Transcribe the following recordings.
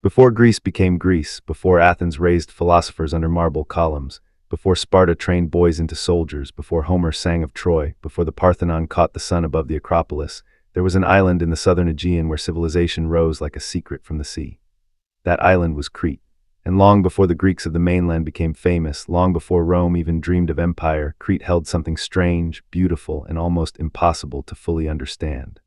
Before Greece became Greece, before Athens raised philosophers under marble columns, before Sparta trained boys into soldiers, before Homer sang of Troy, before the Parthenon caught the sun above the Acropolis, there was an island in the southern Aegean where civilization rose like a secret from the sea. That island was Crete. And long before the Greeks of the mainland became famous, long before Rome even dreamed of empire, Crete held something strange, beautiful, and almost impossible to fully understand.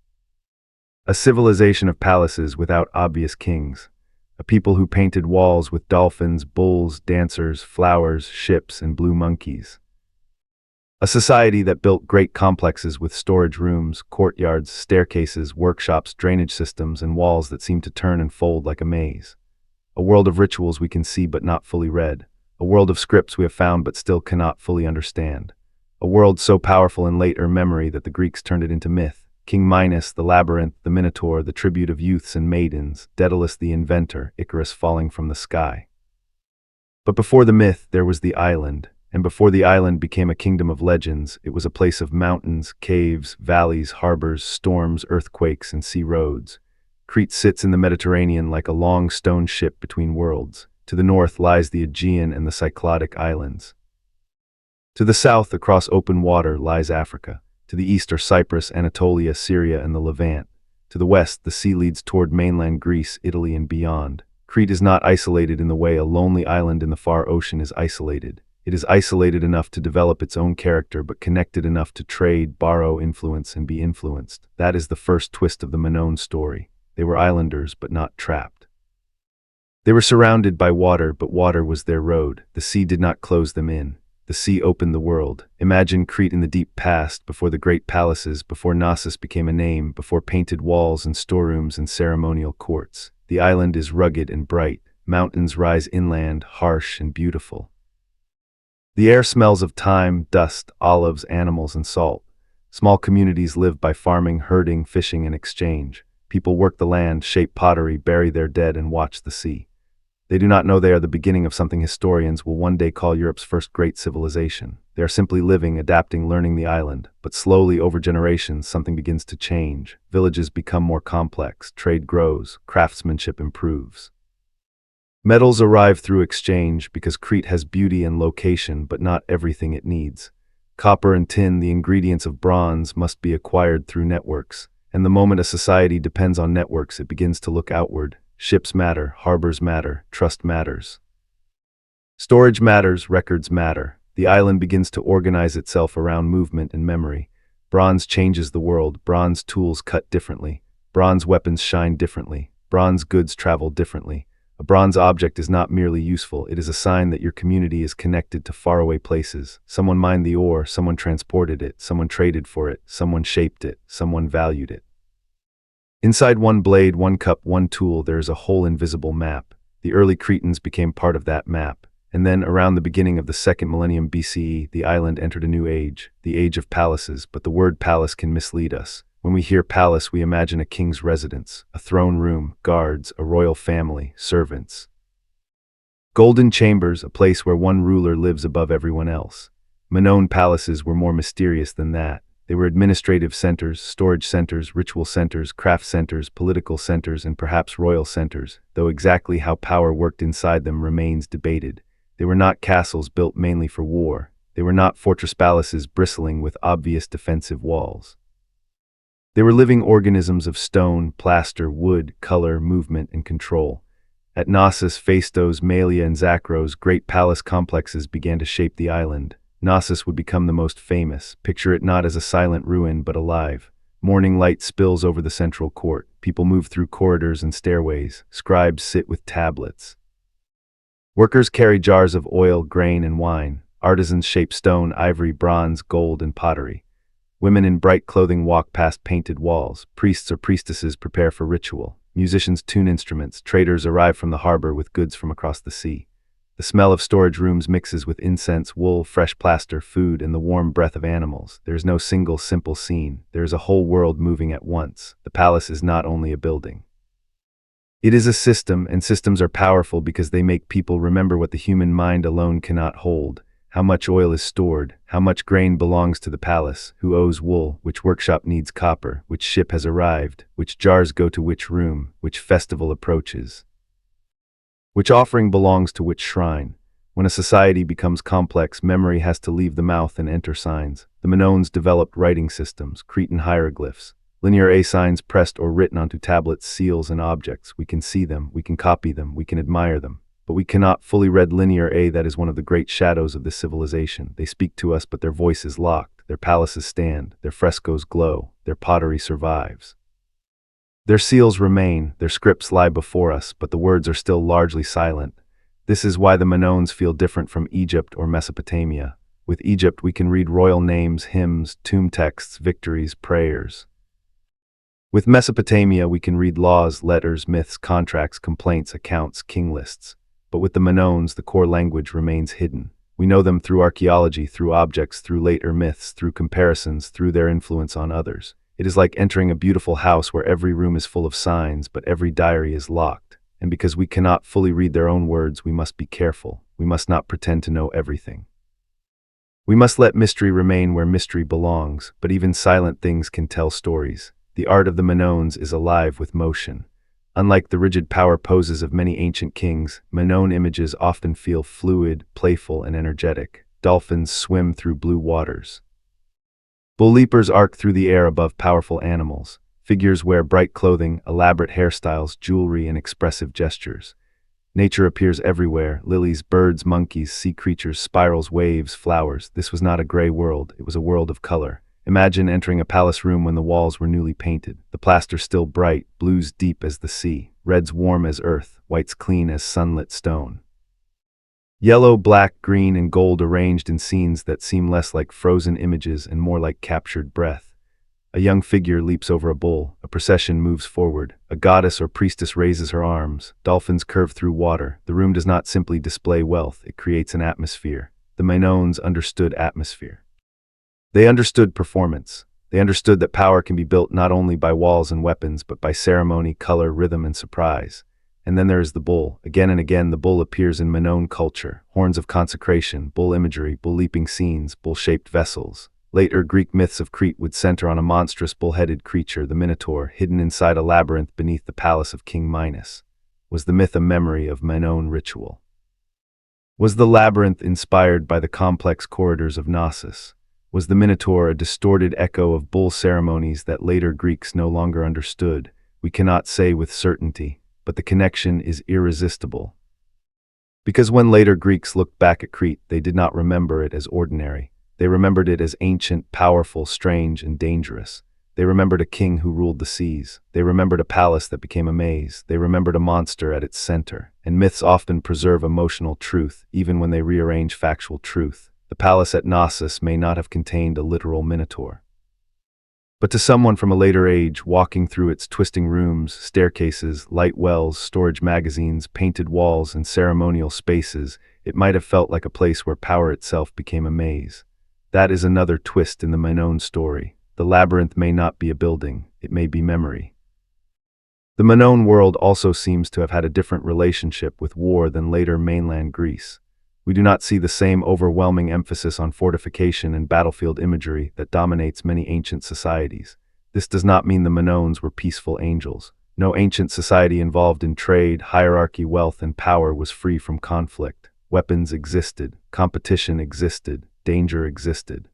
A civilization of palaces without obvious kings. A people who painted walls with dolphins, bulls, dancers, flowers, ships, and blue monkeys. A society that built great complexes with storage rooms, courtyards, staircases, workshops, drainage systems, and walls that seemed to turn and fold like a maze. A world of rituals we can see but not fully read. A world of scripts we have found but still cannot fully understand. A world so powerful in later memory that the Greeks turned it into myth. King Minos, the Labyrinth, the Minotaur, the tribute of youths and maidens, Daedalus the inventor, Icarus falling from the sky. But before the myth, there was the island, and before the island became a kingdom of legends, it was a place of mountains, caves, valleys, harbors, storms, earthquakes, and sea roads. Crete sits in the Mediterranean like a long stone ship between worlds. To the north lies the Aegean and the Cycladic islands. To the south, across open water, lies Africa. To the east are Cyprus, Anatolia, Syria, and the Levant. To the west, the sea leads toward mainland Greece, Italy, and beyond. Crete is not isolated in the way a lonely island in the far ocean is isolated. It is isolated enough to develop its own character, but connected enough to trade, borrow, influence, and be influenced. That is the first twist of the Minoan story. They were islanders, but not trapped. They were surrounded by water, but water was their road. The sea did not close them in. The sea opened the world. Imagine Crete in the deep past, before the great palaces, before Knossos became a name, before painted walls and storerooms and ceremonial courts. The island is rugged and bright. Mountains rise inland, harsh and beautiful. The air smells of thyme, dust, olives, animals, and salt. Small communities live by farming, herding, fishing, and exchange. People work the land, shape pottery, bury their dead, and watch the sea. They do not know they are the beginning of something historians will one day call Europe's first great civilization. They are simply living, adapting, learning the island. But slowly, over generations, something begins to change. Villages become more complex, trade grows, craftsmanship improves. Metals arrive through exchange because Crete has beauty and location, but not everything it needs. Copper and tin, the ingredients of bronze, must be acquired through networks. And the moment a society depends on networks, it begins to look outward. Ships matter, harbors matter, trust matters. Storage matters, records matter. The island begins to organize itself around movement and memory. Bronze changes the world. Bronze tools cut differently. Bronze weapons shine differently. Bronze goods travel differently. A bronze object is not merely useful, it is a sign that your community is connected to faraway places. Someone mined the ore, someone transported it, someone traded for it, someone shaped it, someone valued it. Inside one blade, one cup, one tool, there is a whole invisible map. The early Cretans became part of that map. And then, around the beginning of the 2nd millennium BCE, the island entered a new age, the age of palaces, but the word palace can mislead us. When we hear palace, we imagine a king's residence, a throne room, guards, a royal family, servants. Golden chambers, a place where one ruler lives above everyone else. Minoan palaces were more mysterious than that. They were administrative centers, storage centers, ritual centers, craft centers, political centers, and perhaps royal centers, though exactly how power worked inside them remains debated. They were not castles built mainly for war. They were not fortress palaces bristling with obvious defensive walls. They were living organisms of stone, plaster, wood, color, movement, and control. At Knossos, Phaistos, Malia, and Zakros, great palace complexes began to shape the island. Knossos would become the most famous. Picture it not as a silent ruin, but alive. Morning light spills over the central court. People move through corridors and stairways. Scribes sit with tablets. Workers carry jars of oil, grain, and wine. Artisans shape stone, ivory, bronze, gold, and pottery. Women in bright clothing walk past painted walls. Priests or priestesses prepare for ritual. Musicians tune instruments. Traders arrive from the harbor with goods from across the sea. The smell of storage rooms mixes with incense, wool, fresh plaster, food, and the warm breath of animals. There is no single, simple scene. There is a whole world moving at once. The palace is not only a building. It is a system, and systems are powerful because they make people remember what the human mind alone cannot hold. How much oil is stored, how much grain belongs to the palace, who owes wool, which workshop needs copper, which ship has arrived, which jars go to which room, which festival approaches. Which offering belongs to which shrine? When a society becomes complex, memory has to leave the mouth and enter signs. The Minoans developed writing systems, Cretan hieroglyphs, linear A signs pressed or written onto tablets, seals, and objects. We can see them, we can copy them, we can admire them. But we cannot fully read linear A. That is one of the great shadows of this civilization. They speak to us, but their voice is locked. Their palaces stand, their frescoes glow, their pottery survives. Their seals remain, their scripts lie before us, but the words are still largely silent. This is why the Minoans feel different from Egypt or Mesopotamia. With Egypt, we can read royal names, hymns, tomb texts, victories, prayers. With Mesopotamia, we can read laws, letters, myths, contracts, complaints, accounts, king lists. But with the Minoans, the core language remains hidden. We know them through archaeology, through objects, through later myths, through comparisons, through their influence on others. It is like entering a beautiful house where every room is full of signs, but every diary is locked. And because we cannot fully read their own words, we must be careful. We must not pretend to know everything. We must let mystery remain where mystery belongs, but even silent things can tell stories. The art of the Minoans is alive with motion. Unlike the rigid power poses of many ancient kings, Minoan images often feel fluid, playful, and energetic. Dolphins swim through blue waters. Bull leapers arc through the air above powerful animals. Figures wear bright clothing, elaborate hairstyles, jewelry, and expressive gestures. Nature appears everywhere: lilies, birds, monkeys, sea creatures, spirals, waves, flowers. This was not a gray world, it was a world of color. Imagine entering a palace room when the walls were newly painted, the plaster still bright, blues deep as the sea, reds warm as earth, whites clean as sunlit stone. Yellow, black, green, and gold arranged in scenes that seem less like frozen images and more like captured breath. A young figure leaps over a bull, a procession moves forward, a goddess or priestess raises her arms, dolphins curve through water. The room does not simply display wealth, it creates an atmosphere. The Minoans understood atmosphere. They understood performance. They understood that power can be built not only by walls and weapons, but by ceremony, color, rhythm, and surprise. And then there is the bull. Again and again, the bull appears in Minoan culture. Horns of consecration, bull imagery, bull leaping scenes, bull-shaped vessels. Later Greek myths of Crete would center on a monstrous bull-headed creature, the Minotaur, hidden inside a labyrinth beneath the palace of King Minos. Was the myth a memory of Minoan ritual? Was the labyrinth inspired by the complex corridors of Knossos? Was the Minotaur a distorted echo of bull ceremonies that later Greeks no longer understood? We cannot say with certainty, but the connection is irresistible. Because when later Greeks looked back at Crete, they did not remember it as ordinary. They remembered it as ancient, powerful, strange, and dangerous. They remembered a king who ruled the seas. They remembered a palace that became a maze. They remembered a monster at its center. And myths often preserve emotional truth, even when they rearrange factual truth. The palace at Knossos may not have contained a literal Minotaur. But to someone from a later age, walking through its twisting rooms, staircases, light wells, storage magazines, painted walls, and ceremonial spaces, it might have felt like a place where power itself became a maze. That is another twist in the Minoan story. The labyrinth may not be a building, it may be memory. The Minoan world also seems to have had a different relationship with war than later mainland Greece. We do not see the same overwhelming emphasis on fortification and battlefield imagery that dominates many ancient societies. This does not mean the Minoans were peaceful angels. No ancient society involved in trade, hierarchy, wealth, and power was free from conflict. Weapons existed, competition existed, danger existed.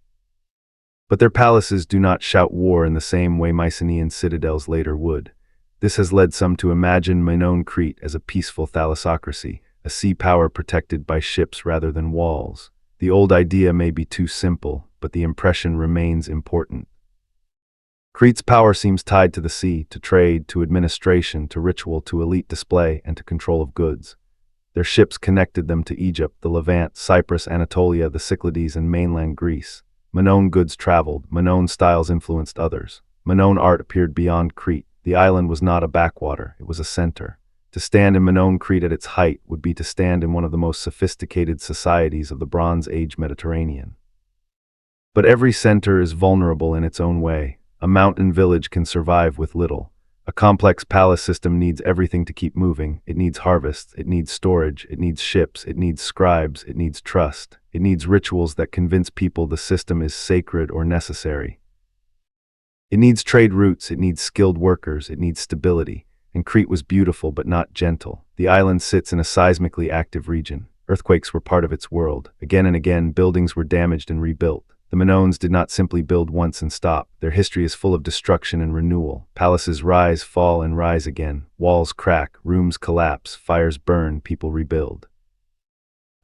But their palaces do not shout war in the same way Mycenaean citadels later would. This has led some to imagine Minoan Crete as a peaceful thalassocracy, a sea power protected by ships rather than walls. The old idea may be too simple, but the impression remains important. Crete's power seems tied to the sea, to trade, to administration, to ritual, to elite display, and to control of goods. Their ships connected them to Egypt, the Levant, Cyprus, Anatolia, the Cyclades, and mainland Greece. Minoan goods traveled, Minoan styles influenced others. Minoan art appeared beyond Crete. The island was not a backwater, it was a center. To stand in Minoan Crete at its height would be to stand in one of the most sophisticated societies of the Bronze Age Mediterranean. But every center is vulnerable in its own way. A mountain village can survive with little. A complex palace system needs everything to keep moving. It needs harvests, it needs storage, it needs ships, it needs scribes, it needs trust. It needs rituals that convince people the system is sacred or necessary. It needs trade routes, it needs skilled workers, it needs stability. and Crete was beautiful but not gentle. The island sits in a seismically active region. Earthquakes were part of its world. Again and again, buildings were damaged and rebuilt. The Minoans did not simply build once and stop. Their history is full of destruction and renewal. Palaces rise, fall, and rise again. Walls crack, rooms collapse, fires burn, people rebuild.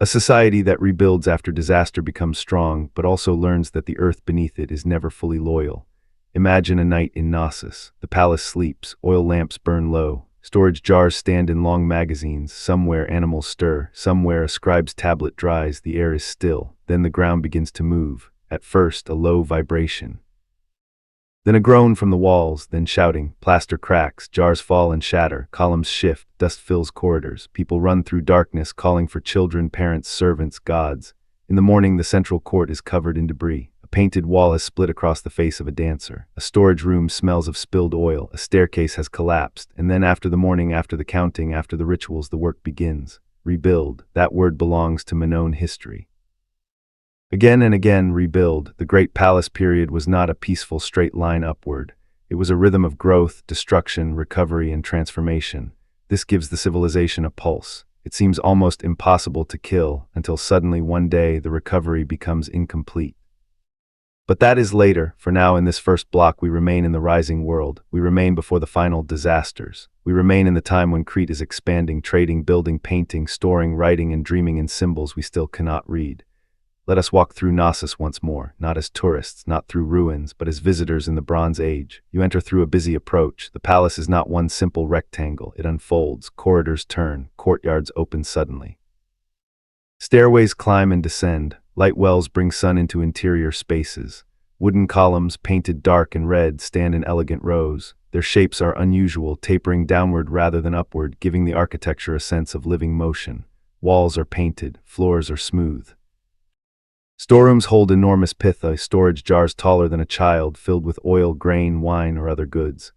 A society that rebuilds after disaster becomes strong, but also learns that the earth beneath it is never fully loyal. Imagine a night in Knossos. The palace sleeps, oil lamps burn low, storage jars stand in long magazines, somewhere animals stir, somewhere a scribe's tablet dries, the air is still, then the ground begins to move. At first, a low vibration. Then a groan from the walls, then shouting, plaster cracks, jars fall and shatter, columns shift, dust fills corridors, people run through darkness calling for children, parents, servants, gods. In the morning the central court is covered in debris. A painted wall has split across the face of a dancer. A storage room smells of spilled oil, a staircase has collapsed, and then after the mourning, after the counting, after the rituals, the work begins. Rebuild, that word belongs to Minoan history. Again and again, rebuild. The Great Palace period was not a peaceful straight line upward. It was a rhythm of growth, destruction, recovery, and transformation. This gives the civilization a pulse. It seems almost impossible to kill, until suddenly one day the recovery becomes incomplete. But that is later. For now, in this first block, we remain in the rising world. We remain before the final disasters. We remain in the time when Crete is expanding, trading, building, painting, storing, writing, and dreaming in symbols we still cannot read. Let us walk through Knossos once more, not as tourists, not through ruins, but as visitors in the Bronze Age. You enter through a busy approach. The palace is not one simple rectangle. It unfolds, corridors turn, courtyards open suddenly. Stairways climb and descend. Light wells bring sun into interior spaces. Wooden columns, painted dark and red, stand in elegant rows. Their shapes are unusual, tapering downward rather than upward, giving the architecture a sense of living motion. Walls are painted, floors are smooth. Storerooms hold enormous pitha, storage jars taller than a child, filled with oil, grain, wine, or other goods.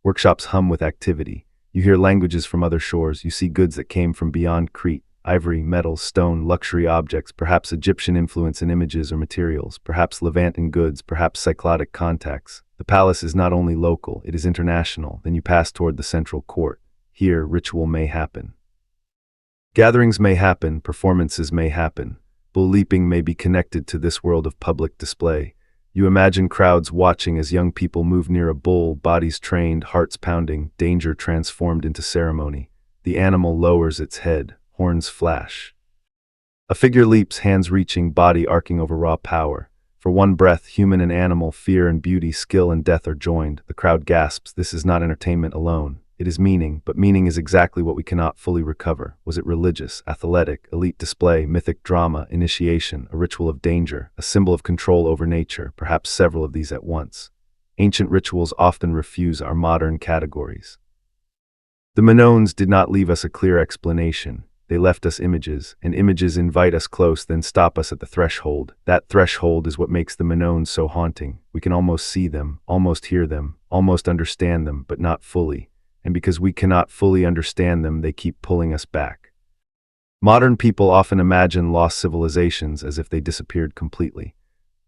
Workshops hum with activity. You hear languages from other shores. You see goods that came from beyond Crete. Ivory, metals, stone, luxury objects, perhaps Egyptian influence in images or materials, perhaps Levantan goods, perhaps cyclotic contacts. The palace is not only local, it is international. Then you pass toward the central court. Here, ritual may happen. Gatherings may happen, performances may happen. Bull leaping may be connected to this world of public display. You imagine crowds watching as young people move near a bull, bodies trained, hearts pounding, danger transformed into ceremony. The animal lowers its head, horns flash. A figure leaps, hands reaching, body arcing over raw power. For one breath, human and animal, fear and beauty, skill and death are joined. The crowd gasps. This is not entertainment alone. It is meaning, but meaning is exactly what we cannot fully recover. Was it religious, athletic, elite display, mythic drama, initiation, a ritual of danger, a symbol of control over nature, perhaps several of these at once? Ancient rituals often refuse our modern categories. The Minoans did not leave us a clear explanation. They left us images, and images invite us close, then stop us at the threshold. That threshold is what makes the Minoans so haunting. We can almost see them, almost hear them, almost understand them, but not fully. And because we cannot fully understand them, they keep pulling us back. Modern people often imagine lost civilizations as if they disappeared completely.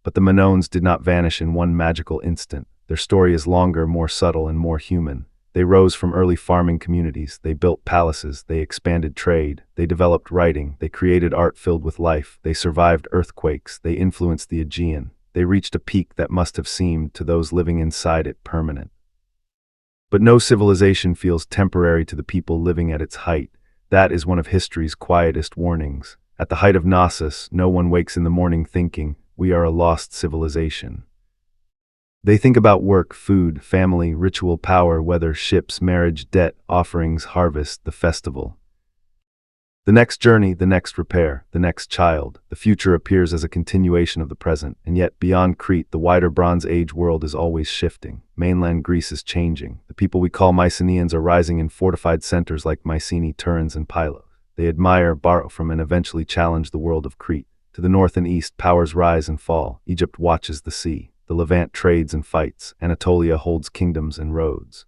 But the Minoans did not vanish in one magical instant. Their story is longer, more subtle, and more human. They rose from early farming communities, they built palaces, they expanded trade, they developed writing, they created art filled with life, they survived earthquakes, they influenced the Aegean. They reached a peak that must have seemed, to those living inside it, permanent. But no civilization feels temporary to the people living at its height. That is one of history's quietest warnings. At the height of Knossos, no one wakes in the morning thinking, we are a lost civilization. They think about work, food, family, ritual, power, weather, ships, marriage, debt, offerings, harvest, the festival. The next journey, the next repair, the next child. The future appears as a continuation of the present, and yet beyond Crete, the wider Bronze Age world is always shifting. Mainland Greece is changing. The people we call Mycenaeans are rising in fortified centers like Mycenae, Turns, and Pylos. They admire, borrow from, and eventually challenge the world of Crete. To the north and east, powers rise and fall. Egypt watches the sea. The Levant trades and fights. Anatolia holds kingdoms and roads.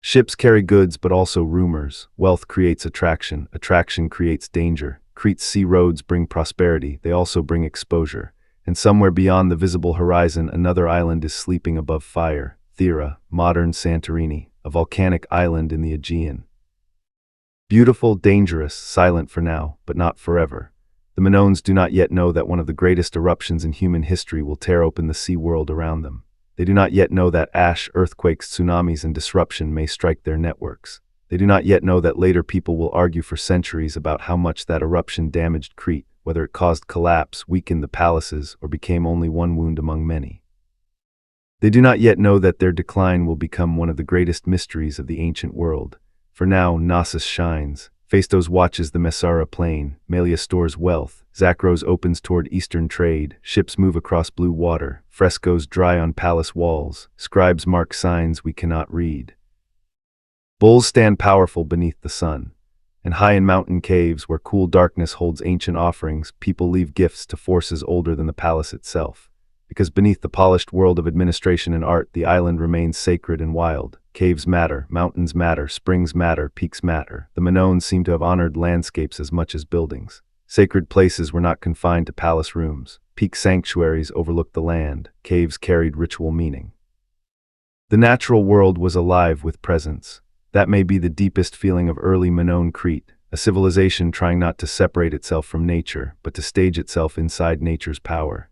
Ships carry goods but also rumors. Wealth creates attraction. Attraction creates danger. Crete's sea roads bring prosperity. They also bring exposure. And somewhere beyond the visible horizon, another island is sleeping above fire. Thera, modern Santorini, a a volcanic island in the Aegean. Beautiful, dangerous, silent for now, but not forever. The Minoans do not yet know that one of the greatest eruptions in human history will tear open the sea world around them. They do not yet know that ash, earthquakes, tsunamis, and disruption may strike their networks. They do not yet know that later people will argue for centuries about how much that eruption damaged Crete, whether it caused collapse, weakened the palaces, or became only one wound among many. They do not yet know that their decline will become one of the greatest mysteries of the ancient world. For now, Knossos shines. Phaistos watches the Messara plain, Malia stores wealth, Zakros opens toward eastern trade, ships move across blue water, frescoes dry on palace walls, scribes mark signs we cannot read. Bulls stand powerful beneath the sun, and high in mountain caves where cool darkness holds ancient offerings, people leave gifts to forces older than the palace itself. Because beneath the polished world of administration and art, the island remains sacred and wild. Caves matter, mountains matter, springs matter, peaks matter. The Minoans seem to have honored landscapes as much as buildings. Sacred places were not confined to palace rooms. Peak sanctuaries overlooked the land. Caves carried ritual meaning. The natural world was alive with presence. That may be the deepest feeling of early Minoan Crete, a civilization trying not to separate itself from nature, but to stage itself inside nature's power.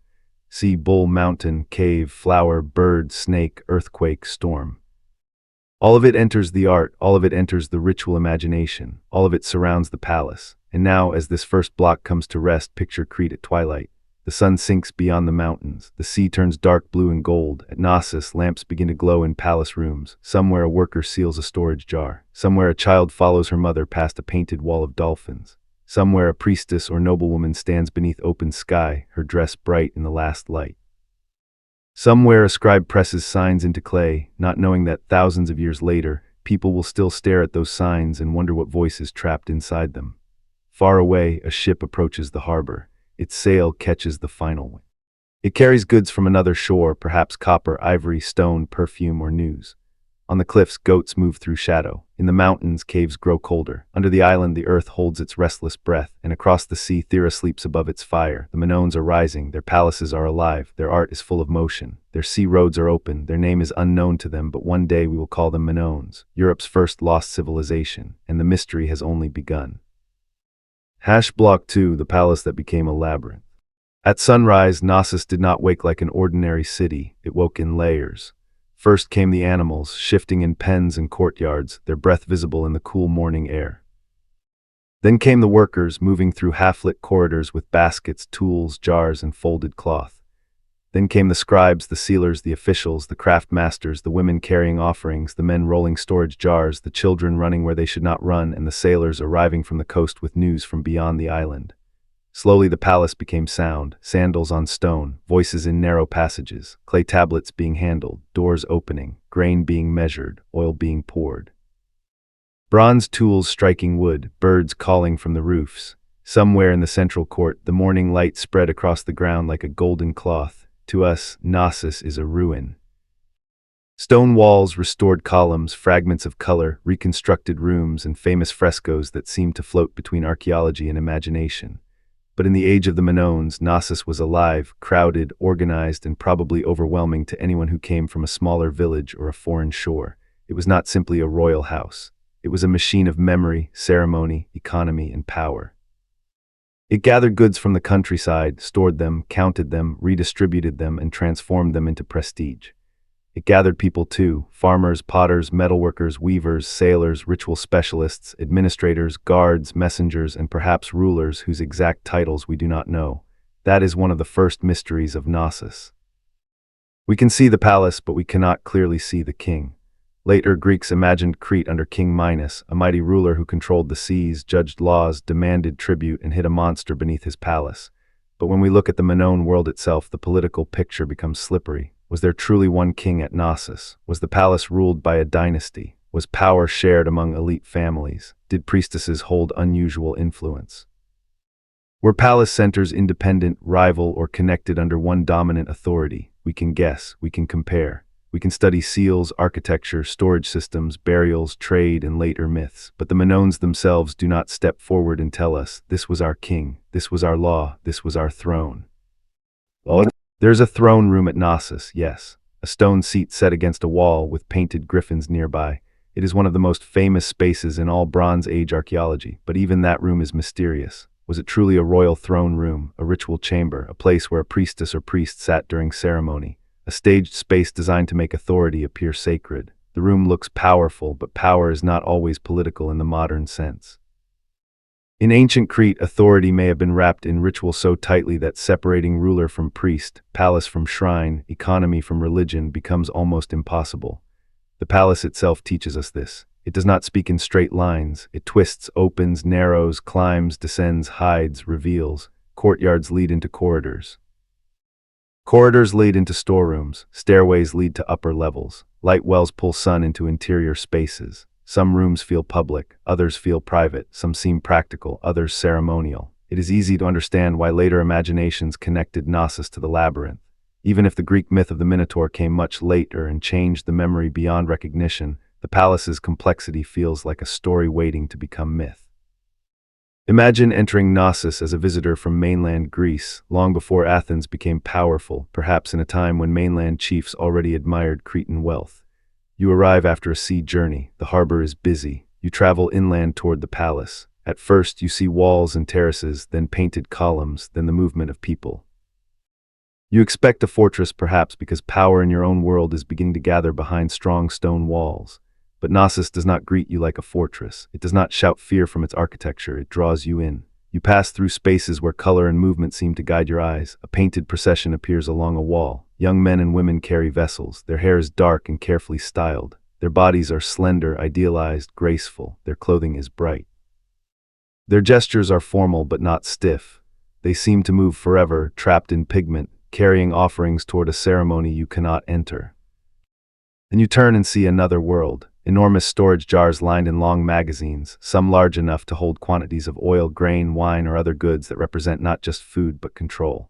See bull, mountain, cave, flower, bird, snake, earthquake, storm. All of it enters the art, all of it enters the ritual imagination, all of it surrounds the palace. And now, as this first block comes to rest, picture Crete at twilight. The sun sinks beyond the mountains, the sea turns dark blue and gold. At Knossos, lamps begin to glow in palace rooms. Somewhere a worker seals a storage jar. Somewhere a child follows her mother past a painted wall of dolphins. Somewhere a priestess or noblewoman stands beneath open sky, her dress bright in the last light. Somewhere a scribe presses signs into clay, not knowing that thousands of years later, people will still stare at those signs and wonder what voice is trapped inside them. Far away, a ship approaches the harbor. Its sail catches the final wind. It carries goods from another shore, perhaps copper, ivory, stone, perfume, or news. On the cliffs, goats move through shadow. In the mountains, caves grow colder. Under the island, the earth holds its restless breath, and across the sea, Thera sleeps above its fire. The Minoans are rising, their palaces are alive, their art is full of motion. Their sea roads are open, their name is unknown to them, but one day we will call them Minoans, Europe's first lost civilization, and the mystery has only begun. Block 2, the palace that became a labyrinth. At sunrise, Knossos did not wake like an ordinary city, it woke in layers. First came the animals, shifting in pens and courtyards, their breath visible in the cool morning air. Then came the workers, moving through half-lit corridors with baskets, tools, jars, and folded cloth. Then came the scribes, the sealers, the officials, the craft masters, the women carrying offerings, the men rolling storage jars, the children running where they should not run, and the sailors arriving from the coast with news from beyond the island. Slowly the palace became sound, sandals on stone, voices in narrow passages, clay tablets being handled, doors opening, grain being measured, oil being poured. Bronze tools striking wood, birds calling from the roofs. Somewhere in the central court, the morning light spread across the ground like a golden cloth. To us, Knossos is a ruin. Stone walls, restored columns, fragments of color, reconstructed rooms, and famous frescoes that seem to float between archaeology and imagination. But in the age of the Minoans, Knossos was alive, crowded, organized, and probably overwhelming to anyone who came from a smaller village or a foreign shore. It was not simply a royal house. It was a machine of memory, ceremony, economy, and power. It gathered goods from the countryside, stored them, counted them, redistributed them, and transformed them into prestige. It gathered people too, farmers, potters, metalworkers, weavers, sailors, ritual specialists, administrators, guards, messengers, and perhaps rulers whose exact titles we do not know. That is one of the first mysteries of Knossos. We can see the palace, but we cannot clearly see the king. Later, Greeks imagined Crete under King Minos, a mighty ruler who controlled the seas, judged laws, demanded tribute, and hid a monster beneath his palace. But when we look at the Minoan world itself, the political picture becomes slippery. Was there truly one king at Knossos? Was the palace ruled by a dynasty? Was power shared among elite families? Did priestesses hold unusual influence? Were palace centers independent, rival, or connected under one dominant authority? We can guess, we can compare. We can study seals, architecture, storage systems, burials, trade, and later myths. But the Minoans themselves do not step forward and tell us, this was our king, this was our law, this was our throne. There's a throne room at Knossos, yes. A stone seat set against a wall with painted griffins nearby. It is one of the most famous spaces in all Bronze Age archaeology, but even that room is mysterious. Was it truly a royal throne room, a ritual chamber, a place where a priestess or priest sat during ceremony, a staged space designed to make authority appear sacred? The room looks powerful, but power is not always political in the modern sense. In ancient Crete, authority may have been wrapped in ritual so tightly that separating ruler from priest, palace from shrine, economy from religion becomes almost impossible. The palace itself teaches us this. It does not speak in straight lines. It twists, opens, narrows, climbs, descends, hides, reveals. Courtyards lead into corridors. Corridors lead into storerooms. Stairways lead to upper levels. Light wells pull sun into interior spaces. Some rooms feel public, others feel private, some seem practical, others ceremonial. It is easy to understand why later imaginations connected Knossos to the Labyrinth. Even if the Greek myth of the Minotaur came much later and changed the memory beyond recognition, the palace's complexity feels like a story waiting to become myth. Imagine entering Knossos as a visitor from mainland Greece, long before Athens became powerful, perhaps in a time when mainland chiefs already admired Cretan wealth. You arrive after a sea journey. The harbor is busy. You travel inland toward the palace. At first, you see walls and terraces, then painted columns, then the movement of people. You expect a fortress perhaps because power in your own world is beginning to gather behind strong stone walls. But Knossos does not greet you like a fortress. It does not shout fear from its architecture. It draws you in. You pass through spaces where color and movement seem to guide your eyes. A painted procession appears along a wall. Young men and women carry vessels. Their hair is dark and carefully styled. Their bodies are slender, idealized, graceful. Their clothing is bright. Their gestures are formal but not stiff. They seem to move forever, trapped in pigment, carrying offerings toward a ceremony you cannot enter. Then you turn and see another world. Enormous storage jars lined in long magazines, some large enough to hold quantities of oil, grain, wine, or other goods that represent not just food but control.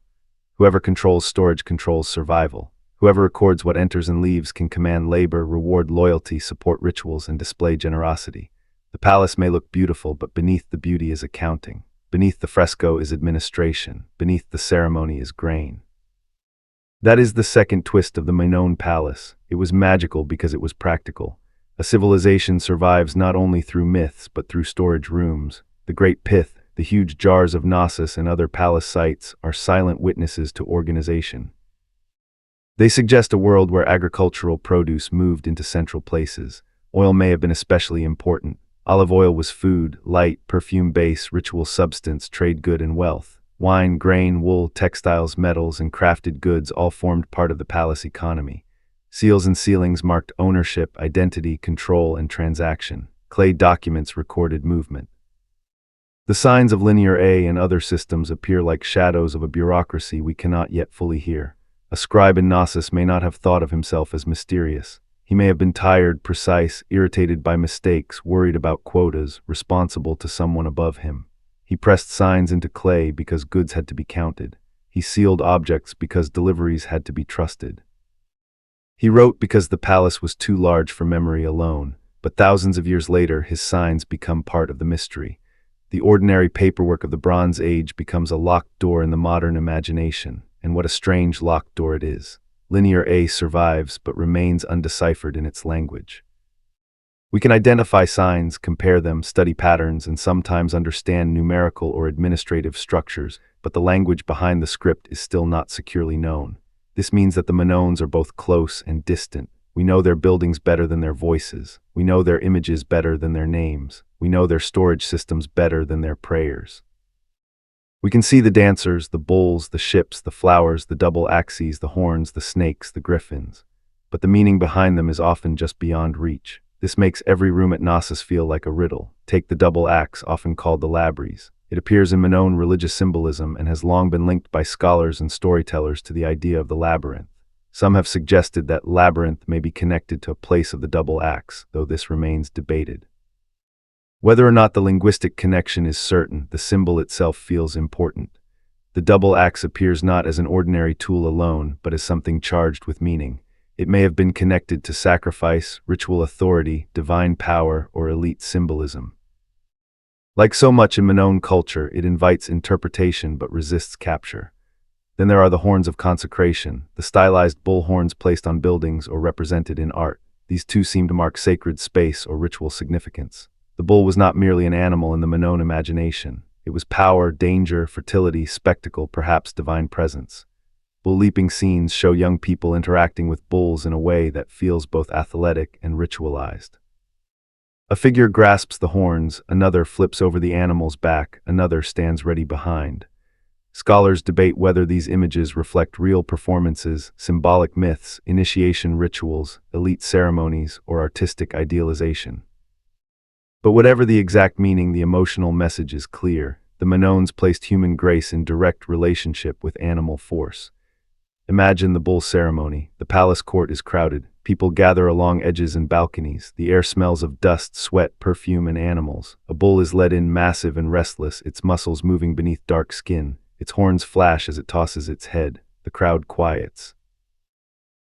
Whoever controls storage controls survival. Whoever records what enters and leaves can command labor, reward loyalty, support rituals, and display generosity. The palace may look beautiful, but beneath the beauty is accounting. Beneath the fresco is administration. Beneath the ceremony is grain. That is the second twist of the Minoan palace. It was magical because it was practical. A civilization survives not only through myths but through storage rooms. The great pith, the huge jars of Knossos and other palace sites are silent witnesses to organization. They suggest a world where agricultural produce moved into central places. Oil may have been especially important. Olive oil was food, light, perfume base, ritual substance, trade good and wealth. Wine, grain, wool, textiles, metals, and crafted goods all formed part of the palace economy. Seals and ceilings marked ownership, identity, control, and transaction. Clay documents recorded movement. The signs of linear A and other systems appear like shadows of a bureaucracy we cannot yet fully hear. A scribe in Knossos may not have thought of himself as mysterious. He may have been tired, precise, irritated by mistakes, worried about quotas, responsible to someone above him. He pressed signs into clay because goods had to be counted. He sealed objects because deliveries had to be trusted. He wrote because the palace was too large for memory alone, but thousands of years later his signs become part of the mystery. The ordinary paperwork of the Bronze Age becomes a locked door in the modern imagination, and what a strange locked door it is. Linear A survives but remains undeciphered in its language. We can identify signs, compare them, study patterns, and sometimes understand numerical or administrative structures, but the language behind the script is still not securely known. This means that the Minoans are both close and distant. We know their buildings better than their voices. We know their images better than their names. We know their storage systems better than their prayers. We can see the dancers, the bulls, the ships, the flowers, the double axes, the horns, the snakes, the griffins. But the meaning behind them is often just beyond reach. This makes every room at Knossos feel like a riddle. Take the double axe, often called the Labyrinth. It appears in Minoan religious symbolism and has long been linked by scholars and storytellers to the idea of the labyrinth. Some have suggested that labyrinth may be connected to a place of the double axe, though this remains debated. Whether or not the linguistic connection is certain, the symbol itself feels important. The double axe appears not as an ordinary tool alone, but as something charged with meaning. It may have been connected to sacrifice, ritual authority, divine power, or elite symbolism. Like so much in Minoan culture, it invites interpretation but resists capture. Then there are the horns of consecration, the stylized bull horns placed on buildings or represented in art. These two seem to mark sacred space or ritual significance. The bull was not merely an animal in the Minoan imagination. It was power, danger, fertility, spectacle, perhaps divine presence. Bull-leaping scenes show young people interacting with bulls in a way that feels both athletic and ritualized. A figure grasps the horns, another flips over the animal's back, another stands ready behind. Scholars debate whether these images reflect real performances, symbolic myths, initiation rituals, elite ceremonies, or artistic idealization. But whatever the exact meaning, the emotional message is clear. The Minoans placed human grace in direct relationship with animal force. Imagine the bull ceremony. The palace court is crowded. People gather along edges and balconies. The air smells of dust, sweat, perfume, and animals. A bull is led in, massive and restless, its muscles moving beneath dark skin. Its horns flash as it tosses its head. The crowd quiets.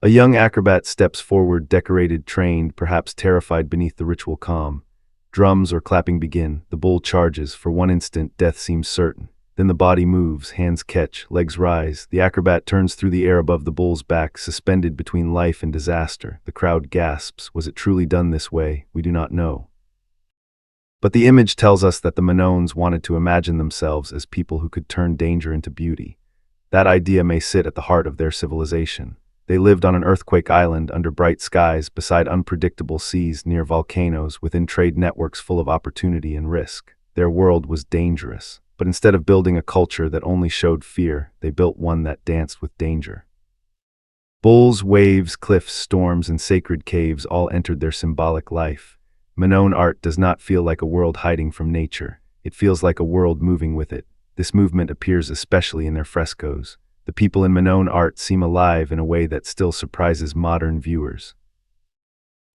A young acrobat steps forward, decorated, trained, perhaps terrified beneath the ritual calm. Drums or clapping begin. The bull charges. For one instant, death seems certain. Then the body moves, hands catch, legs rise. The acrobat turns through the air above the bull's back, suspended between life and disaster. The crowd gasps. Was it truly done this way? We do not know. But the image tells us that the Minoans wanted to imagine themselves as people who could turn danger into beauty. That idea may sit at the heart of their civilization. They lived on an earthquake island under bright skies, beside unpredictable seas, near volcanoes, within trade networks full of opportunity and risk. Their world was dangerous. But instead of building a culture that only showed fear, they built one that danced with danger. Bulls, waves, cliffs, storms, and sacred caves all entered their symbolic life. Minoan art does not feel like a world hiding from nature. It feels like a world moving with it. This movement appears especially in their frescoes. The people in Minoan art seem alive in a way that still surprises modern viewers.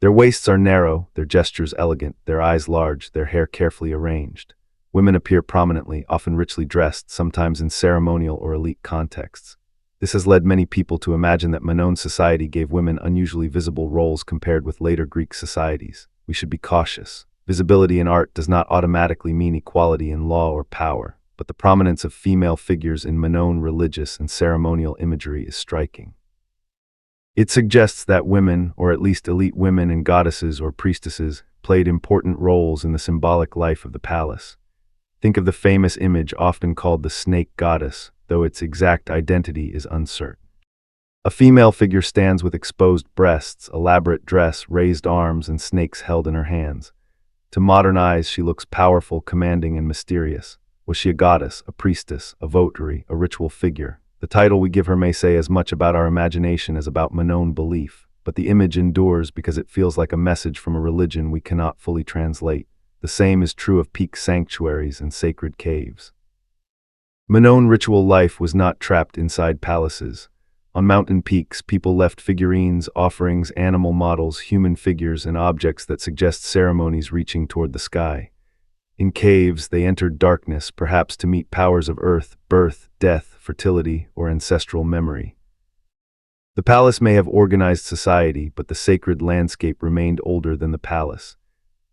Their waists are narrow, their gestures elegant, their eyes large, their hair carefully arranged. Women appear prominently, often richly dressed, sometimes in ceremonial or elite contexts. This has led many people to imagine that Minoan society gave women unusually visible roles compared with later Greek societies. We should be cautious. Visibility in art does not automatically mean equality in law or power, but the prominence of female figures in Minoan religious and ceremonial imagery is striking. It suggests that women, or at least elite women and goddesses or priestesses, played important roles in the symbolic life of the palace. Think of the famous image often called the snake goddess, though its exact identity is uncertain. A female figure stands with exposed breasts, elaborate dress, raised arms, and snakes held in her hands. To modern eyes, she looks powerful, commanding, and mysterious. Was she a goddess, a priestess, a votary, a ritual figure? The title we give her may say as much about our imagination as about Minoan belief, but the image endures because it feels like a message from a religion we cannot fully translate. The same is true of peak sanctuaries and sacred caves. Minoan ritual life was not trapped inside palaces. On mountain peaks, people left figurines, offerings, animal models, human figures, and objects that suggest ceremonies reaching toward the sky. In caves, they entered darkness, perhaps to meet powers of earth, birth, death, fertility, or ancestral memory. The palace may have organized society, but the sacred landscape remained older than the palace.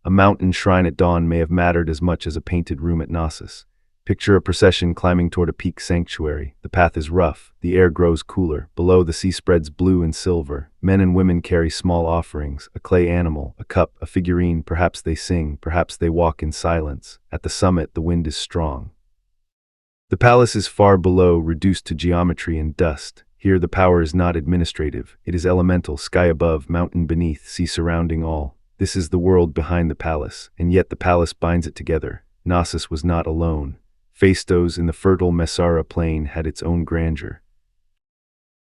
A mountain shrine at dawn may have mattered as much as a painted room at Knossos. Picture a procession climbing toward a peak sanctuary. The path is rough, the air grows cooler. Below, the sea spreads blue and silver. Men and women carry small offerings, a clay animal, a cup, a figurine. Perhaps they sing, perhaps they walk in silence. At the summit, the wind is strong. The palace is far below, reduced to geometry and dust. Here the power is not administrative. It is elemental, sky above, mountain beneath, sea surrounding all. This is the world behind the palace, and yet the palace binds it together. Knossos was not alone. Phaistos in the fertile Messara plain had its own grandeur.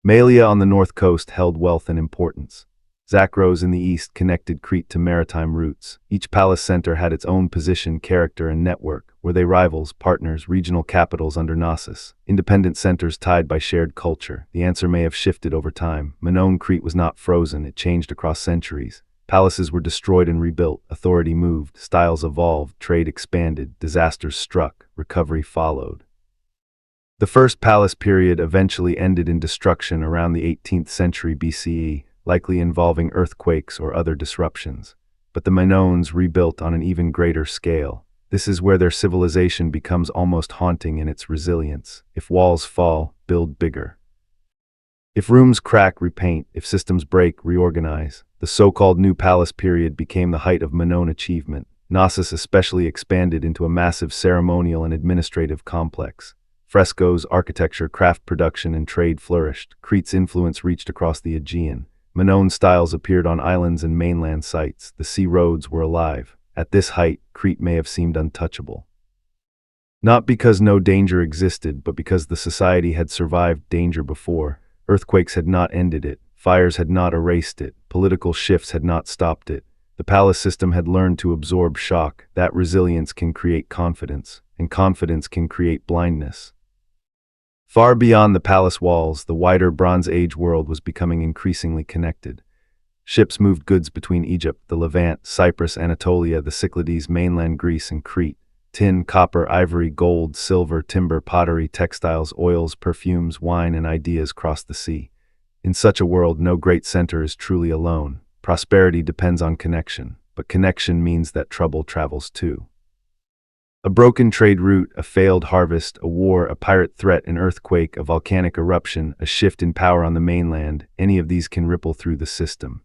Malia on the north coast held wealth and importance. Zakros in the east connected Crete to maritime routes. Each palace center had its own position, character, and network. Were they rivals, partners, regional capitals under Knossos? Independent centers tied by shared culture? The answer may have shifted over time. Minoan Crete was not frozen, it changed across centuries. Palaces were destroyed and rebuilt, authority moved, styles evolved, trade expanded, disasters struck, recovery followed. The first palace period eventually ended in destruction around the 18th century BCE, likely involving earthquakes or other disruptions. But the Minoans rebuilt on an even greater scale. This is where their civilization becomes almost haunting in its resilience. If walls fall, build bigger. If rooms crack, repaint. If systems break, reorganize. The so-called New Palace period became the height of Minoan achievement. Knossos especially expanded into a massive ceremonial and administrative complex. Frescoes, architecture, craft production, and trade flourished. Crete's influence reached across the Aegean. Minoan styles appeared on islands and mainland sites. The sea roads were alive. At this height, Crete may have seemed untouchable. Not because no danger existed, but because the society had survived danger before. Earthquakes had not ended it. Fires had not erased it. Political shifts had not stopped it. The palace system had learned to absorb shock. That resilience can create confidence, and confidence can create blindness. Far beyond the palace walls, the wider Bronze Age world was becoming increasingly connected. Ships moved goods between Egypt, the Levant, Cyprus, Anatolia, the Cyclades, mainland Greece, and Crete. Tin, copper, ivory, gold, silver, timber, pottery, textiles, oils, perfumes, wine, and ideas crossed the sea. In such a world, no great center is truly alone. Prosperity depends on connection, but connection means that trouble travels too. A broken trade route, a failed harvest, a war, a pirate threat, an earthquake, a volcanic eruption, a shift in power on the mainland, any of these can ripple through the system.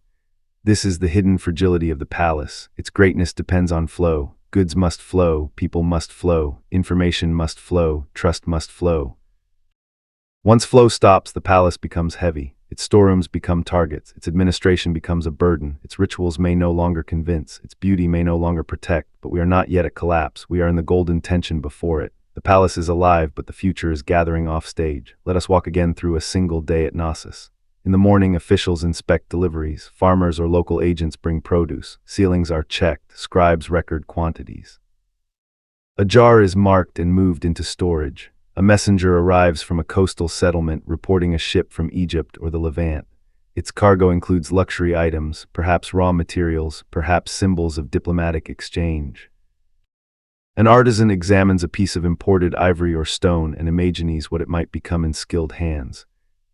This is the hidden fragility of the palace. Its greatness depends on flow. Goods must flow, people must flow, information must flow, trust must flow. Once flow stops, the palace becomes heavy. Its storerooms become targets. Its administration becomes a burden. Its rituals may no longer convince. Its beauty may no longer protect. But we are not yet at collapse. We are in the golden tension before it. The palace is alive, but the future is gathering off stage. Let us walk again through a single day at Knossos. In the morning, officials inspect deliveries. Farmers or local agents bring produce. Ceilings are checked. Scribes record quantities. A jar is marked and moved into storage. A messenger arrives from a coastal settlement reporting a ship from Egypt or the Levant. Its cargo includes luxury items, perhaps raw materials, perhaps symbols of diplomatic exchange. An artisan examines a piece of imported ivory or stone and imagines what it might become in skilled hands.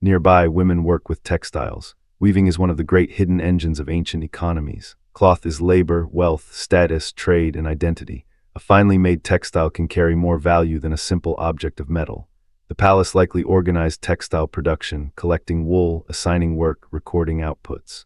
Nearby, women work with textiles. Weaving is one of the great hidden engines of ancient economies. Cloth is labor, wealth, status, trade, and identity. A finely made textile can carry more value than a simple object of metal. The palace likely organized textile production, collecting wool, assigning work, recording outputs.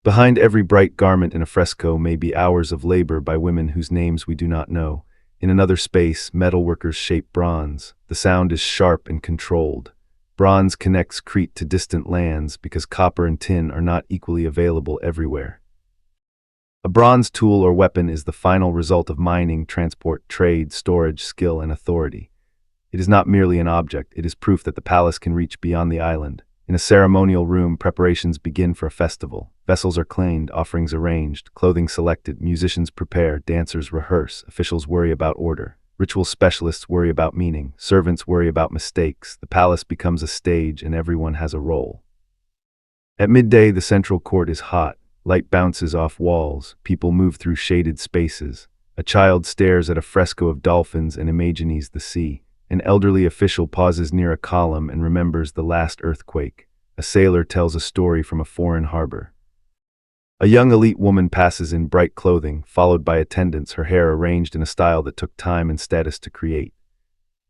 Behind every bright garment in a fresco may be hours of labor by women whose names we do not know. In another space, metalworkers shape bronze. The sound is sharp and controlled. Bronze connects Crete to distant lands because copper and tin are not equally available everywhere. A bronze tool or weapon is the final result of mining, transport, trade, storage, skill, and authority. It is not merely an object, it is proof that the palace can reach beyond the island. In a ceremonial room, preparations begin for a festival. Vessels are cleaned, offerings arranged, clothing selected, musicians prepare, dancers rehearse, officials worry about order. Ritual specialists worry about meaning, servants worry about mistakes. The palace becomes a stage and everyone has a role. At midday, the central court is hot. Light bounces off walls. People move through shaded spaces. A child stares at a fresco of dolphins and imagines the sea. An elderly official pauses near a column and remembers the last earthquake. A sailor tells a story from a foreign harbor. A young elite woman passes in bright clothing, followed by attendants, her hair arranged in a style that took time and status to create.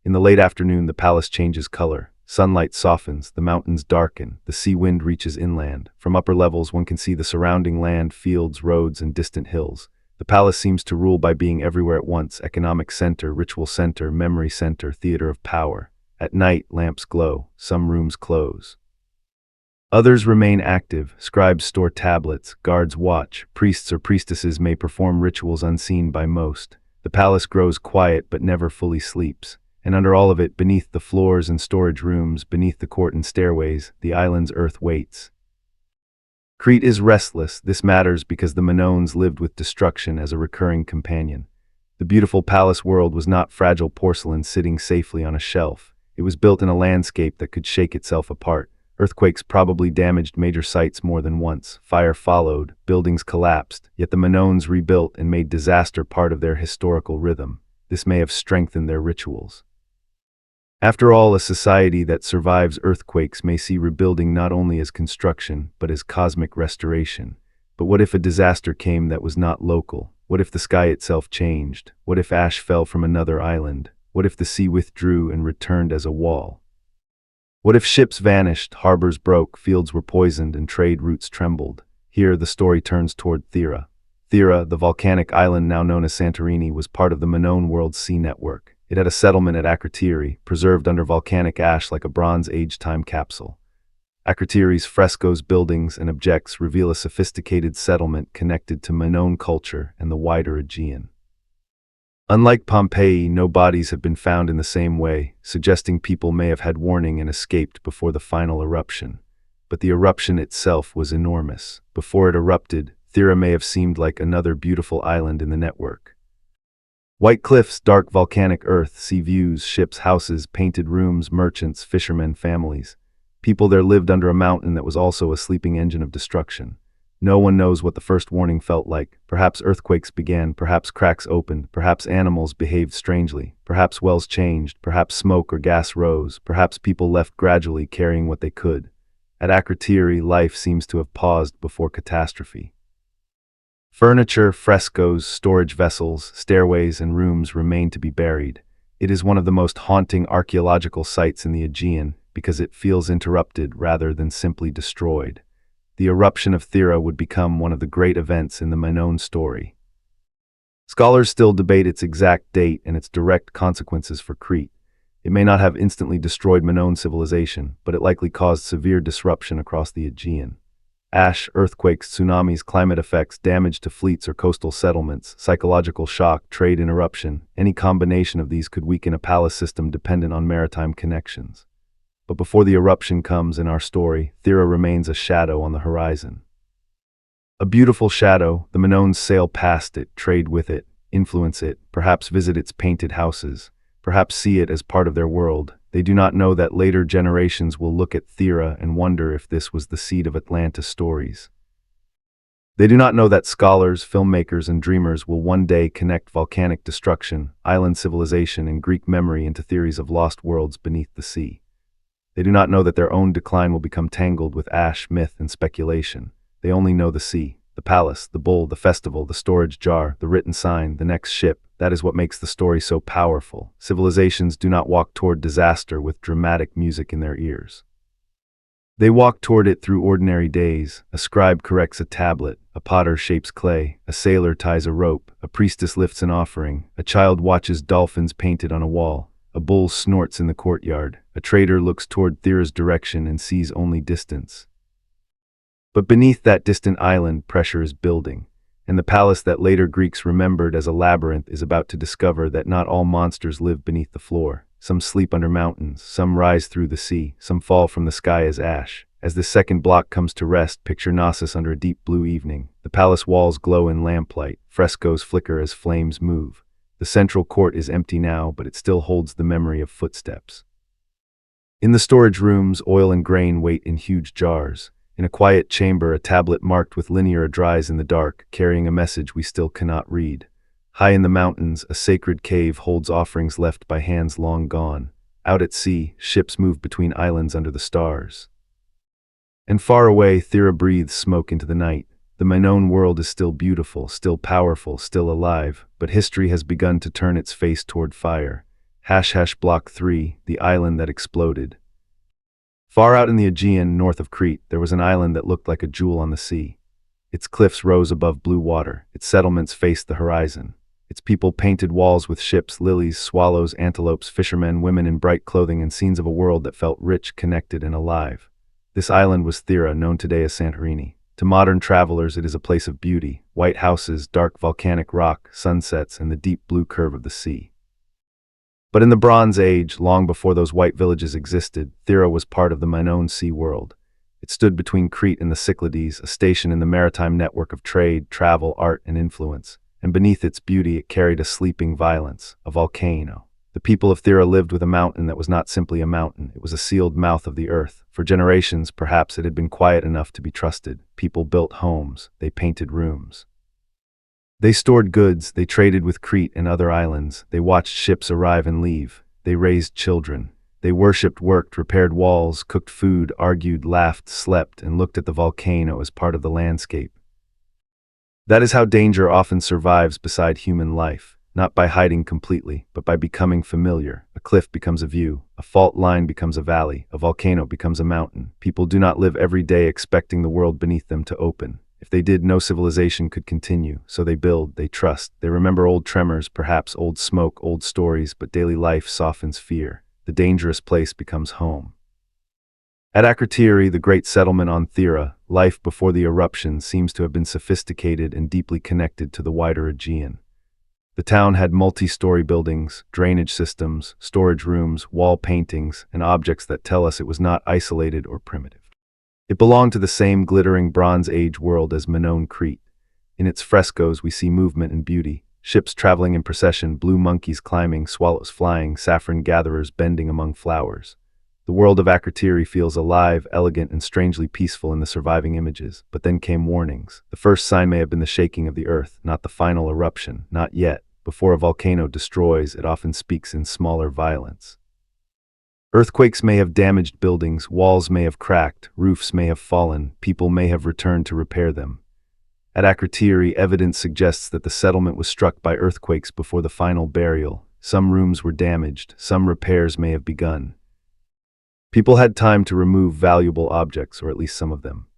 In the late afternoon, the palace changes color. Sunlight softens, the mountains darken, the sea wind reaches inland. From upper levels, one can see the surrounding land, fields, roads, and distant hills. The palace seems to rule by being everywhere at once: economic center, ritual center, memory center, theater of power. At night, lamps glow. Some rooms close. Others remain active. Scribes store tablets, guards watch, priests or priestesses may perform rituals unseen by most. The palace grows quiet but never fully sleeps. And under all of it, beneath the floors and storage rooms, beneath the court and stairways, the island's earth waits. Crete is restless. This matters because the Minoans lived with destruction as a recurring companion. The beautiful palace world was not fragile porcelain sitting safely on a shelf. It was built in a landscape that could shake itself apart. Earthquakes probably damaged major sites more than once. Fire followed, buildings collapsed, yet the Minoans rebuilt and made disaster part of their historical rhythm. This may have strengthened their rituals. After all, a society that survives earthquakes may see rebuilding not only as construction, but as cosmic restoration. But what if a disaster came that was not local? What if the sky itself changed? What if ash fell from another island? What if the sea withdrew and returned as a wall? What if ships vanished, harbors broke, fields were poisoned, and trade routes trembled? Here, the story turns toward Thera. Thera, the volcanic island now known as Santorini, was part of the Minoan world's sea network. It had a settlement at Akrotiri, preserved under volcanic ash like a Bronze Age time capsule. Akrotiri's frescoes, buildings, and objects reveal a sophisticated settlement connected to Minoan culture and the wider Aegean. Unlike Pompeii, no bodies have been found in the same way, suggesting people may have had warning and escaped before the final eruption. But the eruption itself was enormous. Before it erupted, Thera may have seemed like another beautiful island in the network. White cliffs, dark volcanic earth, sea views, ships, houses, painted rooms, merchants, fishermen, families. People there lived under a mountain that was also a sleeping engine of destruction. No one knows what the first warning felt like. Perhaps earthquakes began, perhaps cracks opened, perhaps animals behaved strangely, perhaps wells changed, perhaps smoke or gas rose, perhaps people left gradually carrying what they could. At Akrotiri, life seems to have paused before catastrophe. Furniture, frescoes, storage vessels, stairways, and rooms remain to be buried. It is one of the most haunting archaeological sites in the Aegean because it feels interrupted rather than simply destroyed. The eruption of Thera would become one of the great events in the Minoan story. Scholars still debate its exact date and its direct consequences for Crete. It may not have instantly destroyed Minoan civilization, but it likely caused severe disruption across the Aegean. Ash, earthquakes, tsunamis, climate effects, damage to fleets or coastal settlements, psychological shock, trade interruption, any combination of these could weaken a palace system dependent on maritime connections. But before the eruption comes in our story, Thera remains a shadow on the horizon. A beautiful shadow, the Minoans sail past it, trade with it, influence it, perhaps visit its painted houses, perhaps see it as part of their world. They do not know that later generations will look at Thera and wonder if this was the seed of Atlantis stories. They do not know that scholars, filmmakers, and dreamers will one day connect volcanic destruction, island civilization, and Greek memory into theories of lost worlds beneath the sea. They do not know that their own decline will become tangled with ash, myth, and speculation. They only know the sea, the palace, the bull, the festival, the storage jar, the written sign, the next ship. That is what makes the story so powerful. Civilizations do not walk toward disaster with dramatic music in their ears. They walk toward it through ordinary days. A scribe corrects a tablet, a potter shapes clay, a sailor ties a rope, a priestess lifts an offering, a child watches dolphins painted on a wall, a bull snorts in the courtyard, a trader looks toward Thera's direction and sees only distance. But beneath that distant island, pressure is building, and the palace that later Greeks remembered as a labyrinth is about to discover that not all monsters live beneath the floor. Some sleep under mountains, some rise through the sea, some fall from the sky as ash. As the second block comes to rest, picture Knossos under a deep blue evening. The palace walls glow in lamplight, frescoes flicker as flames move. The central court is empty now, but it still holds the memory of footsteps. In the storage rooms, oil and grain wait in huge jars. In a quiet chamber, a tablet marked with linear dries in the dark, carrying a message we still cannot read. High in the mountains, a sacred cave holds offerings left by hands long gone. Out at sea, ships move between islands under the stars. And far away, Thera breathes smoke into the night. The Minoan world is still beautiful, still powerful, still alive, but history has begun to turn its face toward fire. # Block 3, the island that exploded. Far out in the Aegean, north of Crete, there was an island that looked like a jewel on the sea. Its cliffs rose above blue water, its settlements faced the horizon. Its people painted walls with ships, lilies, swallows, antelopes, fishermen, women in bright clothing, and scenes of a world that felt rich, connected, and alive. This island was Thera, known today as Santorini. To modern travelers, it is a place of beauty, white houses, dark volcanic rock, sunsets, and the deep blue curve of the sea. But in the Bronze Age, long before those white villages existed, Thera was part of the Minoan sea world. It stood between Crete and the Cyclades, a station in the maritime network of trade, travel, art, and influence. And beneath its beauty, it carried a sleeping violence, a volcano. The people of Thera lived with a mountain that was not simply a mountain, it was a sealed mouth of the earth. For generations, perhaps, it had been quiet enough to be trusted. People built homes, they painted rooms. They stored goods, they traded with Crete and other islands, they watched ships arrive and leave, they raised children. They worshipped, worked, repaired walls, cooked food, argued, laughed, slept, and looked at the volcano as part of the landscape. That is how danger often survives beside human life, not by hiding completely, but by becoming familiar. A cliff becomes a view, a fault line becomes a valley, a volcano becomes a mountain. People do not live every day expecting the world beneath them to open. If they did, no civilization could continue. So they build, they trust, they remember old tremors, perhaps old smoke, old stories, but daily life softens fear. The dangerous place becomes home. At Akrotiri, the great settlement on Thera, life before the eruption seems to have been sophisticated and deeply connected to the wider Aegean. The town had multi-story buildings, drainage systems, storage rooms, wall paintings, and objects that tell us it was not isolated or primitive. It belonged to the same glittering Bronze Age world as Minoan Crete. In its frescoes we see movement and beauty, ships traveling in procession, blue monkeys climbing, swallows flying, saffron gatherers bending among flowers. The world of Akrotiri feels alive, elegant, and strangely peaceful in the surviving images. But then came warnings. The first sign may have been the shaking of the earth, not the final eruption, not yet. Before a volcano destroys, it often speaks in smaller violence. Earthquakes may have damaged buildings, walls may have cracked, roofs may have fallen, people may have returned to repair them. At Akrotiri, evidence suggests that the settlement was struck by earthquakes before the final burial. Some rooms were damaged, some repairs may have begun. People had time to remove valuable objects, or at least some of them.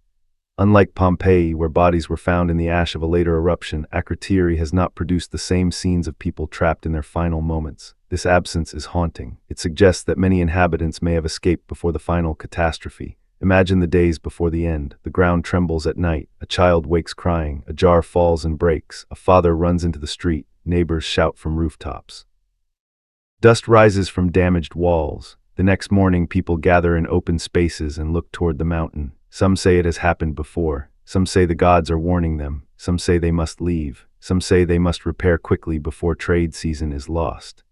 Unlike Pompeii, where bodies were found in the ash of a later eruption, Akrotiri has not produced the same scenes of people trapped in their final moments. This absence is haunting. It suggests that many inhabitants may have escaped before the final catastrophe. Imagine the days before the end. The ground trembles at night. A child wakes crying. A jar falls and breaks. A father runs into the street. Neighbors shout from rooftops. Dust rises from damaged walls. The next morning, people gather in open spaces and look toward the mountain. Some say it has happened before. Some say the gods are warning them. Some say they must leave. Some say they must repair quickly before trade season is lost.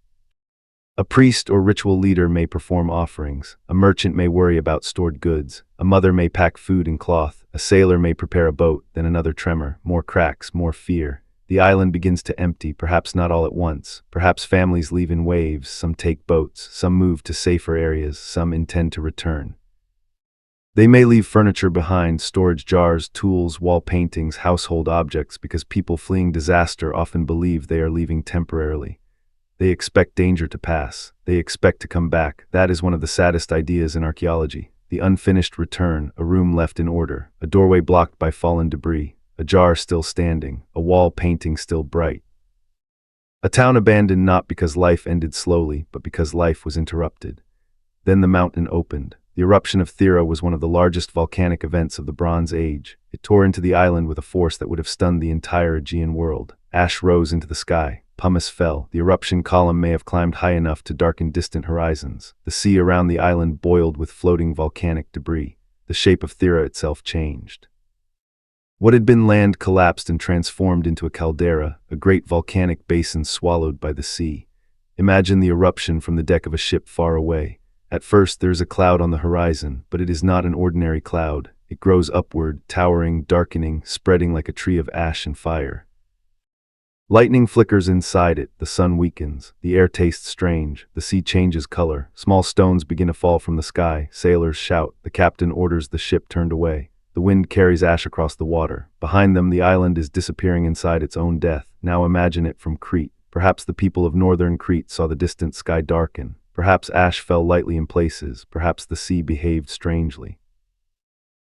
A priest or ritual leader may perform offerings. A merchant may worry about stored goods. A mother may pack food and cloth. A sailor may prepare a boat. Then another tremor. More cracks, more fear. The island begins to empty, perhaps not all at once. Perhaps families leave in waves. Some take boats. Some move to safer areas. Some intend to return. They may leave furniture behind, storage jars, tools, wall paintings, household objects, because people fleeing disaster often believe they are leaving temporarily. They expect danger to pass. They expect to come back. That is one of the saddest ideas in archaeology. The unfinished return, a room left in order, a doorway blocked by fallen debris, a jar still standing, a wall painting still bright. A town abandoned not because life ended slowly, but because life was interrupted. Then the mountain opened. The eruption of Thera was one of the largest volcanic events of the Bronze Age. It tore into the island with a force that would have stunned the entire Aegean world. Ash rose into the sky. Pumice fell. The eruption column may have climbed high enough to darken distant horizons. The sea around the island boiled with floating volcanic debris. The shape of Thera itself changed. What had been land collapsed and transformed into a caldera, a great volcanic basin swallowed by the sea. Imagine the eruption from the deck of a ship far away. At first there is a cloud on the horizon, but it is not an ordinary cloud. It grows upward, towering, darkening, spreading like a tree of ash and fire. Lightning flickers inside it, the sun weakens, the air tastes strange, the sea changes color, small stones begin to fall from the sky, sailors shout, the captain orders the ship turned away. The wind carries ash across the water. Behind them, the island is disappearing inside its own death. Now imagine it from Crete. Perhaps the people of northern Crete saw the distant sky darken. Perhaps ash fell lightly in places. Perhaps the sea behaved strangely.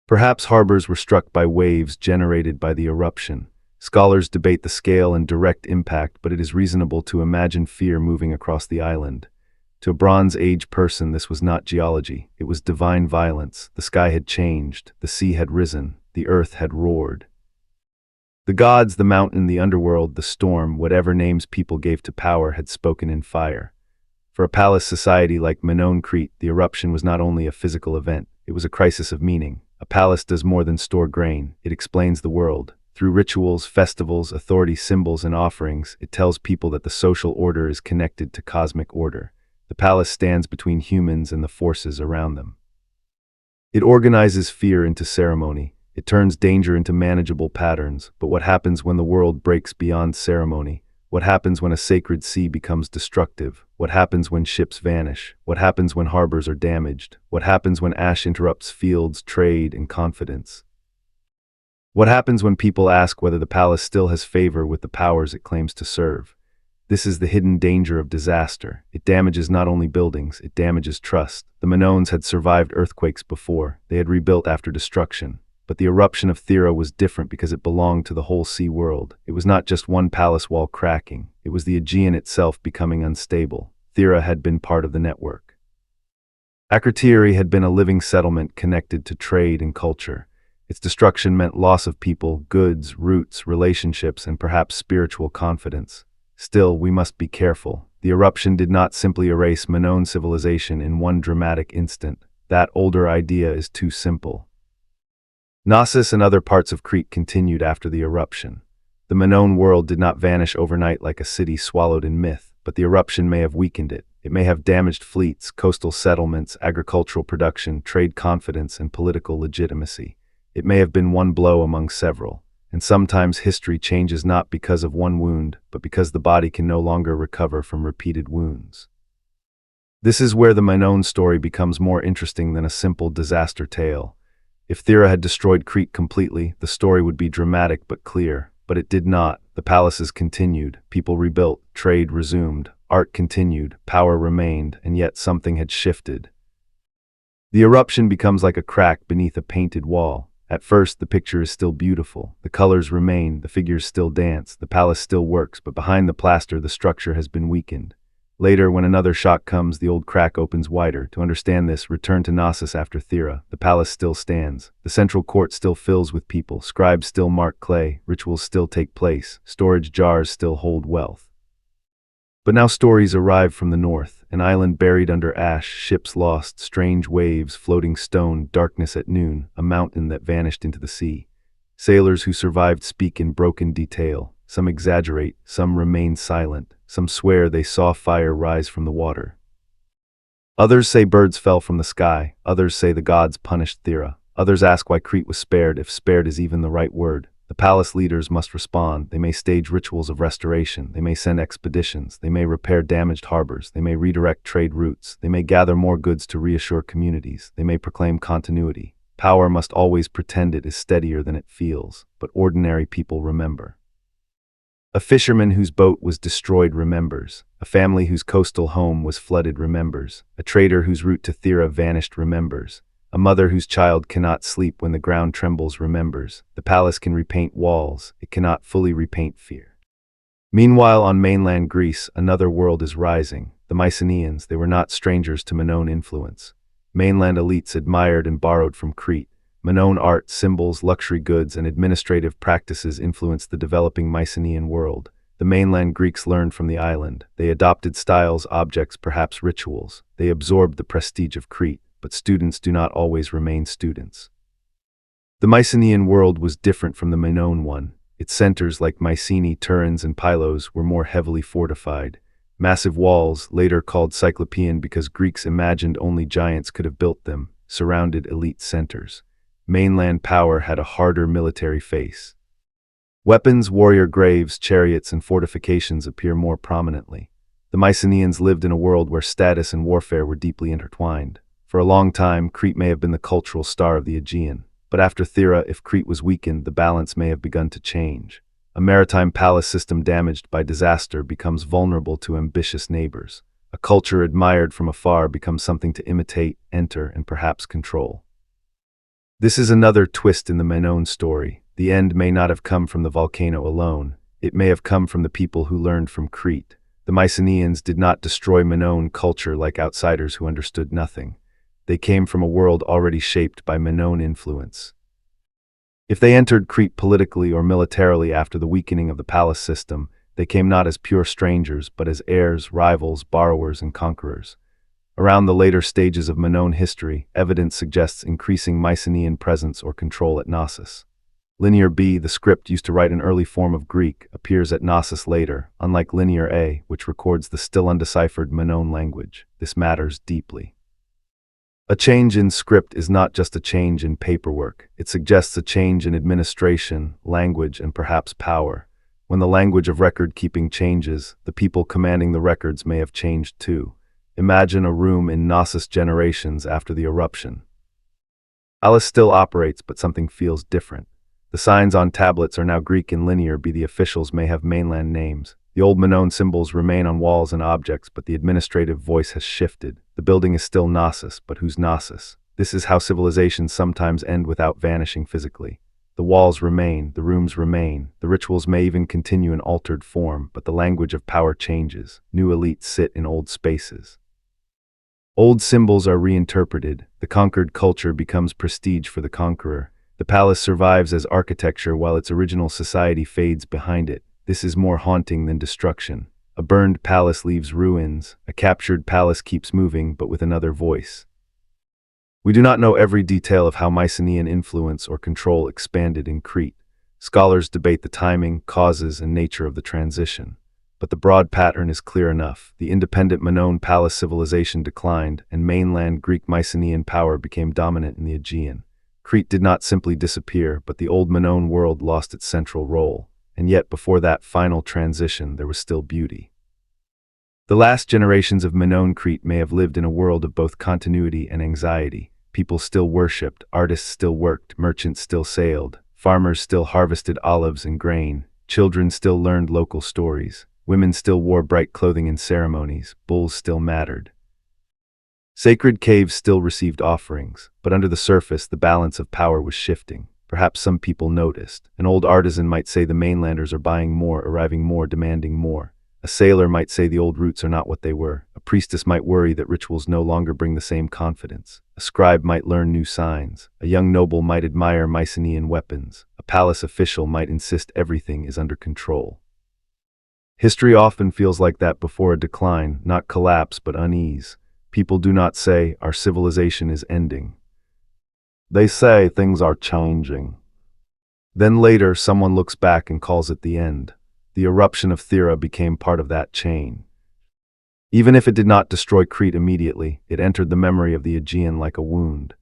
Perhaps harbors were struck by waves generated by the eruption. Scholars debate the scale and direct impact, but it is reasonable to imagine fear moving across the island. To a Bronze Age person, this was not geology. It was divine violence. The sky had changed. The sea had risen. The earth had roared. The gods, the mountain, the underworld, the storm, whatever names people gave to power, had spoken in fire. For a palace society like Minoan Crete, the eruption was not only a physical event, it was a crisis of meaning. A palace does more than store grain. It explains the world. Through rituals, festivals, authority symbols, and offerings, it tells people that the social order is connected to cosmic order. The palace stands between humans and the forces around them. It organizes fear into ceremony. It turns danger into manageable patterns. But what happens when the world breaks beyond ceremony? What happens when a sacred sea becomes destructive? What happens when ships vanish? What happens when harbors are damaged? What happens when ash interrupts fields, trade, and confidence? What happens when people ask whether the palace still has favor with the powers it claims to serve? This is the hidden danger of disaster. It damages not only buildings, it damages trust. The Minoans had survived earthquakes before. They had rebuilt after destruction. But the eruption of Thera was different because it belonged to the whole sea world. It was not just one palace wall cracking. It was the Aegean itself becoming unstable. Thera had been part of the network. Akrotiri had been a living settlement connected to trade and culture. Its destruction meant loss of people, goods, roots, relationships, and perhaps spiritual confidence. Still, we must be careful. The eruption did not simply erase Minoan civilization in one dramatic instant. That older idea is too simple. Knossos and other parts of Crete continued after the eruption. The Minoan world did not vanish overnight like a city swallowed in myth, but the eruption may have weakened it. It may have damaged fleets, coastal settlements, agricultural production, trade confidence, and political legitimacy. It may have been one blow among several. And sometimes history changes not because of one wound, but because the body can no longer recover from repeated wounds. This is where the Minoan story becomes more interesting than a simple disaster tale. If Thera had destroyed Crete completely, the story would be dramatic but clear. But it did not. The palaces continued, people rebuilt, trade resumed, art continued, power remained, and yet something had shifted. The eruption becomes like a crack beneath a painted wall. At first, the picture is still beautiful. The colors remain, the figures still dance, the palace still works, but behind the plaster, the structure has been weakened. Later, when another shock comes, the old crack opens wider. To understand this, return to Knossos after Thera. The palace still stands. The central court still fills with people. Scribes still mark clay. Rituals still take place. Storage jars still hold wealth. But now stories arrive from the north. An island buried under ash, ships lost, strange waves, floating stone, darkness at noon, a mountain that vanished into the sea. Sailors who survived speak in broken detail. Some exaggerate, some remain silent, some swear they saw fire rise from the water. Others say birds fell from the sky, others say the gods punished Thera. Others ask why Crete was spared, if spared is even the right word. The palace leaders must respond. They may stage rituals of restoration. They may send expeditions. They may repair damaged harbors. They may redirect trade routes. They may gather more goods to reassure communities. They may proclaim continuity. Power must always pretend it is steadier than it feels, but ordinary people remember. A fisherman whose boat was destroyed remembers. A family whose coastal home was flooded remembers. A trader whose route to Thera vanished remembers. A mother whose child cannot sleep when the ground trembles remembers. The palace can repaint walls. It cannot fully repaint fear. Meanwhile, on mainland Greece, another world is rising. The Mycenaeans, they were not strangers to Minoan influence. Mainland elites admired and borrowed from Crete. Minoan art, symbols, luxury goods, and administrative practices influenced the developing Mycenaean world. The mainland Greeks learned from the island. They adopted styles, objects, perhaps rituals. They absorbed the prestige of Crete. But students do not always remain students. The Mycenaean world was different from the Minoan one. Its centers, like Mycenae, Turins, and Pylos, were more heavily fortified. Massive walls, later called Cyclopean because Greeks imagined only giants could have built them, surrounded elite centers. Mainland power had a harder military face. Weapons, warrior graves, chariots, and fortifications appear more prominently. The Mycenaeans lived in a world where status and warfare were deeply intertwined. For a long time, Crete may have been the cultural star of the Aegean. But after Thera, if Crete was weakened, the balance may have begun to change. A maritime palace system damaged by disaster becomes vulnerable to ambitious neighbors. A culture admired from afar becomes something to imitate, enter, and perhaps control. This is another twist in the Minoan story. The end may not have come from the volcano alone. It may have come from the people who learned from Crete. The Mycenaeans did not destroy Minoan culture like outsiders who understood nothing. They came from a world already shaped by Minoan influence. If they entered Crete politically or militarily after the weakening of the palace system, they came not as pure strangers, but as heirs, rivals, borrowers, and conquerors. Around the later stages of Minoan history, evidence suggests increasing Mycenaean presence or control at Knossos. Linear B, the script used to write an early form of Greek, appears at Knossos later, unlike Linear A, which records the still undeciphered Minoan language. This matters deeply. A change in script is not just a change in paperwork. It suggests a change in administration, language, and perhaps power. When the language of record-keeping changes, the people commanding the records may have changed too. Imagine a room in Knossos generations after the eruption. Alice still operates, but something feels different. The signs on tablets are now Greek and Linear B. The officials may have mainland names. The old Minoan symbols remain on walls and objects, but the administrative voice has shifted. The building is still Knossos, but who's Knossos? This is how civilizations sometimes end without vanishing physically. The walls remain, the rooms remain, the rituals may even continue in altered form, but the language of power changes. New elites sit in old spaces. Old symbols are reinterpreted. The conquered culture becomes prestige for the conqueror. The palace survives as architecture while its original society fades behind it. This is more haunting than destruction. A burned palace leaves ruins. A captured palace keeps moving, but with another voice. We do not know every detail of how Mycenaean influence or control expanded in Crete. Scholars debate the timing, causes, and nature of the transition. But the broad pattern is clear enough. The independent Minoan palace civilization declined, and mainland Greek Mycenaean power became dominant in the Aegean. Crete did not simply disappear, but the old Minoan world lost its central role. And yet, before that final transition, there was still beauty. The last generations of Minoan Crete may have lived in a world of both continuity and anxiety. People still worshipped, artists still worked, merchants still sailed, farmers still harvested olives and grain, children still learned local stories, women still wore bright clothing in ceremonies, bulls still mattered. Sacred caves still received offerings, but under the surface the balance of power was shifting. Perhaps some people noticed. An old artisan might say the mainlanders are buying more, arriving more, demanding more. A sailor might say the old roots are not what they were. A priestess might worry that rituals no longer bring the same confidence. A scribe might learn new signs. A young noble might admire Mycenaean weapons. A palace official might insist everything is under control. History often feels like that before a decline, not collapse but unease. People do not say, our civilization is ending. They say things are changing. Then later, someone looks back and calls it the end. The eruption of Thera became part of that chain. Even if it did not destroy Crete immediately, it entered the memory of the Aegean like a wound.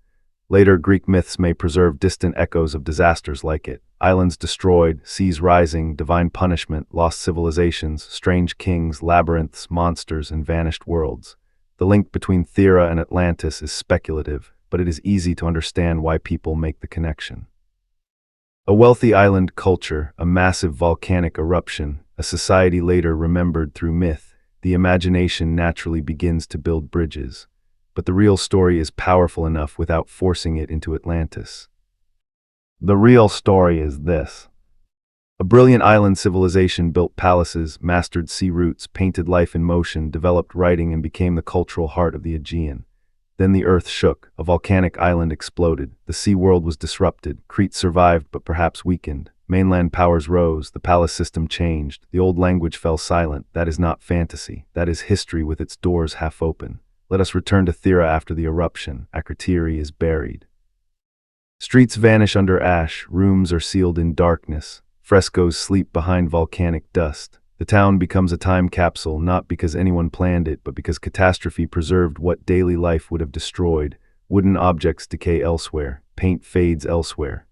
Later, Greek myths may preserve distant echoes of disasters like it. Islands destroyed, seas rising, divine punishment, lost civilizations, strange kings, labyrinths, monsters, and vanished worlds. The link between Thera and Atlantis is speculative, but it is easy to understand why people make the connection. A wealthy island culture, a massive volcanic eruption, a society later remembered through myth, the imagination naturally begins to build bridges. But the real story is powerful enough without forcing it into Atlantis. The real story is this. A brilliant island civilization built palaces, mastered sea routes, painted life in motion, developed writing, and became the cultural heart of the Aegean. Then the earth shook, a volcanic island exploded, the sea world was disrupted, Crete survived but perhaps weakened. Mainland powers rose, the palace system changed, the old language fell silent. That is not fantasy, that is history with its doors half open. Let us return to Thera after the eruption. Akrotiri is buried. Streets vanish under ash, rooms are sealed in darkness, frescoes sleep behind volcanic dust. The town becomes a time capsule not because anyone planned it, but because catastrophe preserved what daily life would have destroyed. Wooden objects decay elsewhere, paint fades elsewhere.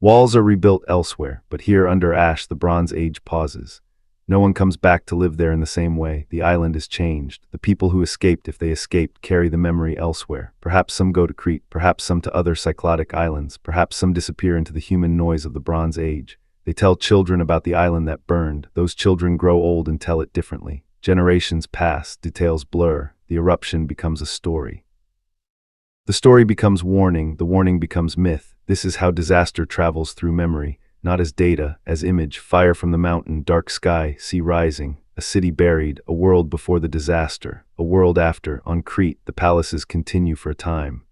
Walls are rebuilt elsewhere, but here under ash the Bronze Age pauses. No one comes back to live there in the same way. The island is changed. The people who escaped, if they escaped, carry the memory elsewhere. Perhaps some go to Crete, perhaps some to other cyclotic islands, perhaps some disappear into the human noise of the Bronze Age. They tell children about the island that burned. Those children grow old and tell it differently. Generations pass, details blur. The eruption becomes a story. The story becomes warning, the warning becomes myth. This is how disaster travels through memory, not as data, as image. Fire from the mountain, dark sky, sea rising, a city buried, a world before the disaster, a world after. On Crete, the palaces continue for a time.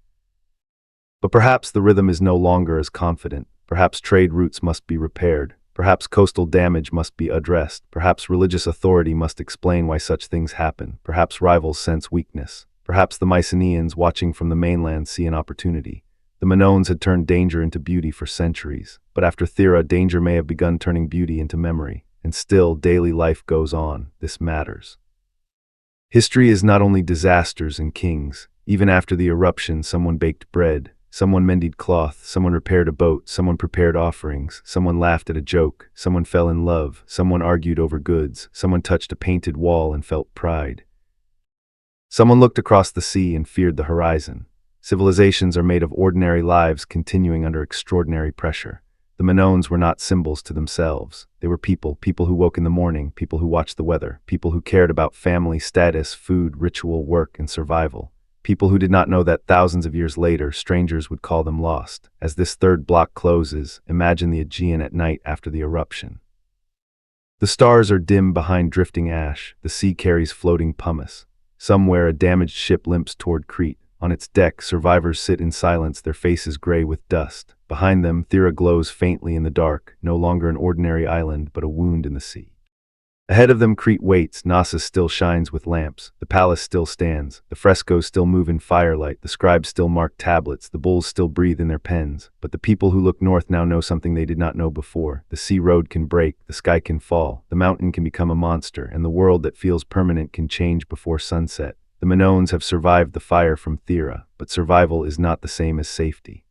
But perhaps the rhythm is no longer as confident. Perhaps trade routes must be repaired. Perhaps coastal damage must be addressed. Perhaps religious authority must explain why such things happen. Perhaps rivals sense weakness. Perhaps the Mycenaeans watching from the mainland see an opportunity. The Minoans had turned danger into beauty for centuries. But after Thera, danger may have begun turning beauty into memory. And still, daily life goes on. This matters. History is not only disasters and kings. Even after the eruption, someone baked bread. Someone mended cloth, someone repaired a boat, someone prepared offerings, someone laughed at a joke, someone fell in love, someone argued over goods, someone touched a painted wall and felt pride. Someone looked across the sea and feared the horizon. Civilizations are made of ordinary lives continuing under extraordinary pressure. The Minoans were not symbols to themselves. They were people, people who woke in the morning, people who watched the weather, people who cared about family, status, food, ritual, work, and survival. People who did not know that thousands of years later, strangers would call them lost. As this third block closes, imagine the Aegean at night after the eruption. The stars are dim behind drifting ash, the sea carries floating pumice. Somewhere a damaged ship limps toward Crete. On its deck, survivors sit in silence, their faces gray with dust. Behind them, Thera glows faintly in the dark, no longer an ordinary island, but a wound in the sea. Ahead of them, Crete waits. Knossos still shines with lamps. The palace still stands. The frescoes still move in firelight. The scribes still mark tablets. The bulls still breathe in their pens. But the people who look north now know something they did not know before. The sea road can break. The sky can fall. The mountain can become a monster. And the world that feels permanent can change before sunset. The Minoans have survived the fire from Thera, but survival is not the same as safety.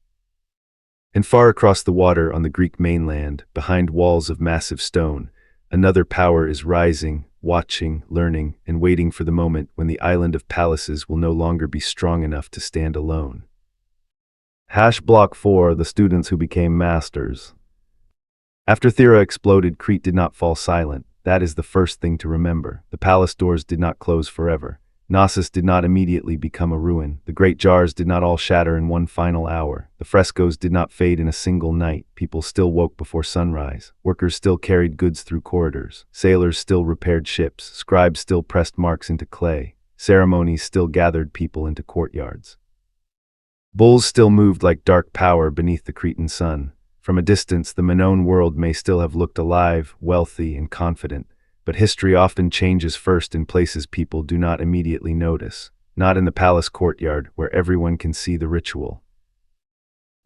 And far across the water on the Greek mainland, behind walls of massive stone, another power is rising, watching, learning, and waiting for the moment when the island of palaces will no longer be strong enough to stand alone. Block 4, the students who became masters. After Thera exploded, Crete did not fall silent. That is the first thing to remember. The palace doors did not close forever. Knossos did not immediately become a ruin. The great jars did not all shatter in one final hour. The frescoes did not fade in a single night. People still woke before sunrise. Workers still carried goods through corridors. Sailors still repaired ships. Scribes still pressed marks into clay. Ceremonies still gathered people into courtyards. Bulls still moved like dark power beneath the Cretan sun. From a distance, the Minoan world may still have looked alive, wealthy, and confident. But history often changes first in places people do not immediately notice. Not in the palace courtyard, where everyone can see the ritual.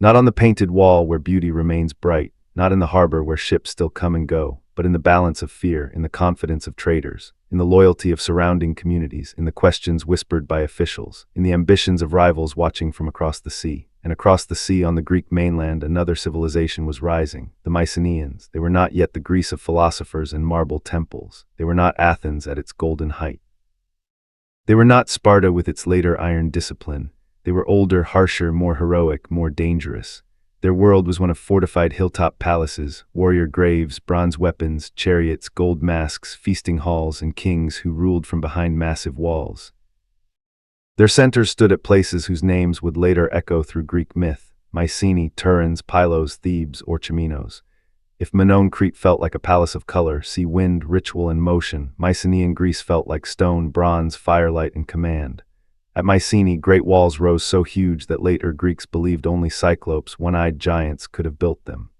Not on the painted wall, where beauty remains bright. Not in the harbor, where ships still come and go. But in the balance of fear, in the confidence of traders, in the loyalty of surrounding communities, in the questions whispered by officials, in the ambitions of rivals watching from across the sea. And across the sea on the Greek mainland, another civilization was rising, the Mycenaeans. They were not yet the Greece of philosophers and marble temples. They were not Athens at its golden height. They were not Sparta with its later iron discipline. They were older, harsher, more heroic, more dangerous. Their world was one of fortified hilltop palaces, warrior graves, bronze weapons, chariots, gold masks, feasting halls, and kings who ruled from behind massive walls. Their centers stood at places whose names would later echo through Greek myth: Mycenae, Turins, Pylos, Thebes, or Minos. If Minoan Crete felt like a palace of color, sea, wind, ritual, and motion, Mycenaean Greece felt like stone, bronze, firelight, and command. At Mycenae, great walls rose so huge that later Greeks believed only cyclopes, one-eyed giants, could have built them.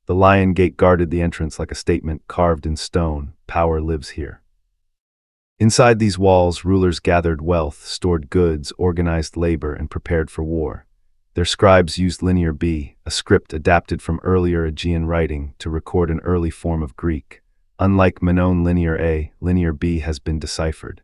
The lion gate guarded the entrance like a statement carved in stone: power lives here. Inside these walls, rulers gathered wealth, stored goods, organized labor, and prepared for war. Their scribes used Linear B, a script adapted from earlier Aegean writing, to record an early form of Greek. Unlike Minoan Linear A, Linear B has been deciphered.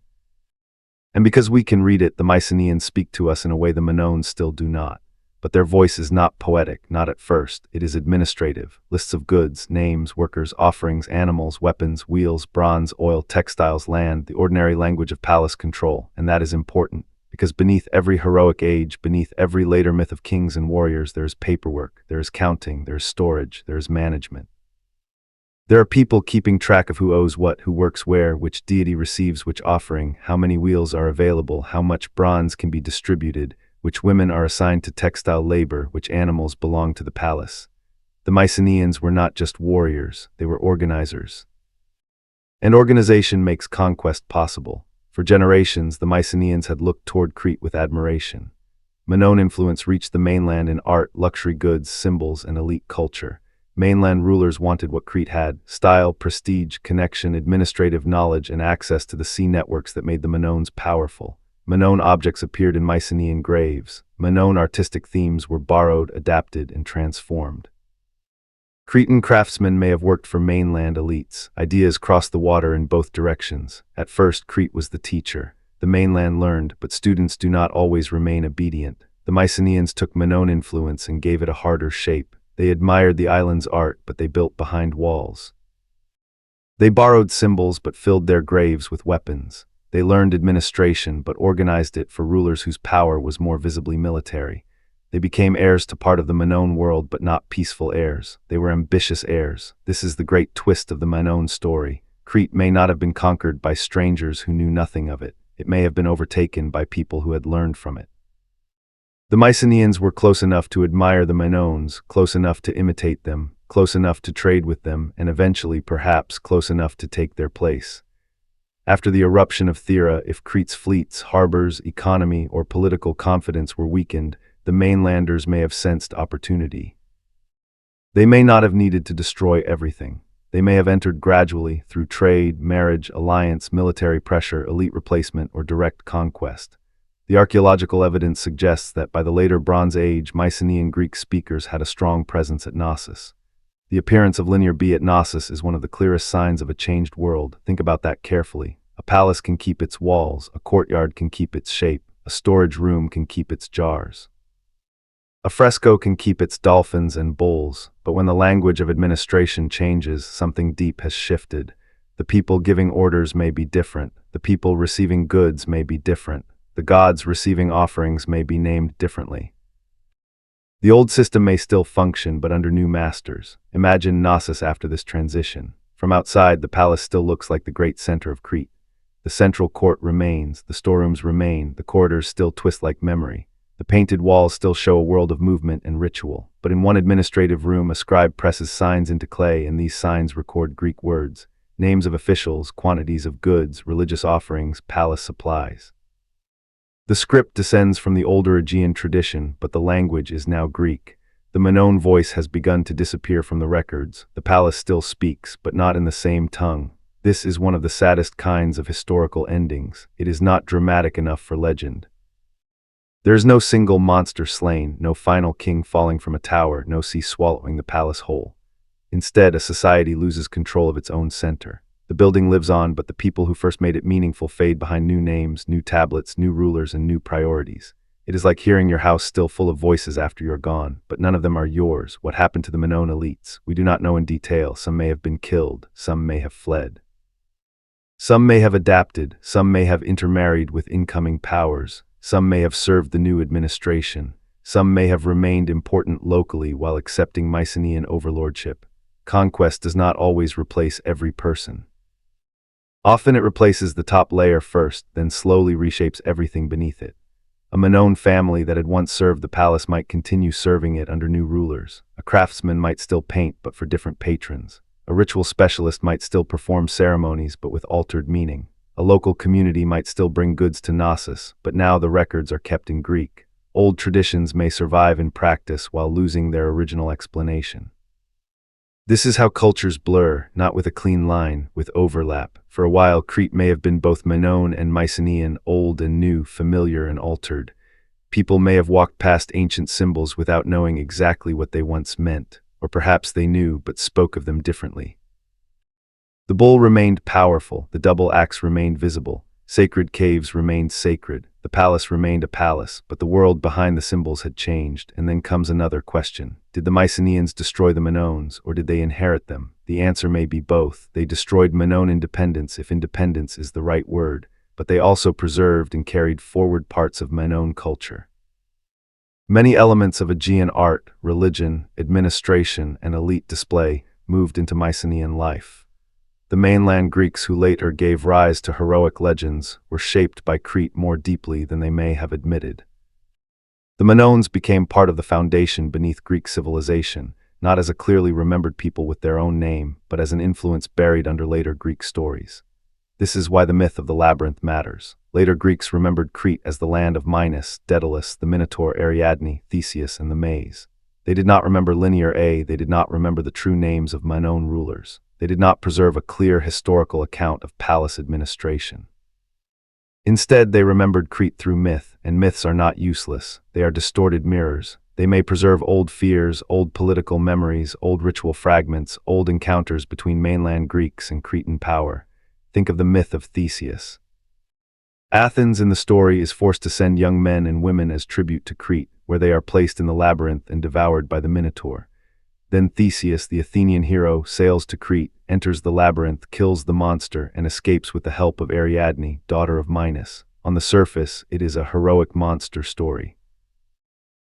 And because we can read it, the Mycenaeans speak to us in a way the Minoans still do not. But their voice is not poetic, not at first. It is administrative. Lists of goods, names, workers, offerings, animals, weapons, wheels, bronze, oil, textiles, land, the ordinary language of palace control. And that is important, because beneath every heroic age, beneath every later myth of kings and warriors, there is paperwork, there is counting, there is storage, there is management. There are people keeping track of who owes what, who works where, which deity receives which offering, how many wheels are available, how much bronze can be distributed, which women are assigned to textile labor, which animals belong to the palace. The Mycenaeans were not just warriors, they were organizers. And organization makes conquest possible. For generations, the Mycenaeans had looked toward Crete with admiration. Minoan influence reached the mainland in art, luxury goods, symbols, and elite culture. Mainland rulers wanted what Crete had: style, prestige, connection, administrative knowledge, and access to the sea networks that made the Minoans powerful. Minoan objects appeared in Mycenaean graves. Minoan artistic themes were borrowed, adapted, and transformed. Cretan craftsmen may have worked for mainland elites. Ideas crossed the water in both directions. At first, Crete was the teacher. The mainland learned, but students do not always remain obedient. The Mycenaeans took Minoan influence and gave it a harder shape. They admired the island's art, but they built behind walls. They borrowed symbols, but filled their graves with weapons. They learned administration, but organized it for rulers whose power was more visibly military. They became heirs to part of the Minoan world, but not peaceful heirs. They were ambitious heirs. This is the great twist of the Minoan story. Crete may not have been conquered by strangers who knew nothing of it. It may have been overtaken by people who had learned from it. The Mycenaeans were close enough to admire the Minoans, close enough to imitate them, close enough to trade with them, and eventually, perhaps, close enough to take their place. After the eruption of Thera, if Crete's fleets, harbors, economy, or political confidence were weakened, the mainlanders may have sensed opportunity. They may not have needed to destroy everything. They may have entered gradually through trade, marriage, alliance, military pressure, elite replacement, or direct conquest. The archaeological evidence suggests that by the later Bronze Age, Mycenaean Greek speakers had a strong presence at Knossos. The appearance of Linear B at Knossos is one of the clearest signs of a changed world. Think about that carefully. A palace can keep its walls, a courtyard can keep its shape, a storage room can keep its jars. A fresco can keep its dolphins and bulls, but when the language of administration changes, something deep has shifted. The people giving orders may be different. The people receiving goods may be different. The gods receiving offerings may be named differently. The old system may still function, but under new masters. Imagine Knossos after this transition. From outside, the palace still looks like the great center of Crete. The central court remains, the storerooms remain, the corridors still twist like memory. The painted walls still show a world of movement and ritual. But in one administrative room, a scribe presses signs into clay, and these signs record Greek words, names of officials, quantities of goods, religious offerings, palace supplies. The script descends from the older Aegean tradition, but the language is now Greek. The Minoan voice has begun to disappear from the records. The palace still speaks, but not in the same tongue. This is one of the saddest kinds of historical endings. It is not dramatic enough for legend. There is no single monster slain, no final king falling from a tower, no sea swallowing the palace whole. Instead, a society loses control of its own center. The building lives on, but the people who first made it meaningful fade behind new names, new tablets, new rulers, and new priorities. It is like hearing your house still full of voices after you're gone, but none of them are yours. What happened to the Minoan elites? We do not know in detail. Some may have been killed, some may have fled. Some may have adapted, some may have intermarried with incoming powers, some may have served the new administration, some may have remained important locally while accepting Mycenaean overlordship. Conquest does not always replace every person. Often it replaces the top layer first, then slowly reshapes everything beneath it. A Minoan family that had once served the palace might continue serving it under new rulers. A craftsman might still paint, but for different patrons. A ritual specialist might still perform ceremonies, but with altered meaning. A local community might still bring goods to Knossos, but now the records are kept in Greek. Old traditions may survive in practice while losing their original explanation. This is how cultures blur, not with a clean line, with overlap. For a while, Crete may have been both Minoan and Mycenaean, old and new, familiar and altered. People may have walked past ancient symbols without knowing exactly what they once meant, or perhaps they knew but spoke of them differently. The bull remained powerful, the double axe remained visible, sacred caves remained sacred, the palace remained a palace, but the world behind the symbols had changed. And then comes another question. Did the Mycenaeans destroy the Minoans, or did they inherit them? The answer may be both. They destroyed Minoan independence, if independence is the right word, but they also preserved and carried forward parts of Minoan culture. Many elements of Aegean art, religion, administration, and elite display moved into Mycenaean life. The mainland Greeks who later gave rise to heroic legends were shaped by Crete more deeply than they may have admitted. The Minoans became part of the foundation beneath Greek civilization, not as a clearly remembered people with their own name, but as an influence buried under later Greek stories. This is why the myth of the Labyrinth matters. Later Greeks remembered Crete as the land of Minos, Daedalus, the Minotaur, Ariadne, Theseus, and the maze. They did not remember Linear A, they did not remember the true names of Minoan rulers. They did not preserve a clear historical account of palace administration. Instead, they remembered Crete through myth, and myths are not useless. They are distorted mirrors. They may preserve old fears, old political memories, old ritual fragments, old encounters between mainland Greeks and Cretan power. Think of the myth of Theseus. Athens in the story is forced to send young men and women as tribute to Crete, where they are placed in the labyrinth and devoured by the Minotaur. Then Theseus, the Athenian hero, sails to Crete, enters the labyrinth, kills the monster, and escapes with the help of Ariadne, daughter of Minos. On the surface, it is a heroic monster story.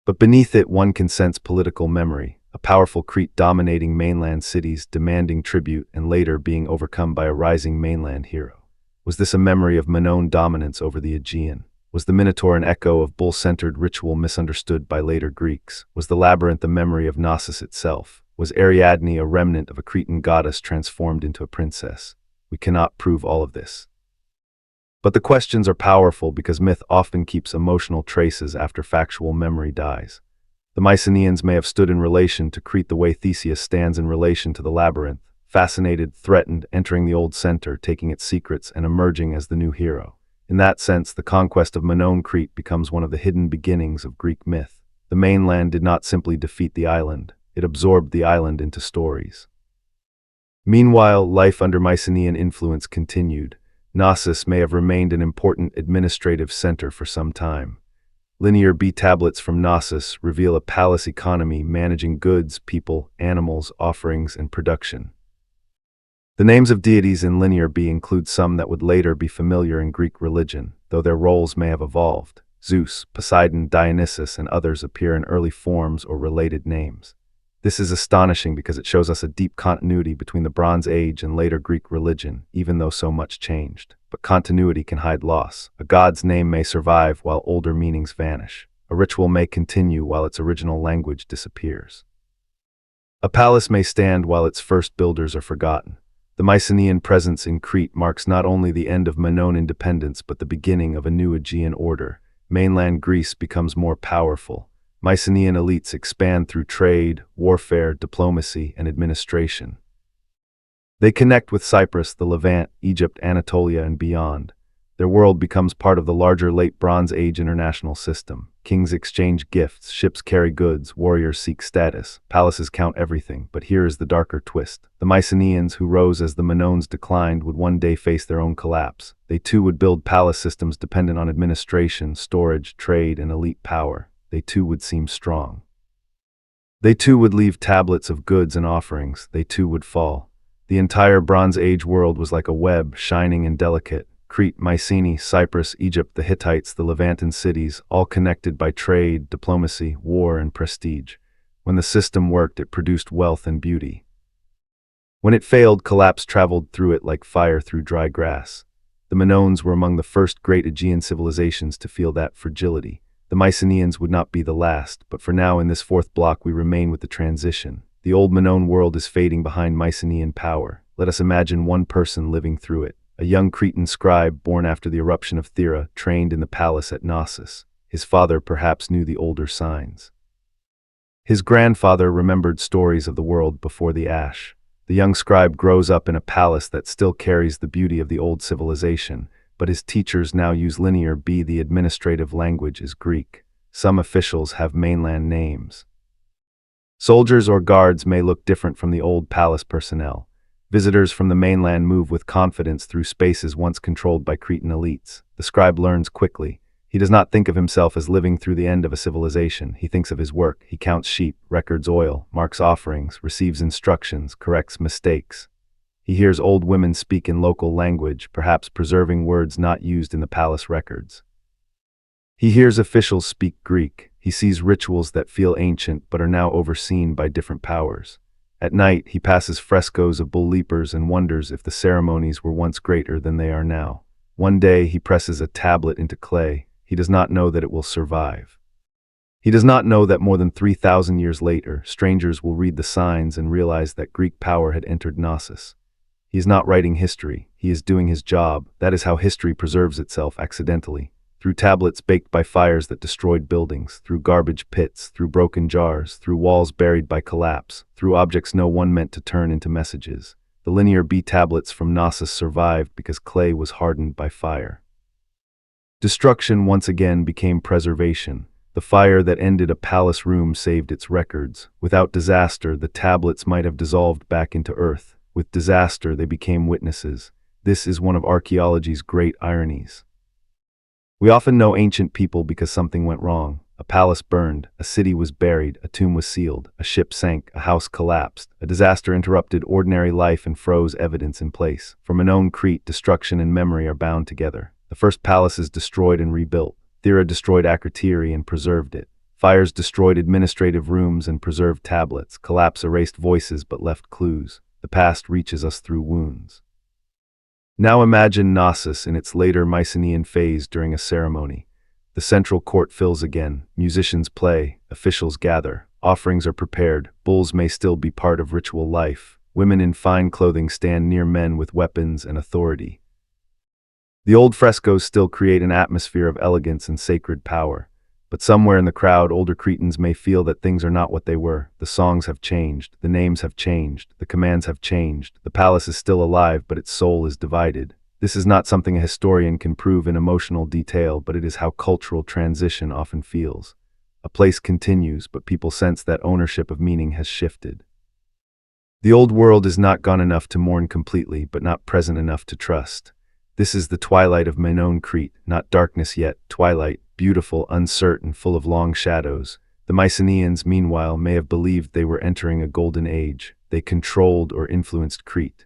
But beneath it one can sense political memory, a powerful Crete dominating mainland cities, demanding tribute, and later being overcome by a rising mainland hero. Was this a memory of Minoan dominance over the Aegean? Was the Minotaur an echo of bull-centered ritual misunderstood by later Greeks? Was the Labyrinth a memory of Knossos itself? Was Ariadne a remnant of a Cretan goddess transformed into a princess? We cannot prove all of this. But the questions are powerful because myth often keeps emotional traces after factual memory dies. The Mycenaeans may have stood in relation to Crete the way Theseus stands in relation to the Labyrinth, fascinated, threatened, entering the old center, taking its secrets, and emerging as the new hero. In that sense, the conquest of Minoan Crete becomes one of the hidden beginnings of Greek myth. The mainland did not simply defeat the island, it absorbed the island into stories. Meanwhile, life under Mycenaean influence continued. Knossos may have remained an important administrative center for some time. Linear B tablets from Knossos reveal a palace economy managing goods, people, animals, offerings, and production. The names of deities in Linear B include some that would later be familiar in Greek religion, though their roles may have evolved. Zeus, Poseidon, Dionysus, and others appear in early forms or related names. This is astonishing because it shows us a deep continuity between the Bronze Age and later Greek religion, even though so much changed. But continuity can hide loss. A god's name may survive while older meanings vanish. A ritual may continue while its original language disappears. A palace may stand while its first builders are forgotten. The Mycenaean presence in Crete marks not only the end of Minoan independence but the beginning of a new Aegean order. Mainland Greece becomes more powerful. Mycenaean elites expand through trade, warfare, diplomacy, and administration. They connect with Cyprus, the Levant, Egypt, Anatolia, and beyond. Their world becomes part of the larger Late Bronze Age international system. Kings exchange gifts, ships carry goods, warriors seek status, palaces count everything. But here is the darker twist. The Mycenaeans, who rose as the Minoans declined, would one day face their own collapse. They too would build palace systems dependent on administration, storage, trade, and elite power. They too would seem strong. They too would leave tablets of goods and offerings. They too would fall. The entire Bronze Age world was like a web, shining and delicate. Crete, Mycenae, Cyprus, Egypt, the Hittites, the Levantan cities, all connected by trade, diplomacy, war, and prestige. When the system worked, it produced wealth and beauty. When it failed, collapse traveled through it like fire through dry grass. The Minoans were among the first great Aegean civilizations to feel that fragility. The Mycenaeans would not be the last, but for now in this fourth block we remain with the transition. The old Minoan world is fading behind Mycenaean power. Let us imagine one person living through it. A young Cretan scribe born after the eruption of Thera, trained in the palace at Knossos. His father perhaps knew the older signs. His grandfather remembered stories of the world before the ash. The young scribe grows up in a palace that still carries the beauty of the old civilization, but his teachers now use Linear B. The administrative language is Greek. Some officials have mainland names. Soldiers or guards may look different from the old palace personnel. Visitors from the mainland move with confidence through spaces once controlled by Cretan elites. The scribe learns quickly. He does not think of himself as living through the end of a civilization. He thinks of his work. He counts sheep, records oil, marks offerings, receives instructions, corrects mistakes. He hears old women speak in local language, perhaps preserving words not used in the palace records. He hears officials speak Greek. He sees rituals that feel ancient but are now overseen by different powers. At night, he passes frescoes of bull leapers and wonders if the ceremonies were once greater than they are now. One day, he presses a tablet into clay. He does not know that it will survive. He does not know that more than 3,000 years later, strangers will read the signs and realize that Greek power had entered Knossos. He is not writing history. He is doing his job. That is how history preserves itself accidentally. Through tablets baked by fires that destroyed buildings, through garbage pits, through broken jars, through walls buried by collapse, through objects no one meant to turn into messages. The Linear B tablets from Knossos survived because clay was hardened by fire. Destruction once again became preservation. The fire that ended a palace room saved its records. Without disaster, the tablets might have dissolved back into earth. With disaster, they became witnesses. This is one of archaeology's great ironies. We often know ancient people because something went wrong. A palace burned, a city was buried, a tomb was sealed, a ship sank, a house collapsed. A disaster interrupted ordinary life and froze evidence in place. For Minoan Crete, destruction and memory are bound together. The first palace is destroyed and rebuilt. Thera destroyed Akrotiri and preserved it. Fires destroyed administrative rooms and preserved tablets. Collapse erased voices but left clues. The past reaches us through wounds. Now imagine Knossos in its later Mycenaean phase during a ceremony. The central court fills again, musicians play, officials gather, offerings are prepared, bulls may still be part of ritual life, women in fine clothing stand near men with weapons and authority. The old frescoes still create an atmosphere of elegance and sacred power, but somewhere in the crowd older Cretans may feel that things are not what they were. The songs have changed, the names have changed, the commands have changed, the palace is still alive but its soul is divided. This is not something a historian can prove in emotional detail, but it is how cultural transition often feels. A place continues, but people sense that ownership of meaning has shifted. The old world is not gone enough to mourn completely, but not present enough to trust. This is the twilight of Minoan Crete, not darkness yet, twilight, beautiful, uncertain, full of long shadows. The Mycenaeans, meanwhile, may have believed they were entering a golden age. They controlled or influenced Crete.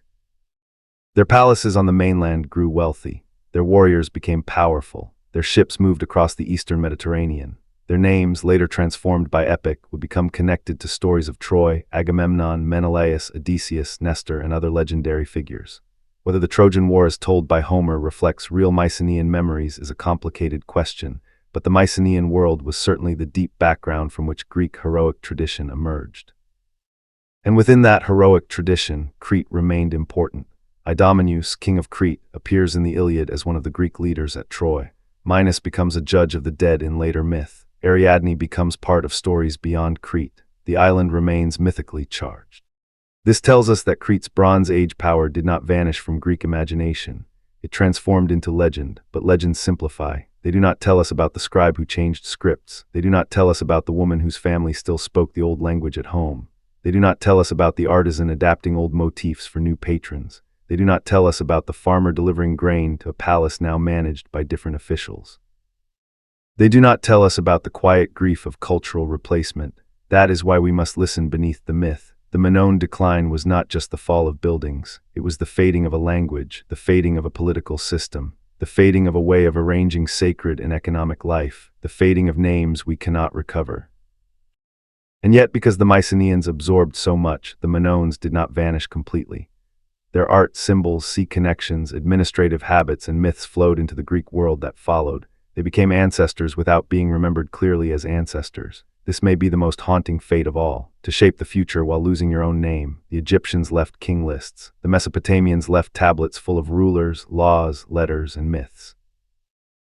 Their palaces on the mainland grew wealthy. Their warriors became powerful. Their ships moved across the eastern Mediterranean. Their names, later transformed by epic, would become connected to stories of Troy, Agamemnon, Menelaus, Odysseus, Nestor, and other legendary figures. Whether the Trojan War as told by Homer reflects real Mycenaean memories is a complicated question, but the Mycenaean world was certainly the deep background from which Greek heroic tradition emerged. And within that heroic tradition, Crete remained important. Idomeneus, king of Crete, appears in the Iliad as one of the Greek leaders at Troy. Minos becomes a judge of the dead in later myth. Ariadne becomes part of stories beyond Crete. The island remains mythically charged. This tells us that Crete's Bronze Age power did not vanish from Greek imagination. It transformed into legend, but legends simplify. They do not tell us about the scribe who changed scripts. They do not tell us about the woman whose family still spoke the old language at home. They do not tell us about the artisan adapting old motifs for new patrons. They do not tell us about the farmer delivering grain to a palace now managed by different officials. They do not tell us about the quiet grief of cultural replacement. That is why we must listen beneath the myth. The Minoan decline was not just the fall of buildings. It was the fading of a language, the fading of a political system, the fading of a way of arranging sacred and economic life, the fading of names we cannot recover. And yet, because the Mycenaeans absorbed so much, the Minoans did not vanish completely. Their art, symbols, sea connections, administrative habits, and myths flowed into the Greek world that followed. They became ancestors without being remembered clearly as ancestors. This may be the most haunting fate of all, to shape the future while losing your own name. The Egyptians left king lists. The Mesopotamians left tablets full of rulers, laws, letters, and myths.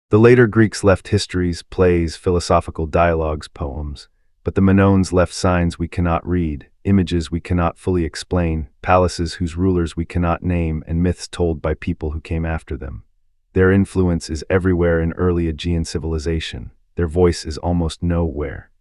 The later Greeks left histories, plays, philosophical dialogues, poems. But the Minoans left signs we cannot read, images we cannot fully explain, palaces whose rulers we cannot name, and myths told by people who came after them. Their influence is everywhere in early Aegean civilization. Their voice is almost nowhere.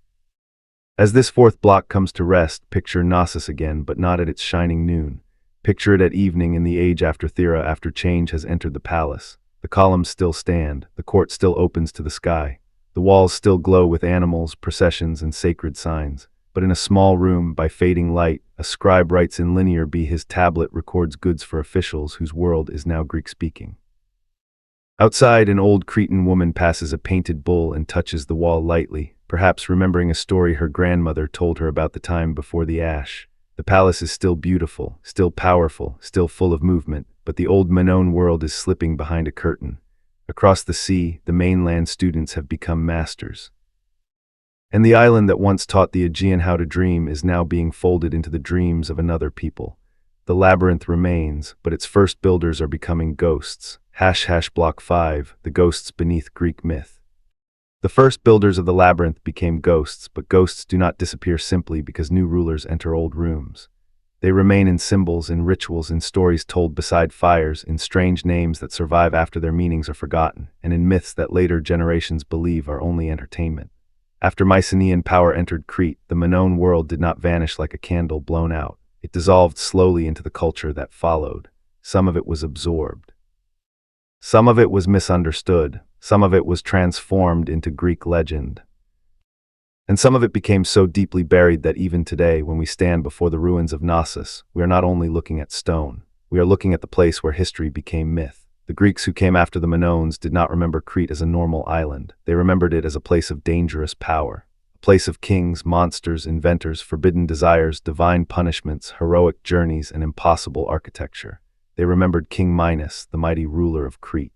As this fourth block comes to rest, picture Knossos again, but not at its shining noon. Picture it at evening in the age after Thera, after change has entered the palace. The columns still stand, the court still opens to the sky. The walls still glow with animals, processions, and sacred signs. But in a small room, by fading light, a scribe writes in linear B. His tablet records goods for officials whose world is now Greek-speaking. Outside, an old Cretan woman passes a painted bull and touches the wall lightly, perhaps remembering a story her grandmother told her about the time before the ash. The palace is still beautiful, still powerful, still full of movement, but the old Minoan world is slipping behind a curtain. Across the sea, the mainland students have become masters. And the island that once taught the Aegean how to dream is now being folded into the dreams of another people. The labyrinth remains, but its first builders are becoming ghosts. Block 5, the ghosts beneath Greek myth. The first builders of the labyrinth became ghosts, but ghosts do not disappear simply because new rulers enter old rooms. They remain in symbols, in rituals, in stories told beside fires, in strange names that survive after their meanings are forgotten, and in myths that later generations believe are only entertainment. After Mycenaean power entered Crete, the Minoan world did not vanish like a candle blown out. It dissolved slowly into the culture that followed. Some of it was absorbed. Some of it was misunderstood. Some of it was transformed into Greek legend. And some of it became so deeply buried that even today, when we stand before the ruins of Knossos, we are not only looking at stone, we are looking at the place where history became myth. The Greeks who came after the Minoans did not remember Crete as a normal island. They remembered it as a place of dangerous power, a place of kings, monsters, inventors, forbidden desires, divine punishments, heroic journeys, and impossible architecture. They remembered King Minos, the mighty ruler of Crete.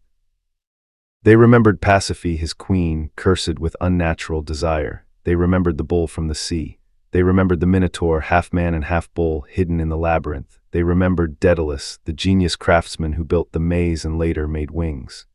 They remembered Pasiphae, his queen, cursed with unnatural desire. They remembered the bull from the sea. They remembered the Minotaur, half man and half bull, hidden in the labyrinth. They remembered Daedalus, the genius craftsman who built the maze and later made wings.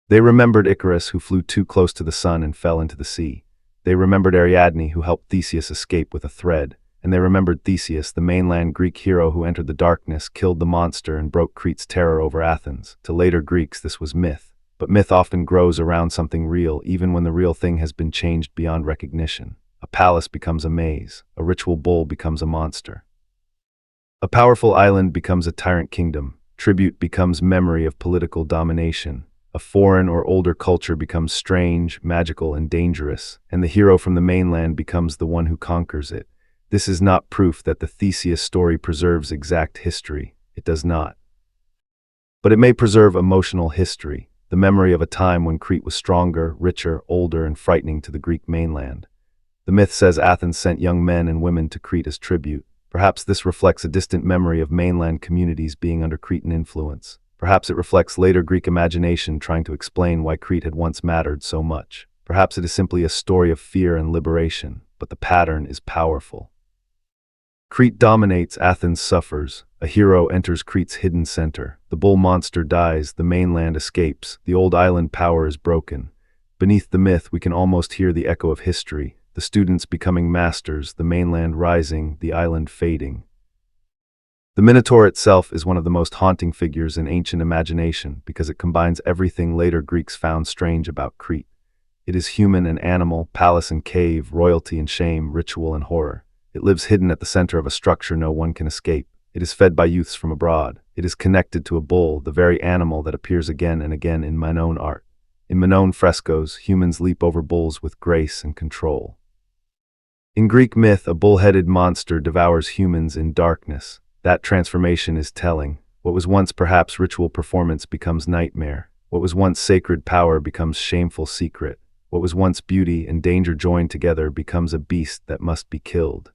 They remembered Icarus, who flew too close to the sun and fell into the sea. They remembered Ariadne, who helped Theseus escape with a thread. And they remembered Theseus, the mainland Greek hero who entered the darkness, killed the monster, and broke Crete's terror over Athens. To later Greeks, this was myth. But myth often grows around something real, even when the real thing has been changed beyond recognition. A palace becomes a maze. A ritual bull becomes a monster. A powerful island becomes a tyrant kingdom. Tribute becomes memory of political domination. A foreign or older culture becomes strange, magical, and dangerous, and the hero from the mainland becomes the one who conquers it. This is not proof that the Theseus story preserves exact history. It does not. But it may preserve emotional history, the memory of a time when Crete was stronger, richer, older, and frightening to the Greek mainland. The myth says Athens sent young men and women to Crete as tribute. Perhaps this reflects a distant memory of mainland communities being under Cretan influence. Perhaps it reflects later Greek imagination trying to explain why Crete had once mattered so much. Perhaps it is simply a story of fear and liberation, but the pattern is powerful. Crete dominates, Athens suffers. A hero enters Crete's hidden center. The bull monster dies, the mainland escapes, the old island power is broken. Beneath the myth, we can almost hear the echo of history. The students becoming masters, the mainland rising, the island fading. The Minotaur itself is one of the most haunting figures in ancient imagination because it combines everything later Greeks found strange about Crete. It is human and animal, palace and cave, royalty and shame, ritual and horror. It lives hidden at the center of a structure no one can escape. It is fed by youths from abroad. It is connected to a bull, the very animal that appears again and again in Minoan art. In Minoan frescoes, humans leap over bulls with grace and control. In Greek myth, a bull-headed monster devours humans in darkness. That transformation is telling. What was once perhaps ritual performance becomes nightmare. What was once sacred power becomes shameful secret. What was once beauty and danger joined together becomes a beast that must be killed.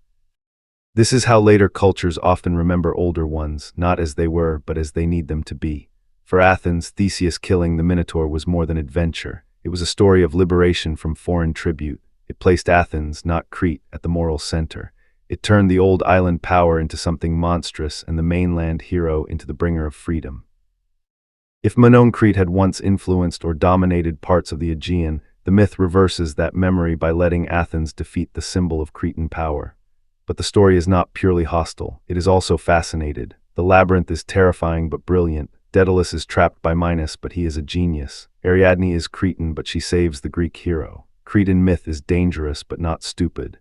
This is how later cultures often remember older ones, not as they were, but as they need them to be. For Athens, Theseus killing the Minotaur was more than adventure. It was a story of liberation from foreign tribute. It placed Athens, not Crete, at the moral center. It turned the old island power into something monstrous and the mainland hero into the bringer of freedom. If Minoan Crete had once influenced or dominated parts of the Aegean, the myth reverses that memory by letting Athens defeat the symbol of Cretan power. But the story is not purely hostile. It is also fascinated. The labyrinth is terrifying but brilliant. Daedalus is trapped by Minos, but he is a genius. Ariadne is Cretan, but she saves the Greek hero. Cretan myth is dangerous but not stupid.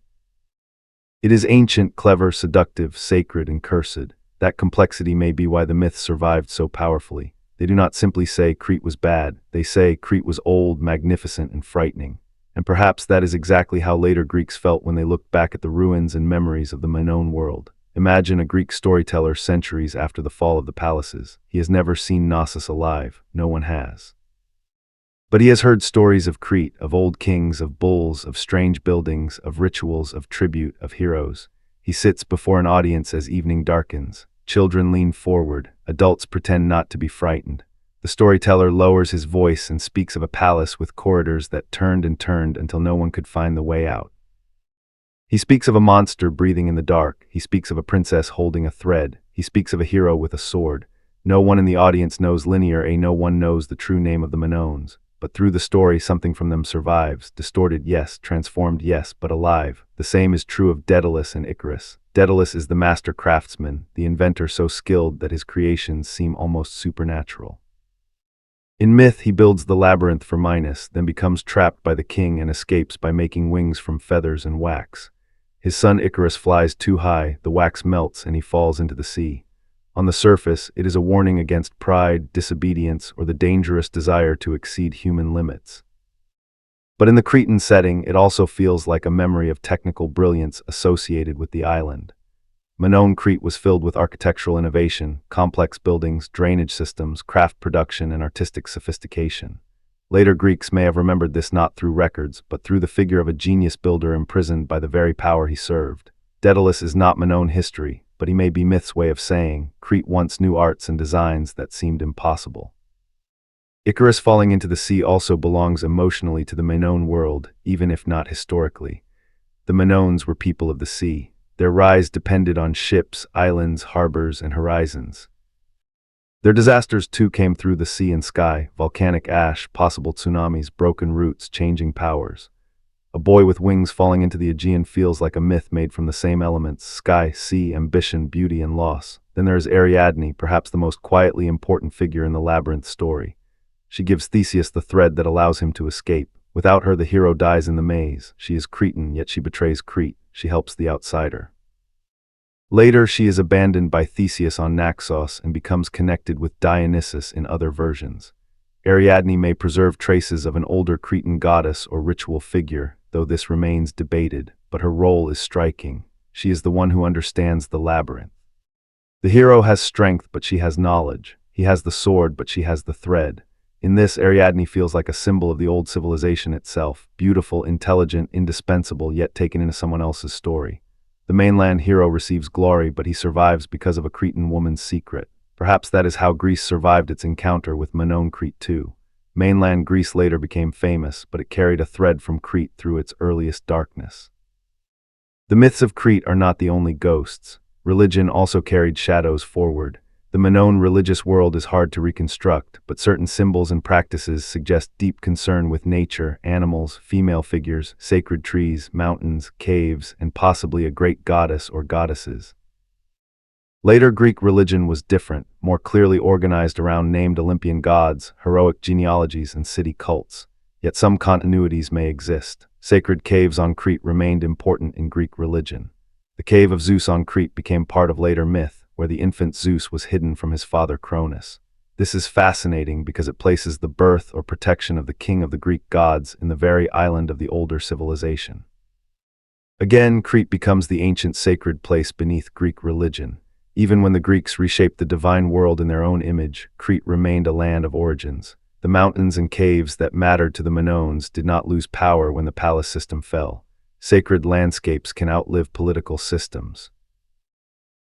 It is ancient, clever, seductive, sacred, and cursed. That complexity may be why the myths survived so powerfully. They do not simply say Crete was bad. They say Crete was old, magnificent, and frightening. And perhaps that is exactly how later Greeks felt when they looked back at the ruins and memories of the Minoan world. Imagine a Greek storyteller centuries after the fall of the palaces. He has never seen Knossos alive. No one has. But he has heard stories of Crete, of old kings, of bulls, of strange buildings, of rituals, of tribute, of heroes. He sits before an audience as evening darkens. Children lean forward. Adults pretend not to be frightened. The storyteller lowers his voice and speaks of a palace with corridors that turned and turned until no one could find the way out. He speaks of a monster breathing in the dark. He speaks of a princess holding a thread. He speaks of a hero with a sword. No one in the audience knows no one knows the true name of the Minoans. But through the story, something from them survives. Distorted, yes. Transformed, yes, but alive. The same is true of Daedalus and Icarus. Daedalus is the master craftsman, the inventor so skilled that his creations seem almost supernatural. In myth, he builds the labyrinth for Minos, then becomes trapped by the king and escapes by making wings from feathers and wax. His son Icarus flies too high, the wax melts, and he falls into the sea. On the surface, it is a warning against pride, disobedience, or the dangerous desire to exceed human limits. But in the Cretan setting, it also feels like a memory of technical brilliance associated with the island. Minoan Crete was filled with architectural innovation, complex buildings, drainage systems, craft production, and artistic sophistication. Later Greeks may have remembered this not through records, but through the figure of a genius builder imprisoned by the very power he served. Daedalus is not Minoan history, but he may be myth's way of saying, Crete once knew arts and designs that seemed impossible. Icarus falling into the sea also belongs emotionally to the Minoan world, even if not historically. The Minoans were people of the sea. Their rise depended on ships, islands, harbors, and horizons. Their disasters too came through the sea and sky: volcanic ash, possible tsunamis, broken routes, changing powers. A boy with wings falling into the Aegean feels like a myth made from the same elements: sky, sea, ambition, beauty, and loss. Then there is Ariadne, perhaps the most quietly important figure in the Labyrinth story. She gives Theseus the thread that allows him to escape. Without her, the hero dies in the maze. She is Cretan, yet she betrays Crete. She helps the outsider. Later, she is abandoned by Theseus on Naxos and becomes connected with Dionysus in other versions. Ariadne may preserve traces of an older Cretan goddess or ritual figure, though this remains debated, but her role is striking. She is the one who understands the labyrinth. The hero has strength, but she has knowledge. He has the sword, but she has the thread. In this, Ariadne feels like a symbol of the old civilization itself, beautiful, intelligent, indispensable, yet taken into someone else's story. The mainland hero receives glory, but he survives because of a Cretan woman's secret. Perhaps that is how Greece survived its encounter with Minoan Crete too. Mainland Greece later became famous, but it carried a thread from Crete through its earliest darkness. The myths of Crete are not the only ghosts. Religion also carried shadows forward. The Minoan religious world is hard to reconstruct, but certain symbols and practices suggest deep concern with nature, animals, female figures, sacred trees, mountains, caves, and possibly a great goddess or goddesses. Later Greek religion was different, more clearly organized around named Olympian gods, heroic genealogies, and city cults. Yet some continuities may exist. Sacred caves on Crete remained important in Greek religion. The cave of Zeus on Crete became part of later myth, where the infant Zeus was hidden from his father Cronus. This is fascinating because it places the birth or protection of the king of the Greek gods in the very island of the older civilization. Again, Crete becomes the ancient sacred place beneath Greek religion. Even when the Greeks reshaped the divine world in their own image, Crete remained a land of origins. The mountains and caves that mattered to the Minoans did not lose power when the palace system fell. Sacred landscapes can outlive political systems.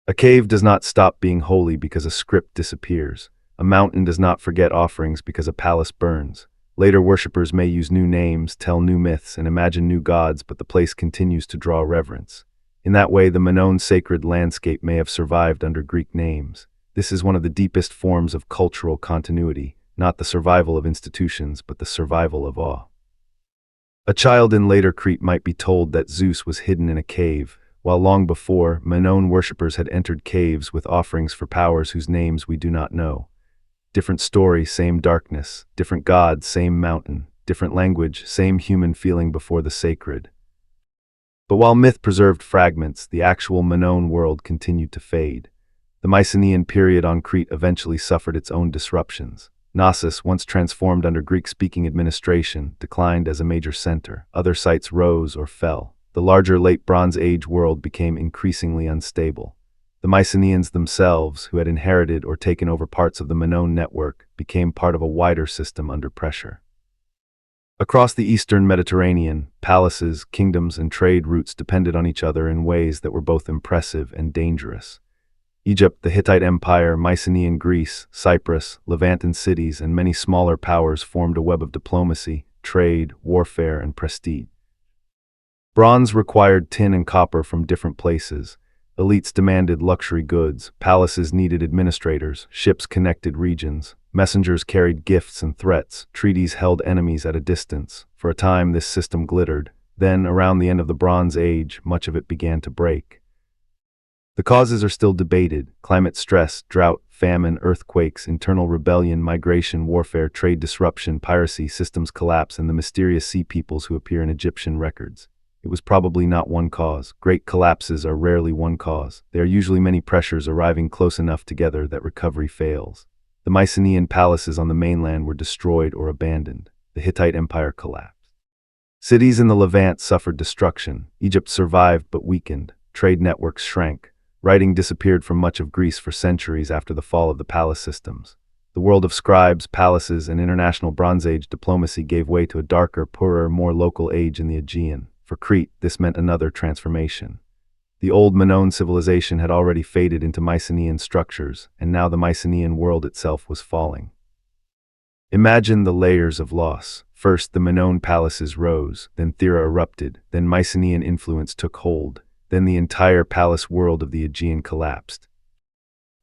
A cave does not stop being holy because a script disappears. A mountain does not forget offerings because a palace burns. Later worshippers may use new names, tell new myths, and imagine new gods, but the place continues to draw reverence. In that way, the Minoan sacred landscape may have survived under Greek names. This is one of the deepest forms of cultural continuity, not the survival of institutions, but the survival of awe. A child in later Crete might be told that Zeus was hidden in a cave, while long before, Minoan worshippers had entered caves with offerings for powers whose names we do not know. Different story, same darkness. Different god, same mountain. Different language, same human feeling before the sacred. But while myth preserved fragments, the actual Minoan world continued to fade. The Mycenaean period on Crete eventually suffered its own disruptions. Knossos, once transformed under Greek-speaking administration, declined as a major center. Other sites rose or fell. The larger Late Bronze Age world became increasingly unstable. The Mycenaeans themselves, who had inherited or taken over parts of the Minoan network, became part of a wider system under pressure. Across the eastern Mediterranean, palaces, kingdoms, and trade routes depended on each other in ways that were both impressive and dangerous. Egypt, the Hittite Empire, Mycenaean Greece, Cyprus, Levantan cities, and many smaller powers formed a web of diplomacy, trade, warfare, and prestige. Bronze required tin and copper from different places. Elites demanded luxury goods, palaces needed administrators, ships connected regions, messengers carried gifts and threats, treaties held enemies at a distance. For a time this system glittered. Then, around the end of the Bronze Age, much of it began to break. The causes are still debated: climate stress, drought, famine, earthquakes, internal rebellion, migration, warfare, trade disruption, piracy, systems collapse, and the mysterious sea peoples who appear in Egyptian records. It was probably not one cause. Great collapses are rarely one cause. They are usually many pressures arriving close enough together that recovery fails. The Mycenaean palaces on the mainland were destroyed or abandoned. The Hittite Empire collapsed. Cities in the Levant suffered destruction. Egypt survived but weakened. Trade networks shrank. Writing disappeared from much of Greece for centuries after the fall of the palace systems. The world of scribes, palaces, and international Bronze Age diplomacy gave way to a darker, poorer, more local age in the Aegean. For Crete, this meant another transformation. The old Minoan civilization had already faded into Mycenaean structures, and now the Mycenaean world itself was falling. Imagine the layers of loss. First, the Minoan palaces rose, then Thera erupted, then Mycenaean influence took hold, then the entire palace world of the Aegean collapsed.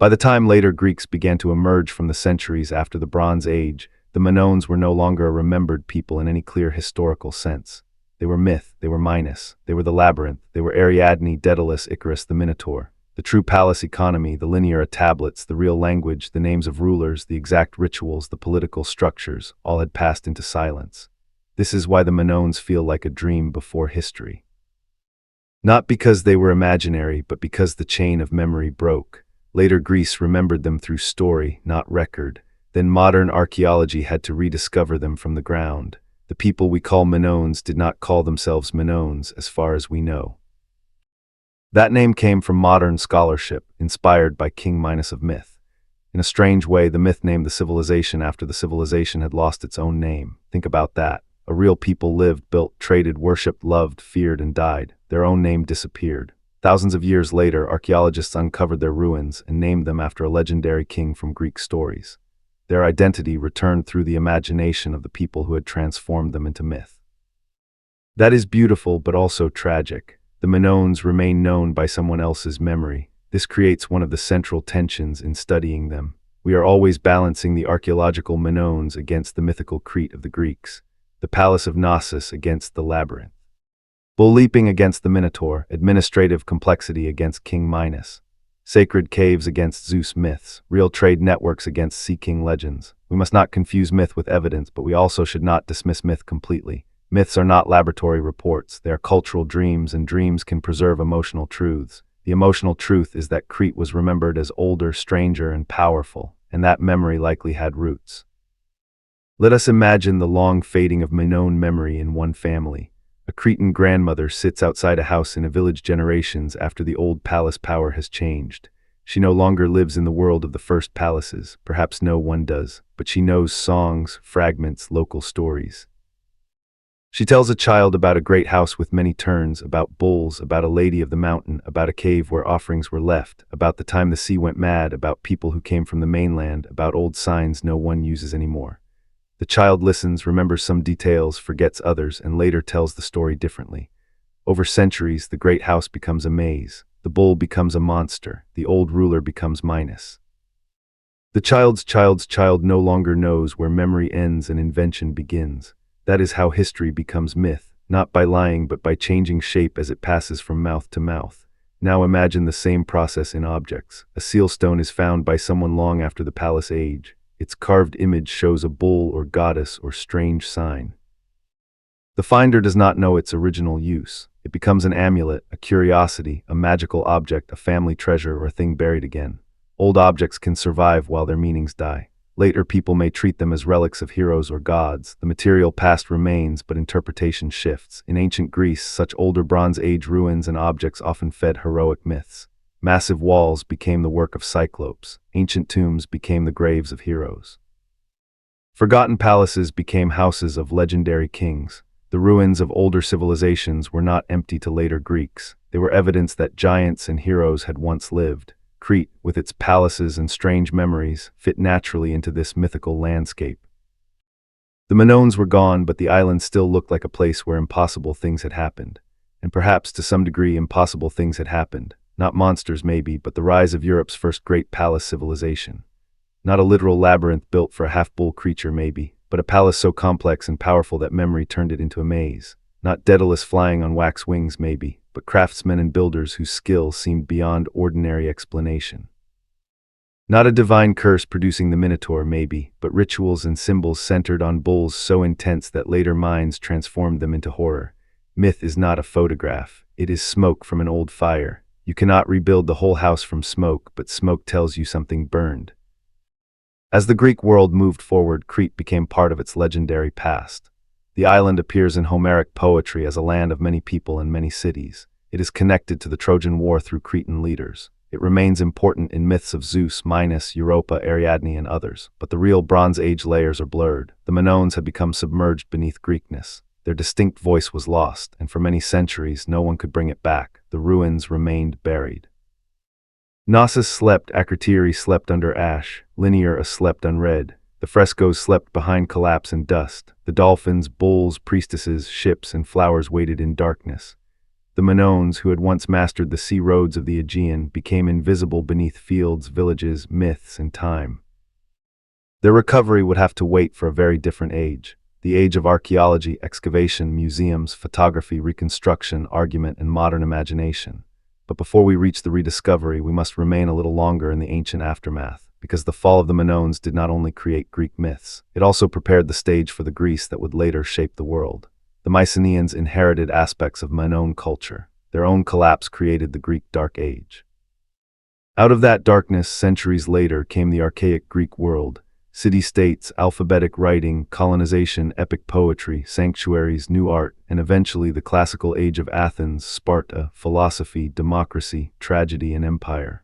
By the time later Greeks began to emerge from the centuries after the Bronze Age, the Minoans were no longer a remembered people in any clear historical sense. They were myth, they were Minos, they were the Labyrinth, they were Ariadne, Daedalus, Icarus, the Minotaur. The true palace economy, the linear tablets, the real language, the names of rulers, the exact rituals, the political structures, all had passed into silence. This is why the Minoans feel like a dream before history. Not because they were imaginary, but because the chain of memory broke. Later Greece remembered them through story, not record. Then modern archaeology had to rediscover them from the ground. The people we call Minoans did not call themselves Minoans, as far as we know. That name came from modern scholarship, inspired by King Minos of myth. In a strange way, the myth named the civilization after the civilization had lost its own name. Think about that. A real people lived, built, traded, worshipped, loved, feared, and died. Their own name disappeared. Thousands of years later, archaeologists uncovered their ruins and named them after a legendary king from Greek stories. Their identity returned through the imagination of the people who had transformed them into myth. That is beautiful, but also tragic. The Minoans remain known by someone else's memory. This creates one of the central tensions in studying them. We are always balancing the archaeological Minoans against the mythical Crete of the Greeks, the Palace of Knossos against the Labyrinth, bull leaping against the Minotaur, administrative complexity against King Minos, sacred caves against Zeus myths, real trade networks against sea king legends. We must not confuse myth with evidence, but we also should not dismiss myth completely. Myths are not laboratory reports, they are cultural dreams, and dreams can preserve emotional truths. The emotional truth is that Crete was remembered as older, stranger, and powerful, and that memory likely had roots. Let us imagine the long fading of Minoan memory in one family. A Cretan grandmother sits outside a house in a village generations after the old palace power has changed. She no longer lives in the world of the first palaces, perhaps no one does, but she knows songs, fragments, local stories. She tells a child about a great house with many turns, about bulls, about a lady of the mountain, about a cave where offerings were left, about the time the sea went mad, about people who came from the mainland, about old signs no one uses anymore. The child listens, remembers some details, forgets others, and later tells the story differently. Over centuries, the great house becomes a maze. The bull becomes a monster. The old ruler becomes Minos. The child's child no longer knows where memory ends and invention begins. That is how history becomes myth, not by lying but by changing shape as it passes from mouth to mouth. Now imagine the same process in objects. A seal stone is found by someone long after the palace age. Its carved image shows a bull or goddess or strange sign. The finder does not know its original use. It becomes an amulet, a curiosity, a magical object, a family treasure, or a thing buried again. Old objects can survive while their meanings die. Later people may treat them as relics of heroes or gods. The material past remains, but interpretation shifts. In ancient Greece, such older Bronze Age ruins and objects often fed heroic myths. Massive walls became the work of cyclopes. Ancient tombs became the graves of heroes. Forgotten palaces became houses of legendary kings. The ruins of older civilizations were not empty to later Greeks. They were evidence that giants and heroes had once lived. Crete, with its palaces and strange memories, fit naturally into this mythical landscape. The Minoans were gone, but the island still looked like a place where impossible things had happened. And perhaps, to some degree, impossible things had happened. Not monsters, maybe, but the rise of Europe's first great palace civilization. Not a literal labyrinth built for a half-bull creature, maybe, but a palace so complex and powerful that memory turned it into a maze. Not Daedalus flying on wax wings, maybe, but craftsmen and builders whose skill seemed beyond ordinary explanation. Not a divine curse producing the Minotaur, maybe, but rituals and symbols centered on bulls so intense that later minds transformed them into horror. Myth is not a photograph. It is smoke from an old fire. You cannot rebuild the whole house from smoke, but smoke tells you something burned. As the Greek world moved forward, Crete became part of its legendary past. The island appears in Homeric poetry as a land of many people and many cities. It is connected to the Trojan War through Cretan leaders. It remains important in myths of Zeus, Minos, Europa, Ariadne, and others, but the real Bronze Age layers are blurred. The Minoans had become submerged beneath Greekness. Their distinct voice was lost, and for many centuries no one could bring it back. The ruins remained buried. Knossos slept, Akrotiri slept under ash, Linear slept unread. The frescoes slept behind collapse and dust. The dolphins, bulls, priestesses, ships, and flowers waited in darkness. The Minoans, who had once mastered the sea roads of the Aegean, became invisible beneath fields, villages, myths, and time. Their recovery would have to wait for a very different age. The age of archaeology, excavation, museums, photography, reconstruction, argument, and modern imagination. But before we reach the rediscovery, we must remain a little longer in the ancient aftermath, because the fall of the Minoans did not only create Greek myths, it also prepared the stage for the Greece that would later shape the world. The Mycenaeans inherited aspects of Minoan culture. Their own collapse created the Greek Dark Age. Out of that darkness, centuries later, came the archaic Greek world. City-states, alphabetic writing, colonization, epic poetry, sanctuaries, new art, and eventually the classical age of Athens, Sparta, philosophy, democracy, tragedy, and empire.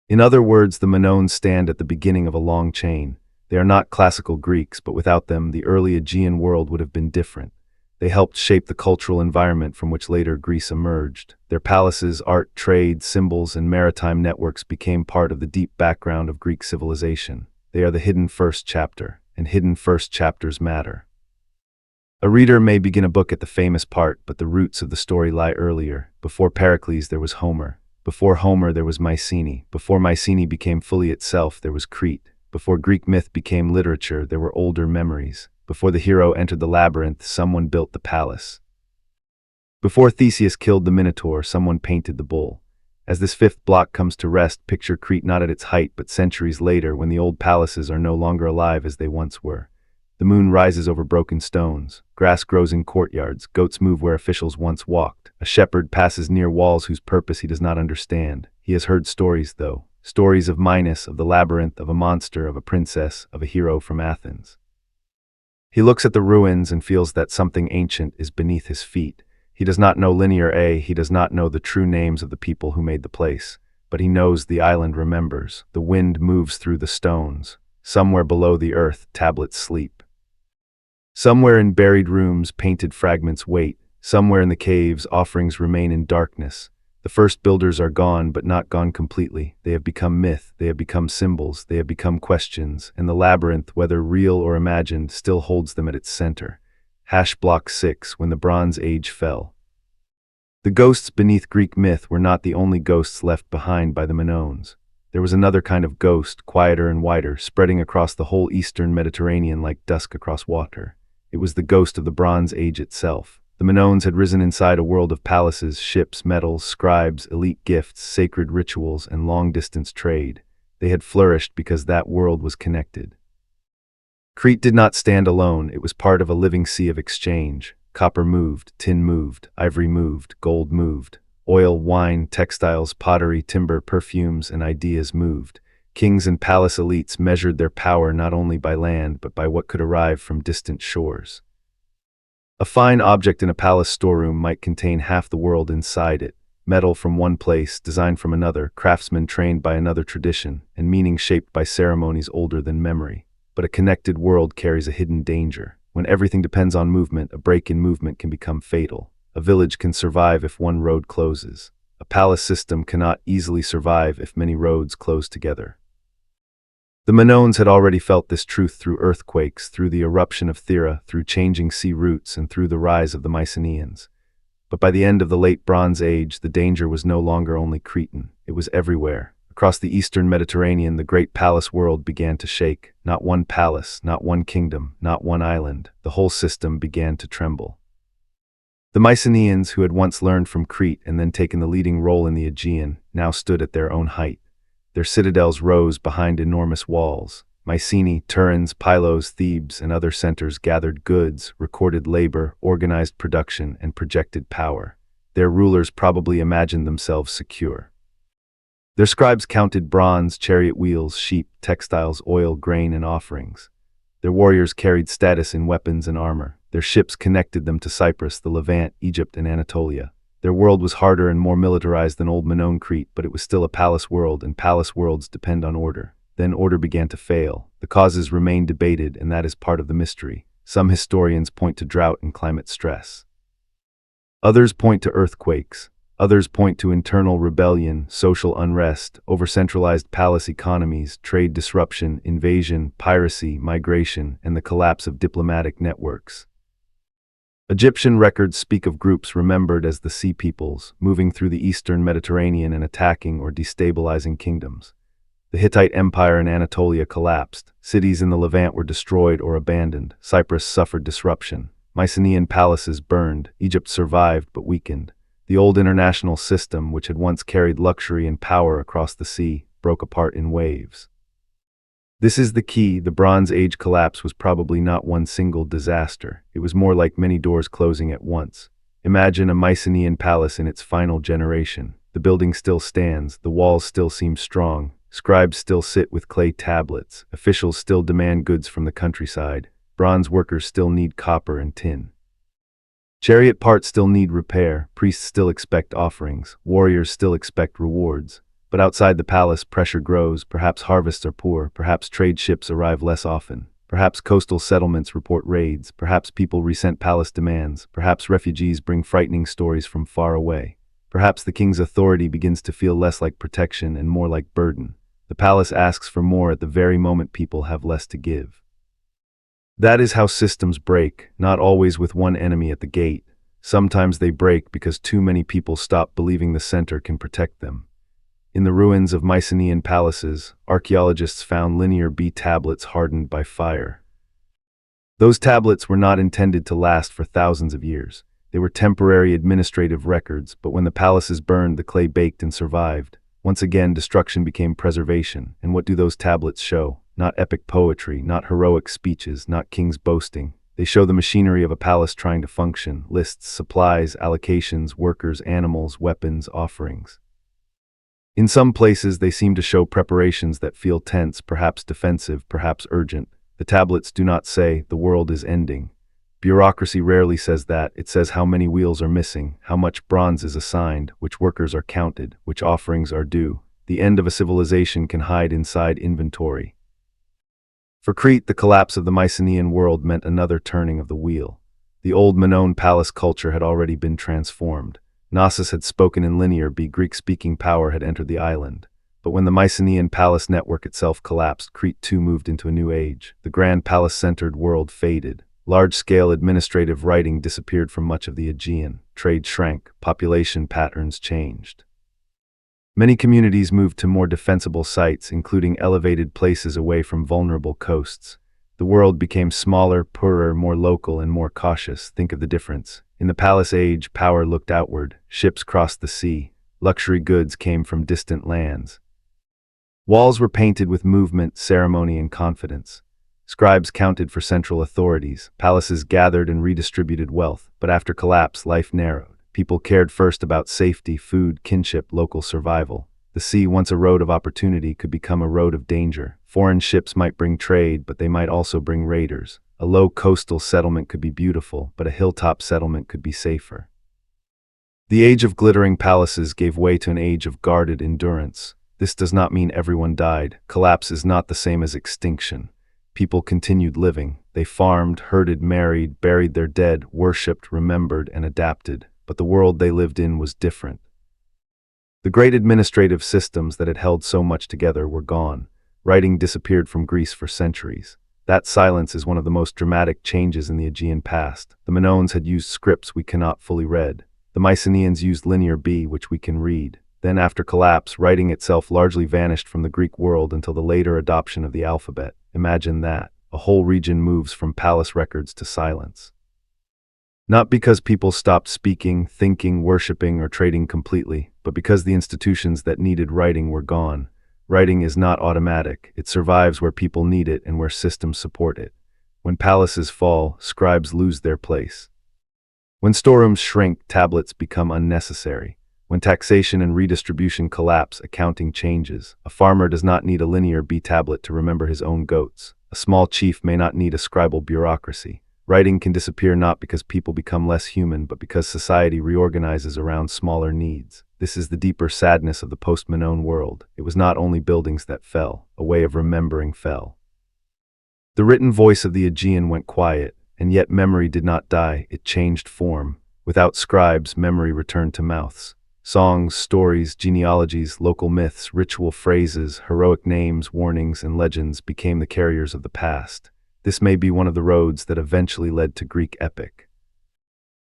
In other words, the Minoans stand at the beginning of a long chain. They are not classical Greeks, but without them, the early Aegean world would have been different. They helped shape the cultural environment from which later Greece emerged. Their palaces, art, trade, symbols, and maritime networks became part of the deep background of Greek civilization. They are the hidden first chapter, and hidden first chapters matter. A reader may begin a book at the famous part, but the roots of the story lie earlier. Before Pericles, there was Homer. Before Homer, there was Mycenae. Before Mycenae became fully itself, there was Crete. Before Greek myth became literature, there were older memories. Before the hero entered the labyrinth, someone built the palace. Before Theseus killed the Minotaur, someone painted the bull. As this fifth block comes to rest, picture Crete not at its height, but centuries later, when the old palaces are no longer alive as they once were. The moon rises over broken stones. Grass grows in courtyards. Goats move where officials once walked. A shepherd passes near walls whose purpose he does not understand. He has heard stories, though. Stories of Minos, of the labyrinth, of a monster, of a princess, of a hero from Athens. He looks at the ruins and feels that something ancient is beneath his feet. He does not know Linear, he does not know the true names of the people who made the place, but he knows the island remembers. The wind moves through the stones. Somewhere below the earth, tablets sleep. Somewhere in buried rooms, painted fragments wait. Somewhere in the caves, offerings remain in darkness. The first builders are gone, but not gone completely. They have become myth, they have become symbols, they have become questions, and the labyrinth, whether real or imagined, still holds them at its center. Block 6, when the Bronze Age fell. The ghosts beneath Greek myth were not the only ghosts left behind by the Minoans. There was another kind of ghost, quieter and wider, spreading across the whole eastern Mediterranean like dusk across water. It was the ghost of the Bronze Age itself. The Minoans had risen inside a world of palaces, ships, metals, scribes, elite gifts, sacred rituals, and long-distance trade. They had flourished because that world was connected. Crete did not stand alone. It was part of a living sea of exchange. Copper moved, tin moved, ivory moved, gold moved. Oil, wine, textiles, pottery, timber, perfumes, and ideas moved. Kings and palace elites measured their power not only by land, but by what could arrive from distant shores. A fine object in a palace storeroom might contain half the world inside it. Metal from one place, design from another, craftsmen trained by another tradition, and meaning shaped by ceremonies older than memory. But a connected world carries a hidden danger. When everything depends on movement, a break in movement can become fatal. A village can survive if one road closes. A palace system cannot easily survive if many roads close together. The Minoans had already felt this truth through earthquakes, through the eruption of Thera, through changing sea routes, and through the rise of the Mycenaeans. But by the end of the late Bronze Age, the danger was no longer only Cretan. It was everywhere. Across the eastern Mediterranean, the great palace world began to shake. Not one palace, not one kingdom, not one island. The whole system began to tremble. The Mycenaeans, who had once learned from Crete and then taken the leading role in the Aegean, now stood at their own height. Their citadels rose behind enormous walls. Mycenae, Turin's, Pylos, Thebes, and other centers gathered goods, recorded labor, organized production, and projected power. Their rulers probably imagined themselves secure. Their scribes counted bronze, chariot wheels, sheep, textiles, oil, grain, and offerings. Their warriors carried status in weapons and armor. Their ships connected them to Cyprus, the Levant, Egypt, and Anatolia. Their world was harder and more militarized than old Minoan Crete, but it was still a palace world, and palace worlds depend on order. Then order began to fail. The causes remain debated, and that is part of the mystery. Some historians point to drought and climate stress. Others point to earthquakes. Others point to internal rebellion, social unrest, over-centralized palace economies, trade disruption, invasion, piracy, migration, and the collapse of diplomatic networks. Egyptian records speak of groups remembered as the Sea Peoples, moving through the eastern Mediterranean and attacking or destabilizing kingdoms. The Hittite Empire in Anatolia collapsed. Cities in the Levant were destroyed or abandoned. Cyprus suffered disruption. Mycenaean palaces burned. Egypt survived but weakened. The old international system, which had once carried luxury and power across the sea, broke apart in waves. This is the key. The Bronze Age collapse was probably not one single disaster. It was more like many doors closing at once. Imagine a Mycenaean palace in its final generation. The building still stands, the walls still seem strong, scribes still sit with clay tablets, officials still demand goods from the countryside, bronze workers still need copper and tin. Chariot parts still need repair, priests still expect offerings, warriors still expect rewards. But outside the palace, pressure grows. Perhaps harvests are poor, perhaps trade ships arrive less often, perhaps coastal settlements report raids, perhaps people resent palace demands, perhaps refugees bring frightening stories from far away. Perhaps the king's authority begins to feel less like protection and more like burden. The palace asks for more at the very moment people have less to give. That is how systems break, not always with one enemy at the gate. Sometimes they break because too many people stop believing the center can protect them. In the ruins of Mycenaean palaces, archaeologists found linear B tablets hardened by fire. Those tablets were not intended to last for thousands of years. They were temporary administrative records, but when the palaces burned, the clay baked and survived. Once again, destruction became preservation. And what do those tablets show? Not epic poetry, not heroic speeches, not kings boasting. They show the machinery of a palace trying to function: lists, supplies, allocations, workers, animals, weapons, offerings. In some places, they seem to show preparations that feel tense, perhaps defensive, perhaps urgent. The tablets do not say, "The world is ending." Bureaucracy rarely says that. It says how many wheels are missing, how much bronze is assigned, which workers are counted, which offerings are due. The end of a civilization can hide inside inventory. For Crete, the collapse of the Mycenaean world meant another turning of the wheel. The old Minoan palace culture had already been transformed. Knossos had spoken in linear B. Greek-speaking power had entered the island. But when the Mycenaean palace network itself collapsed, Crete too moved into a new age. The grand palace-centered world faded. Large-scale administrative writing disappeared from much of the Aegean. Trade shrank. Population patterns changed. Many communities moved to more defensible sites, including elevated places away from vulnerable coasts. The world became smaller, poorer, more local, and more cautious. Think of the difference. In the palace age, power looked outward. Ships crossed the sea. Luxury goods came from distant lands. Walls were painted with movement, ceremony, and confidence. Scribes counted for central authorities. Palaces gathered and redistributed wealth. But after collapse, life narrowed. People cared first about safety, food, kinship, local survival. The sea, once a road of opportunity, could become a road of danger. Foreign ships might bring trade, but they might also bring raiders. A low coastal settlement could be beautiful, but a hilltop settlement could be safer. The age of glittering palaces gave way to an age of guarded endurance. This does not mean everyone died. Collapse is not the same as extinction. People continued living. They farmed, herded, married, buried their dead, worshipped, remembered, and adapted. But the world they lived in was different. The great administrative systems that had held so much together were gone. Writing disappeared from Greece for centuries. That silence is one of the most dramatic changes in the Aegean past. The Minoans had used scripts we cannot fully read. The Mycenaeans used linear B, which we can read. Then, after collapse, writing itself largely vanished from the Greek world until the later adoption of the alphabet. Imagine that. A whole region moves from palace records to silence. Not because people stopped speaking, thinking, worshipping, or trading completely, but because the institutions that needed writing were gone. Writing is not automatic. It survives where people need it and where systems support it. When palaces fall, scribes lose their place. When storerooms shrink, tablets become unnecessary. When taxation and redistribution collapse, accounting changes. A farmer does not need a linear B tablet to remember his own goats. A small chief may not need a scribal bureaucracy. Writing can disappear not because people become less human, but because society reorganizes around smaller needs. This is the deeper sadness of the post-Minoan world. It was not only buildings that fell, a way of remembering fell. The written voice of the Aegean went quiet, and yet memory did not die, it changed form. Without scribes, memory returned to mouths. Songs, stories, genealogies, local myths, ritual phrases, heroic names, warnings, and legends became the carriers of the past. This may be one of the roads that eventually led to Greek epic.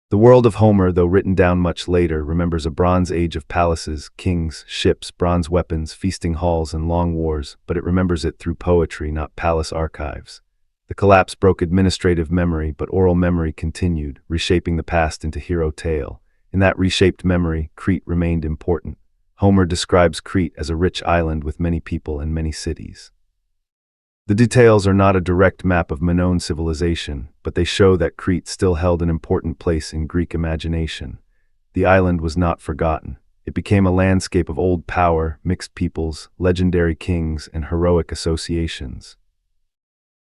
The world of Homer, though written down much later, remembers a Bronze Age of palaces, kings, ships, bronze weapons, feasting halls, and long wars, but it remembers it through poetry, not palace archives. The collapse broke administrative memory, but oral memory continued, reshaping the past into hero tale. In that reshaped memory, Crete remained important. Homer describes Crete as a rich island with many people and many cities. The details are not a direct map of Minoan civilization, but they show that Crete still held an important place in Greek imagination. The island was not forgotten. It became a landscape of old power, mixed peoples, legendary kings, and heroic associations.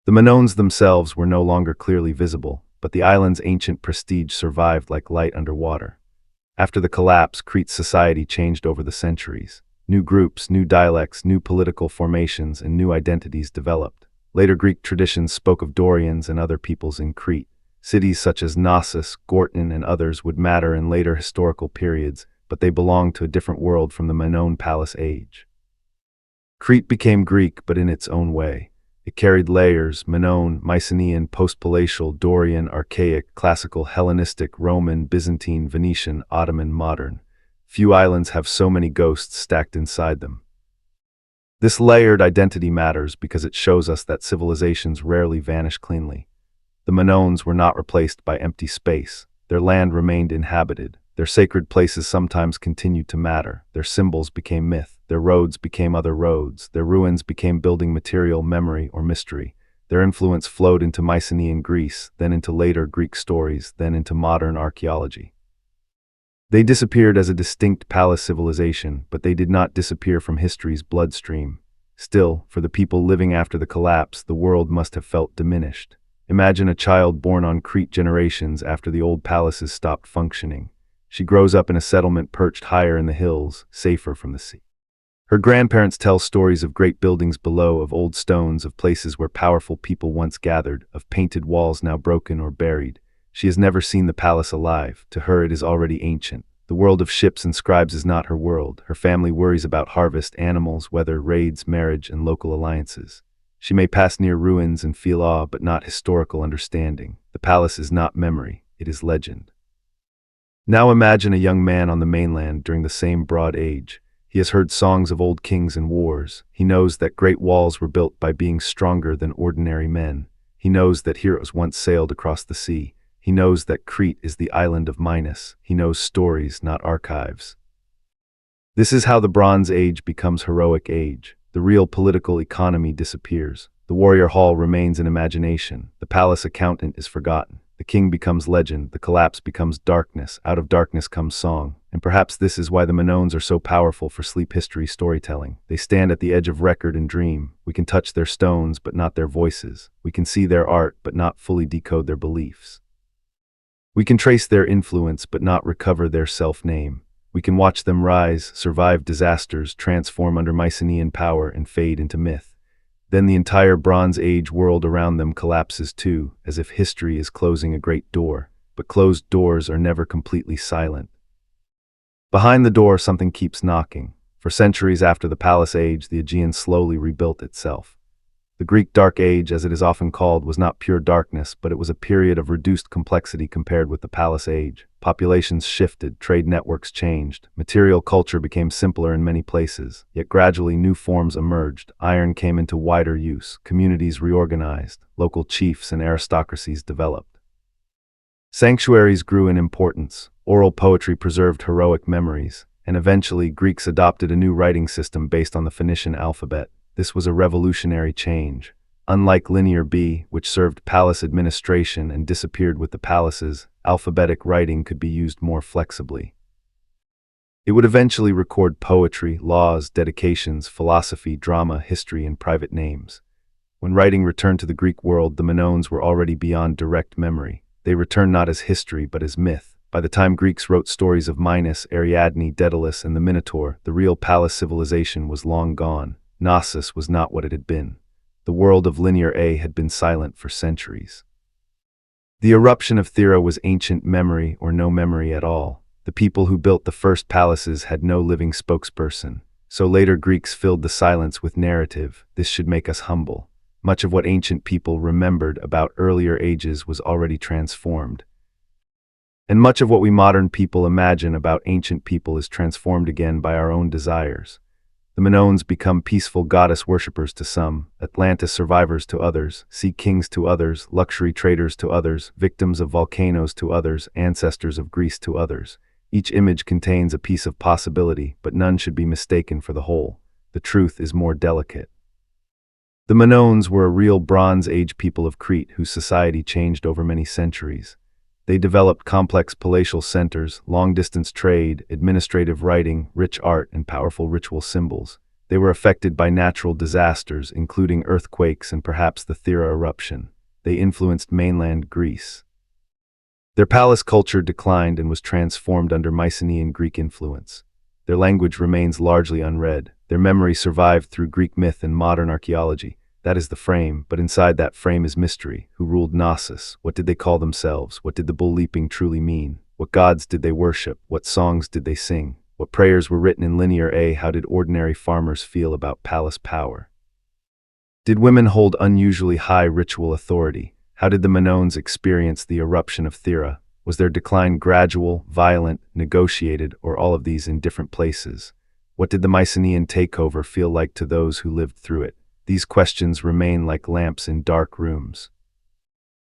The Minoans themselves were no longer clearly visible, but the island's ancient prestige survived like light underwater. After the collapse, Crete's society changed over the centuries. New groups, new dialects, new political formations, and new identities developed. Later Greek traditions spoke of Dorians and other peoples in Crete. Cities such as Knossos, Gortyn, and others would matter in later historical periods, but they belonged to a different world from the Minoan palace age. Crete became Greek, but in its own way. It carried layers: Minoan, Mycenaean, post-palatial, Dorian, archaic, classical, Hellenistic, Roman, Byzantine, Venetian, Ottoman, modern. Few islands have so many ghosts stacked inside them. This layered identity matters because it shows us that civilizations rarely vanish cleanly. The Minoans were not replaced by empty space. Their land remained inhabited. Their sacred places sometimes continued to matter. Their symbols became myth. Their roads became other roads. Their ruins became building material, memory, or mystery. Their influence flowed into Mycenaean Greece, then into later Greek stories, then into modern archaeology. They disappeared as a distinct palace civilization, but they did not disappear from history's bloodstream. Still, for the people living after the collapse, the world must have felt diminished. Imagine a child born on Crete generations after the old palaces stopped functioning. She grows up in a settlement perched higher in the hills, safer from the sea. Her grandparents tell stories of great buildings below, of old stones, of places where powerful people once gathered, of painted walls now broken or buried. She has never seen the palace alive. To her it is already ancient. The world of ships and scribes is not her world. Her family worries about harvest, animals, weather, raids, marriage, and local alliances. She may pass near ruins and feel awe, but not historical understanding. The palace is not memory, it is legend. Now imagine a young man on the mainland during the same broad age. He has heard songs of old kings and wars. He knows that great walls were built by being stronger than ordinary men. He knows that heroes once sailed across the sea. He knows that Crete is the island of Minos. He knows stories, not archives. This is how the Bronze Age becomes heroic age. The real political economy disappears. The warrior hall remains in imagination. The palace accountant is forgotten. The king becomes legend. The collapse becomes darkness. Out of darkness comes song. And perhaps this is why the Minoans are so powerful for sleep history storytelling. They stand at the edge of record and dream. We can touch their stones, but not their voices. We can see their art, but not fully decode their beliefs. We can trace their influence, but not recover their self-name. We can watch them rise, survive disasters, transform under Mycenaean power, and fade into myth. Then the entire Bronze Age world around them collapses too, as if history is closing a great door. But closed doors are never completely silent. Behind the door, something keeps knocking. For centuries after the Palace Age, the Aegean slowly rebuilt itself. The Greek Dark Age, as it is often called, was not pure darkness, but it was a period of reduced complexity compared with the Palace Age. Populations shifted, trade networks changed, material culture became simpler in many places, yet gradually new forms emerged. Iron came into wider use, communities reorganized, local chiefs and aristocracies developed. Sanctuaries grew in importance, oral poetry preserved heroic memories, and eventually Greeks adopted a new writing system based on the Phoenician alphabet. This was a revolutionary change. Unlike Linear B, which served palace administration and disappeared with the palaces, alphabetic writing could be used more flexibly. It would eventually record poetry, laws, dedications, philosophy, drama, history, and private names. When writing returned to the Greek world, the Minoans were already beyond direct memory. They returned not as history, but as myth. By the time Greeks wrote stories of Minos, Ariadne, Daedalus, and the Minotaur, the real palace civilization was long gone. Knossos was not what it had been. The world of Linear A had been silent for centuries. The eruption of Thera was ancient memory or no memory at all. The people who built the first palaces had no living spokesperson. So later Greeks filled the silence with narrative. This should make us humble. Much of what ancient people remembered about earlier ages was already transformed. And much of what we modern people imagine about ancient people is transformed again by our own desires. The Minoans become peaceful goddess worshippers to some, Atlantis survivors to others, sea kings to others, luxury traders to others, victims of volcanoes to others, ancestors of Greece to others. Each image contains a piece of possibility, but none should be mistaken for the whole. The truth is more delicate. The Minoans were a real Bronze Age people of Crete whose society changed over many centuries. They developed complex palatial centers, long-distance trade, administrative writing, rich art, and powerful ritual symbols. They were affected by natural disasters, including earthquakes and perhaps the Thera eruption. They influenced mainland Greece. Their palace culture declined and was transformed under Mycenaean Greek influence. Their language remains largely unread. Their memory survived through Greek myth and modern archaeology. That is the frame, but inside that frame is mystery. Who ruled Knossos? What did they call themselves? What did the bull leaping truly mean? What gods did they worship? What songs did they sing? What prayers were written in Linear A? How did ordinary farmers feel about palace power? Did women hold unusually high ritual authority? How did the Minoans experience the eruption of Thera? Was their decline gradual, violent, negotiated, or all of these in different places? What did the Mycenaean takeover feel like to those who lived through it? These questions remain like lamps in dark rooms.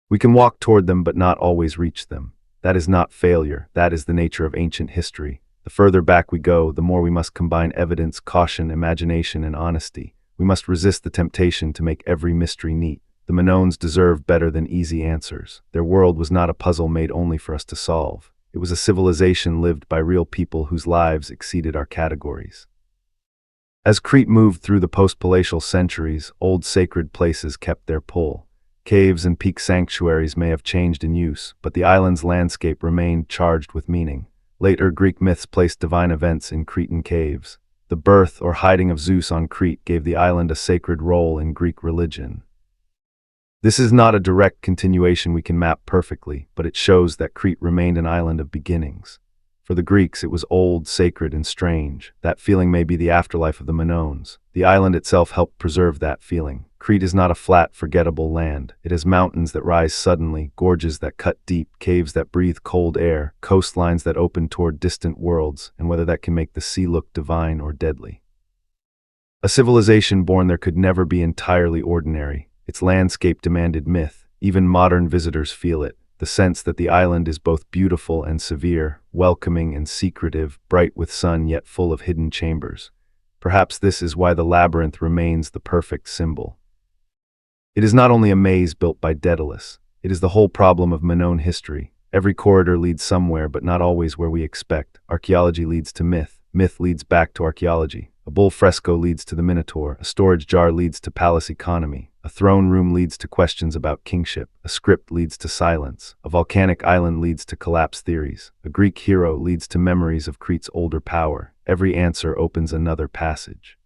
We can walk toward them but not always reach them. That is not failure. That is the nature of ancient history. The further back we go, the more we must combine evidence, caution, imagination, and honesty. We must resist the temptation to make every mystery neat. The Minoans deserve better than easy answers. Their world was not a puzzle made only for us to solve. It was a civilization lived by real people whose lives exceeded our categories. As Crete moved through the post-palatial centuries, old sacred places kept their pull. Caves and peak sanctuaries may have changed in use, but the island's landscape remained charged with meaning. Later Greek myths placed divine events in Cretan caves. The birth or hiding of Zeus on Crete gave the island a sacred role in Greek religion. This is not a direct continuation we can map perfectly, but it shows that Crete remained an island of beginnings. For the Greeks, it was old, sacred, and strange. That feeling may be the afterlife of the Minoans. The island itself helped preserve that feeling. Crete is not a flat, forgettable land. It has mountains that rise suddenly, gorges that cut deep, caves that breathe cold air, coastlines that open toward distant worlds, and whether that can make the sea look divine or deadly. A civilization born there could never be entirely ordinary. Its landscape demanded myth. Even modern visitors feel it. The sense that the island is both beautiful and severe, welcoming and secretive, bright with sun yet full of hidden chambers. Perhaps this is why the labyrinth remains the perfect symbol. It is not only a maze built by Daedalus. It is the whole problem of Minoan history. Every corridor leads somewhere, but not always where we expect. Archaeology leads to myth. Myth leads back to archaeology. A bull fresco leads to the Minotaur. A storage jar leads to palace economy. A throne room leads to questions about kingship. A script leads to silence. A volcanic island leads to collapse theories. A Greek hero leads to memories of Crete's older power. Every answer opens another passage.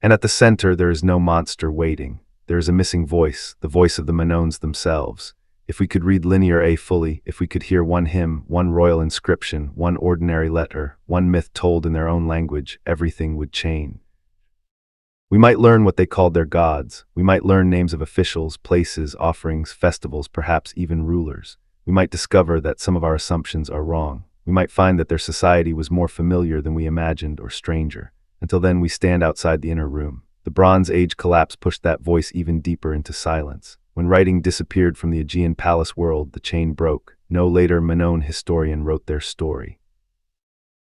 And at the center, there is no monster waiting. There is a missing voice, the voice of the Minoans themselves. If we could read Linear A fully, if we could hear one hymn, one royal inscription, one ordinary letter, one myth told in their own language, everything would change. We might learn what they called their gods. We might learn names of officials, places, offerings, festivals, perhaps even rulers. We might discover that some of our assumptions are wrong. We might find that their society was more familiar than we imagined or stranger. Until then, we stand outside the inner room. The Bronze Age collapse pushed that voice even deeper into silence. When writing disappeared from the Aegean palace world, the chain broke. No later Minoan historian wrote their story.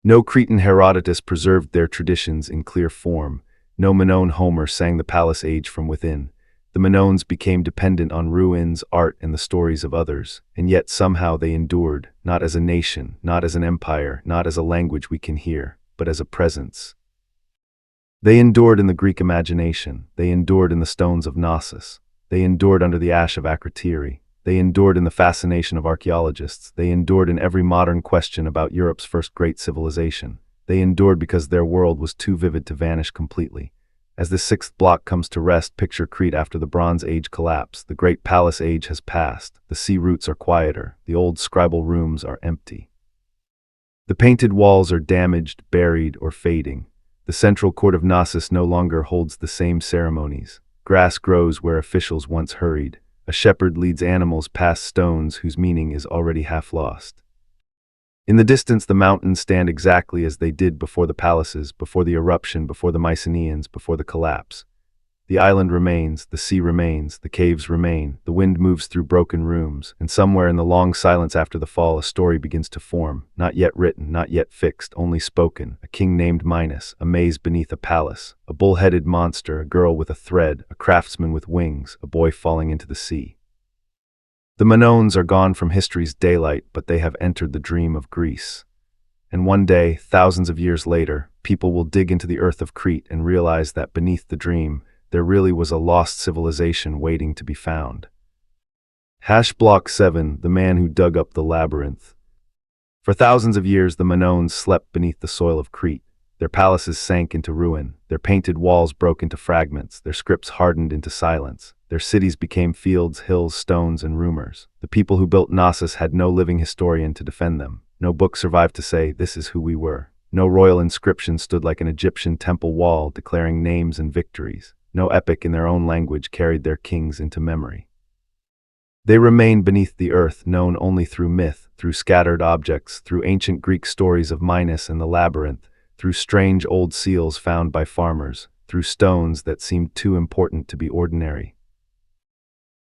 No Cretan Herodotus preserved their traditions in clear form. No Minoan Homer sang the palace age from within. The Minoans became dependent on ruins, art, and the stories of others, and yet somehow they endured, not as a nation, not as an empire, not as a language we can hear, but as a presence. They endured in the Greek imagination. They endured in the stones of Knossos. They endured under the ash of Crete. They endured in the fascination of archaeologists. They endured in every modern question about Europe's first great civilization. They endured because their world was too vivid to vanish completely. As the sixth block comes to rest, picture Crete after the Bronze Age collapse. The great palace age has passed. The sea roots are quieter. The old scribal rooms are empty. The painted walls are damaged, buried, or fading. The central court of Knossos no longer holds the same ceremonies. Grass grows where officials once hurried. A shepherd leads animals past stones whose meaning is already half lost. In the distance, the mountains stand exactly as they did before the palaces, before the eruption, before the Mycenaeans, before the collapse. The island remains, the sea remains, the caves remain, the wind moves through broken rooms, and somewhere in the long silence after the fall a story begins to form, not yet written, not yet fixed, only spoken. A king named Minos, a maze beneath a palace, a bull-headed monster, a girl with a thread, a craftsman with wings, a boy falling into the sea. The Minoans are gone from history's daylight, but they have entered the dream of Greece. And one day, thousands of years later, people will dig into the earth of Crete and realize that beneath the dream, there really was a lost civilization waiting to be found. Block 7, the man who dug up the labyrinth. For thousands of years, the Minoans slept beneath the soil of Crete. Their palaces sank into ruin. Their painted walls broke into fragments. Their scripts hardened into silence. Their cities became fields, hills, stones, and rumors. The people who built Knossos had no living historian to defend them. No book survived to say, "This is who we were." No royal inscription stood like an Egyptian temple wall declaring names and victories. No epic in their own language carried their kings into memory. They remained beneath the earth, known only through myth, through scattered objects, through ancient Greek stories of Minos and the Labyrinth, through strange old seals found by farmers, through stones that seemed too important to be ordinary.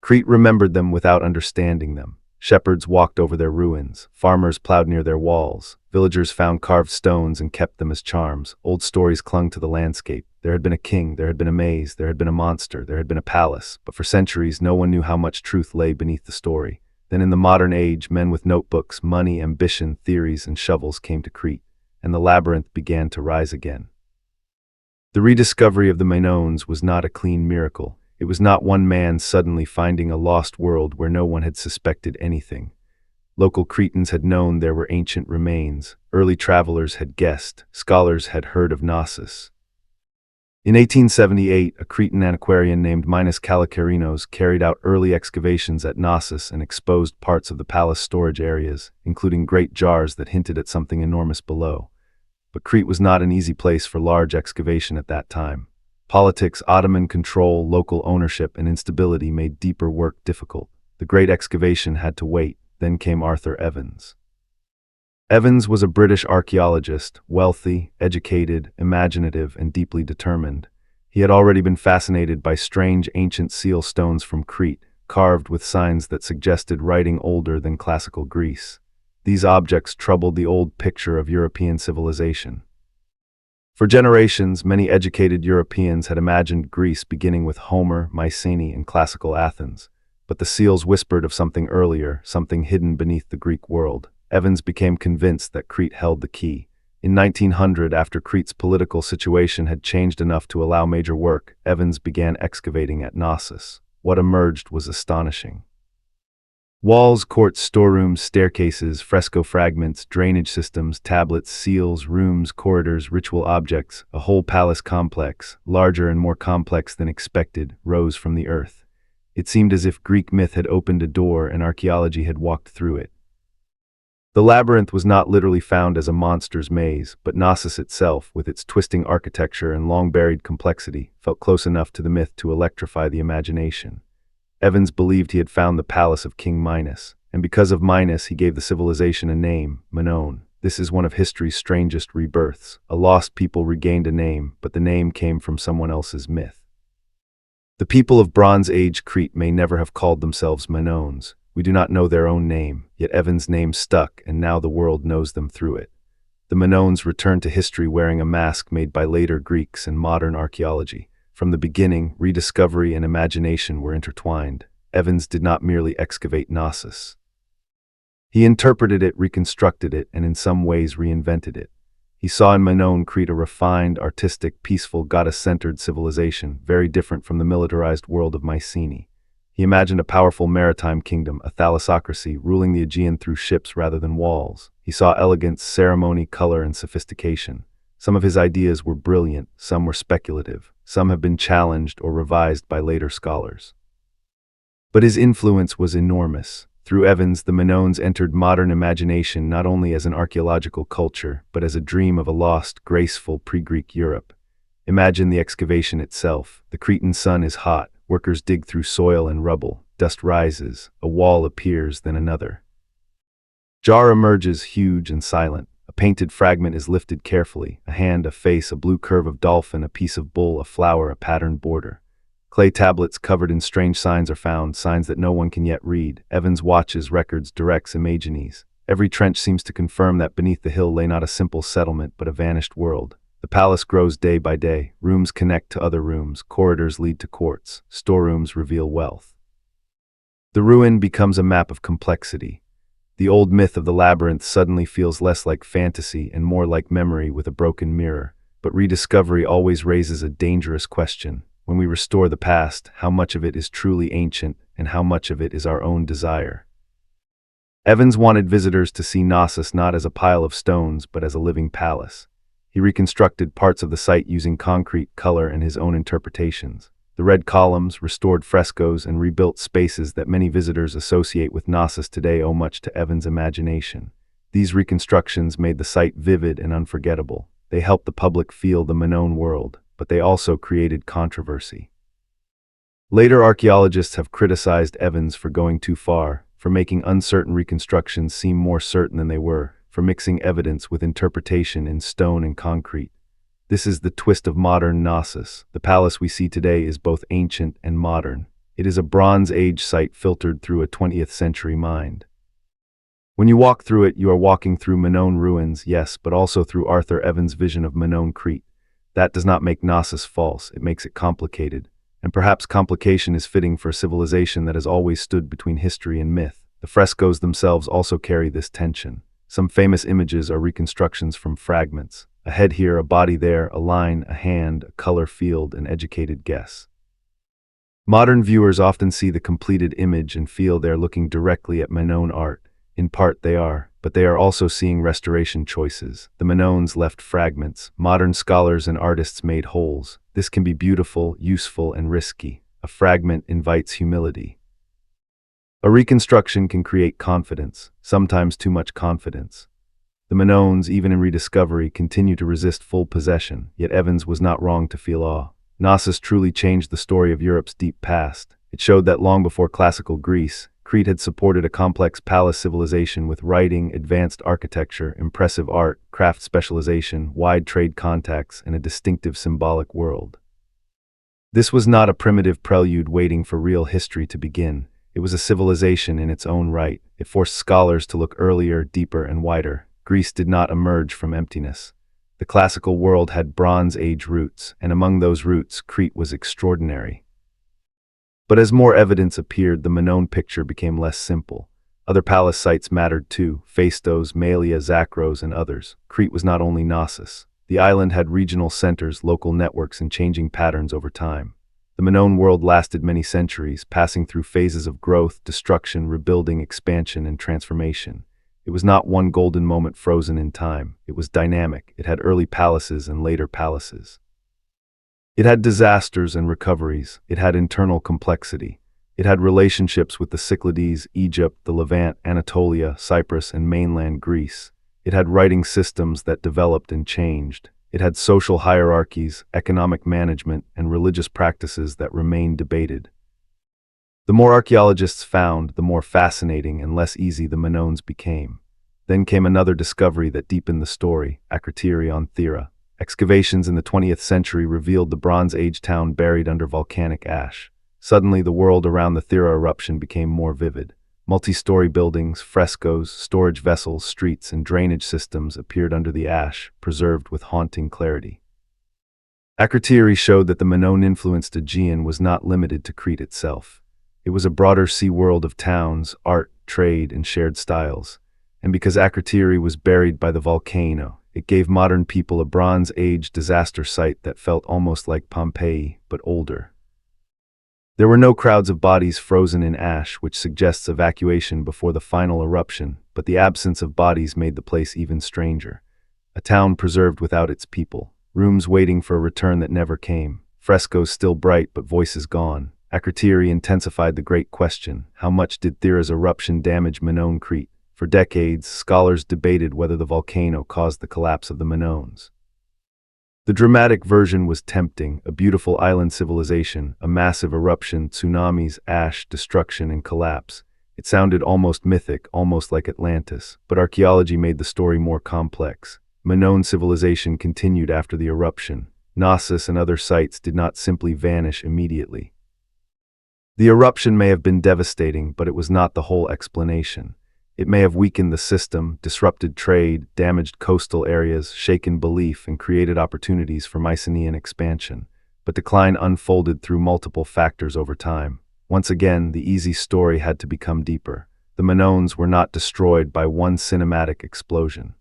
Crete remembered them without understanding them. Shepherds walked over their ruins. Farmers plowed near their walls. Villagers found carved stones and kept them as charms. Old stories clung to the landscape. There had been a king, there had been a maze, there had been a monster, there had been a palace, but for centuries no one knew how much truth lay beneath the story. Then in the modern age, men with notebooks, money, ambition, theories, and shovels came to Crete, and the labyrinth began to rise again. The rediscovery of the Minoans was not a clean miracle. It was not one man suddenly finding a lost world where no one had suspected anything. Local Cretans had known there were ancient remains. Early travelers had guessed. Scholars had heard of Knossos. In 1878, a Cretan antiquarian named Minos Kallikarinos carried out early excavations at Knossos and exposed parts of the palace storage areas, including great jars that hinted at something enormous below. But Crete was not an easy place for large excavation at that time. Politics, Ottoman control, local ownership, and instability made deeper work difficult. The great excavation had to wait. Then came Arthur Evans. Evans was a British archaeologist, wealthy, educated, imaginative, and deeply determined. He had already been fascinated by strange ancient seal stones from Crete, carved with signs that suggested writing older than classical Greece. These objects troubled the old picture of European civilization. For generations, many educated Europeans had imagined Greece beginning with Homer, Mycenaean, and classical Athens. But the seals whispered of something earlier, something hidden beneath the Greek world. Evans became convinced that Crete held the key. In 1900, after Crete's political situation had changed enough to allow major work, Evans began excavating at Knossos. What emerged was astonishing. Walls, courts, storerooms, staircases, fresco fragments, drainage systems, tablets, seals, rooms, corridors, ritual objects, a whole palace complex, larger and more complex than expected, rose from the earth. It seemed as if Greek myth had opened a door and archaeology had walked through it. The labyrinth was not literally found as a monster's maze, but Knossos itself, with its twisting architecture and long-buried complexity, felt close enough to the myth to electrify the imagination. Evans believed he had found the palace of King Minos, and because of Minos he gave the civilization a name, Minoan. This is one of history's strangest rebirths. A lost people regained a name, but the name came from someone else's myth. The people of Bronze Age Crete may never have called themselves Minoans. We do not know their own name, yet Evans' name stuck, and now the world knows them through it. The Minoans returned to history wearing a mask made by later Greeks and modern archaeology. From the beginning, rediscovery and imagination were intertwined. Evans did not merely excavate Knossos. He interpreted it, reconstructed it, and in some ways reinvented it. He saw in Minoan Crete a refined, artistic, peaceful, goddess-centered civilization, very different from the militarized world of Mycenae. He imagined a powerful maritime kingdom, a thalassocracy, ruling the Aegean through ships rather than walls. He saw elegance, ceremony, color, and sophistication. Some of his ideas were brilliant, some were speculative, some have been challenged or revised by later scholars. But his influence was enormous. Through Athens, the Minoans entered modern imagination not only as an archaeological culture, but as a dream of a lost, graceful pre-Greek Europe. Imagine the excavation itself. The Cretan sun is hot, workers dig through soil and rubble, dust rises, a wall appears, then another. Jar emerges, huge and silent. A painted fragment is lifted carefully, a hand, a face, a blue curve of dolphin, a piece of bull, a flower, a patterned border. Clay tablets covered in strange signs are found, signs that no one can yet read. Evans watches, records, directs, imagines. Every trench seems to confirm that beneath the hill lay not a simple settlement, but a vanished world. The palace grows day by day. Rooms connect to other rooms, corridors lead to courts, storerooms reveal wealth. The ruin becomes a map of complexity. The old myth of the labyrinth suddenly feels less like fantasy and more like memory with a broken mirror. But rediscovery always raises a dangerous question. When we restore the past, how much of it is truly ancient and how much of it is our own desire? Evans wanted visitors to see Knossos not as a pile of stones, but as a living palace. He reconstructed parts of the site using concrete, color, and his own interpretations. The red columns, restored frescoes, and rebuilt spaces that many visitors associate with Knossos today owe much to Evans' imagination. These reconstructions made the site vivid and unforgettable. They helped the public feel the Minoan world, but they also created controversy. Later archaeologists have criticized Evans for going too far, for making uncertain reconstructions seem more certain than they were, for mixing evidence with interpretation in stone and concrete. This is the twist of modern Knossos. The palace we see today is both ancient and modern. It is a Bronze Age site filtered through a 20th century mind. When you walk through it, you are walking through Minoan ruins, yes, but also through Arthur Evans' vision of Minoan Crete. That does not make Knossos false, it makes it complicated. And perhaps complication is fitting for a civilization that has always stood between history and myth. The frescoes themselves also carry this tension. Some famous images are reconstructions from fragments. A head here, a body there, a line, a hand, a color field, an educated guess. Modern viewers often see the completed image and feel they are looking directly at Minoan art. In part they are, but they are also seeing restoration choices. The Minoans left fragments. Modern scholars and artists made holes. This can be beautiful, useful, and risky. A fragment invites humility. A reconstruction can create confidence, sometimes too much confidence. The Minoans, even in rediscovery, continue to resist full possession, yet Evans was not wrong to feel awe. Knossos truly changed the story of Europe's deep past. It showed that long before classical Greece, Crete had supported a complex palace civilization with writing, advanced architecture, impressive art, craft specialization, wide trade contacts, and a distinctive symbolic world. This was not a primitive prelude waiting for real history to begin. It was a civilization in its own right. It forced scholars to look earlier, deeper, and wider. Greece did not emerge from emptiness. The classical world had Bronze Age roots, and among those roots, Crete was extraordinary. But as more evidence appeared, the Minoan picture became less simple. Other palace sites mattered too: Phaistos, Malia, Zakros, and others. Crete was not only Knossos. The island had regional centers, local networks, and changing patterns over time. The Minoan world lasted many centuries, passing through phases of growth, destruction, rebuilding, expansion, and transformation. It was not one golden moment frozen in time. It was dynamic. It had early palaces and later palaces. It had disasters and recoveries. It had internal complexity. It had relationships with the Cyclades, Egypt, the Levant, Anatolia, Cyprus, and mainland Greece. It had writing systems that developed and changed. It had social hierarchies, economic management, and religious practices that remained debated. The more archaeologists found, the more fascinating and less easy the Minoans became. Then came another discovery that deepened the story: Akrotiri on Thera. Excavations in the 20th century revealed the Bronze Age town buried under volcanic ash. Suddenly, the world around the Thera eruption became more vivid. Multi-story buildings, frescoes, storage vessels, streets, and drainage systems appeared under the ash, preserved with haunting clarity. Akrotiri showed that the Minoan-influenced Aegean was not limited to Crete itself. It was a broader sea world of towns, art, trade, and shared styles. And because Akrotiri was buried by the volcano, It gave modern people a Bronze Age disaster site that felt almost like Pompeii, but older. There were no crowds of bodies frozen in ash, which suggests evacuation before the final eruption, but the absence of bodies made the place even stranger. A town preserved without its people, rooms waiting for a return that never came, frescoes still bright but voices gone. Akrotiri intensified the great question: how much did Thera's eruption damage Minoan Crete? For decades, scholars debated whether the volcano caused the collapse of the Minoans. The dramatic version was tempting: a beautiful island civilization, a massive eruption, tsunamis, ash, destruction, and collapse. It sounded almost mythic, almost like Atlantis, but archaeology made the story more complex. Minoan civilization continued after the eruption. Knossos and other sites did not simply vanish immediately. The eruption may have been devastating, but it was not the whole explanation. It may have weakened the system, disrupted trade, damaged coastal areas, shaken belief, and created opportunities for Mycenaean expansion. But decline unfolded through multiple factors over time. Once again, the easy story had to become deeper. The Minoans were not destroyed by one cinematic explosion.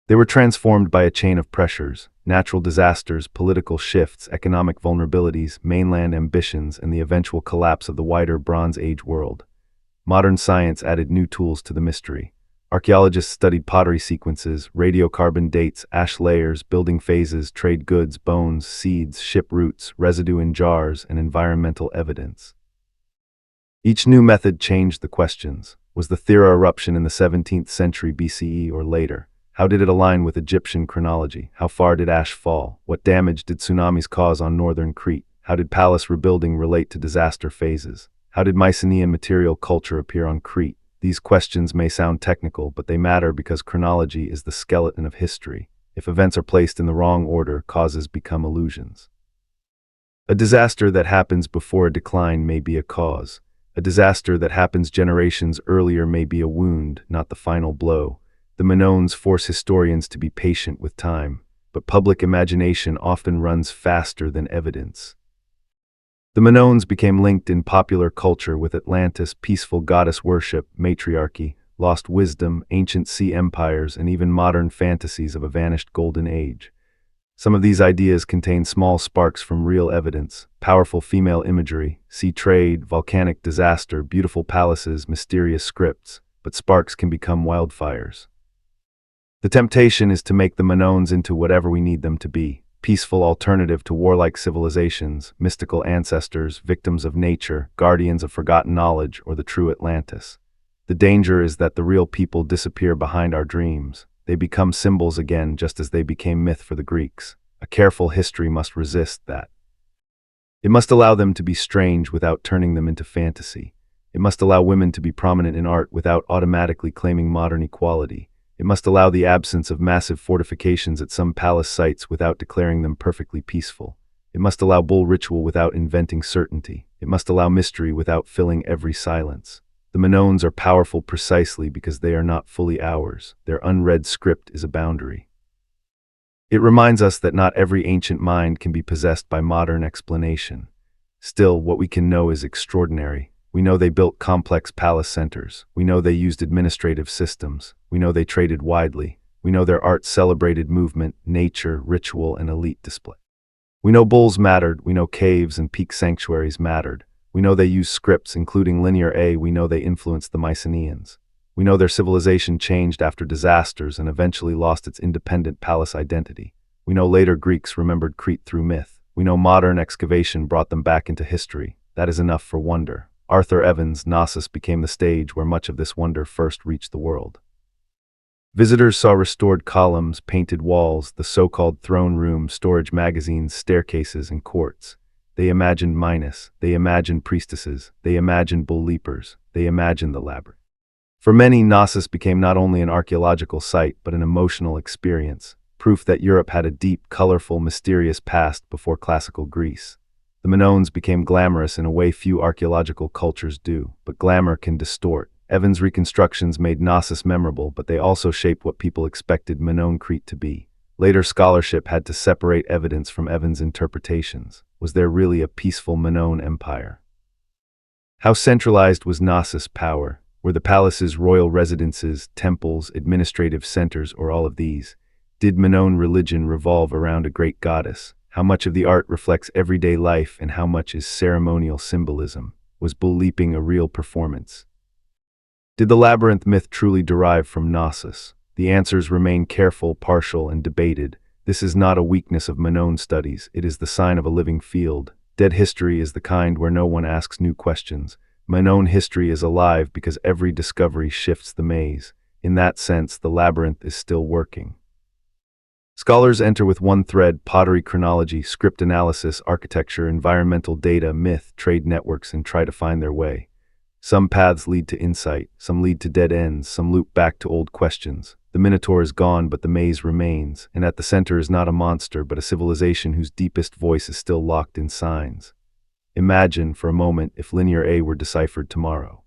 They were transformed by a chain of pressures: natural disasters, political shifts, economic vulnerabilities, mainland ambitions, and the eventual collapse of the wider Bronze Age world. Modern science added new tools to the mystery. Archaeologists studied pottery sequences, radiocarbon dates, ash layers, building phases, trade goods, bones, seeds, ship routes, residue in jars, and environmental evidence. Each new method changed the questions. Was the Thera eruption in the 17th century BCE or later? How did it align with Egyptian chronology? How far did ash fall? What damage did tsunamis cause on northern Crete? How did palace rebuilding relate to disaster phases? How did Mycenaean material culture appear on Crete? These questions may sound technical, but they matter because chronology is the skeleton of history. If events are placed in the wrong order, causes become illusions. A disaster that happens before a decline may be a cause. A disaster that happens generations earlier may be a wound, not the final blow. The Minoans force historians to be patient with time, but public imagination often runs faster than evidence. The Minoans became linked in popular culture with Atlantis, peaceful goddess worship, matriarchy, lost wisdom, ancient sea empires, and even modern fantasies of a vanished golden age. Some of these ideas contain small sparks from real evidence: powerful female imagery, sea trade, volcanic disaster, beautiful palaces, mysterious scripts, but sparks can become wildfires. The temptation is to make the Minoans into whatever we need them to be: peaceful alternative to warlike civilizations, mystical ancestors, victims of nature, guardians of forgotten knowledge, or the true Atlantis. The danger is that the real people disappear behind our dreams. They become symbols again, just as they became myth for the Greeks. A careful history must resist that. It must allow them to be strange without turning them into fantasy. It must allow women to be prominent in art without automatically claiming modern equality. It must allow the absence of massive fortifications at some palace sites without declaring them perfectly peaceful. It must allow bull ritual without inventing certainty. It must allow mystery without filling every silence. The Minoans are powerful precisely because they are not fully ours. Their unread script is a boundary. It reminds us that not every ancient mind can be possessed by modern explanation. Still, what we can know is extraordinary. We know they built complex palace centers. We know they used administrative systems. We know they traded widely. We know their art celebrated movement, nature, ritual, and elite display. We know bulls mattered. We know caves and peak sanctuaries mattered. We know they used scripts, including Linear A. We know they influenced the Mycenaeans. We know their civilization changed after disasters and eventually lost its independent palace identity. We know later Greeks remembered Crete through myth. We know modern excavation brought them back into history. That is enough for wonder. Arthur Evans' Knossos became the stage where much of this wonder first reached the world. Visitors saw restored columns, painted walls, the so-called throne room, storage magazines, staircases, and courts. They imagined Minos. They imagined priestesses. They imagined bull leapers. They imagined the labyrinth. For many, Knossos became not only an archaeological site, but an emotional experience, proof that Europe had a deep, colorful, mysterious past before classical Greece. The Minoans became glamorous in a way few archaeological cultures do, but glamour can distort. Evans' reconstructions made Knossos memorable, but they also shaped what people expected Minoan Crete to be. Later scholarship had to separate evidence from Evans' interpretations. Was there really a peaceful Minoan empire? How centralized was Knossos' power? Were the palaces royal residences, temples, administrative centers, or all of these? Did Minoan religion revolve around a great goddess? How much of the art reflects everyday life and how much is ceremonial symbolism? Was bull leaping a real performance? Did the labyrinth myth truly derive from Knossos? The answers remain careful, partial, and debated. This is not a weakness of Minoan studies, it is the sign of a living field. Dead history is the kind where no one asks new questions. Minoan history is alive because every discovery shifts the maze. In that sense, the labyrinth is still working. Scholars enter with one thread: pottery chronology, script analysis, architecture, environmental data, myth, trade networks, and try to find their way. Some paths lead to insight, some lead to dead ends, some loop back to old questions. The Minotaur is gone, but the maze remains, and at the center is not a monster, but a civilization whose deepest voice is still locked in signs. Imagine, for a moment, if Linear A were deciphered tomorrow.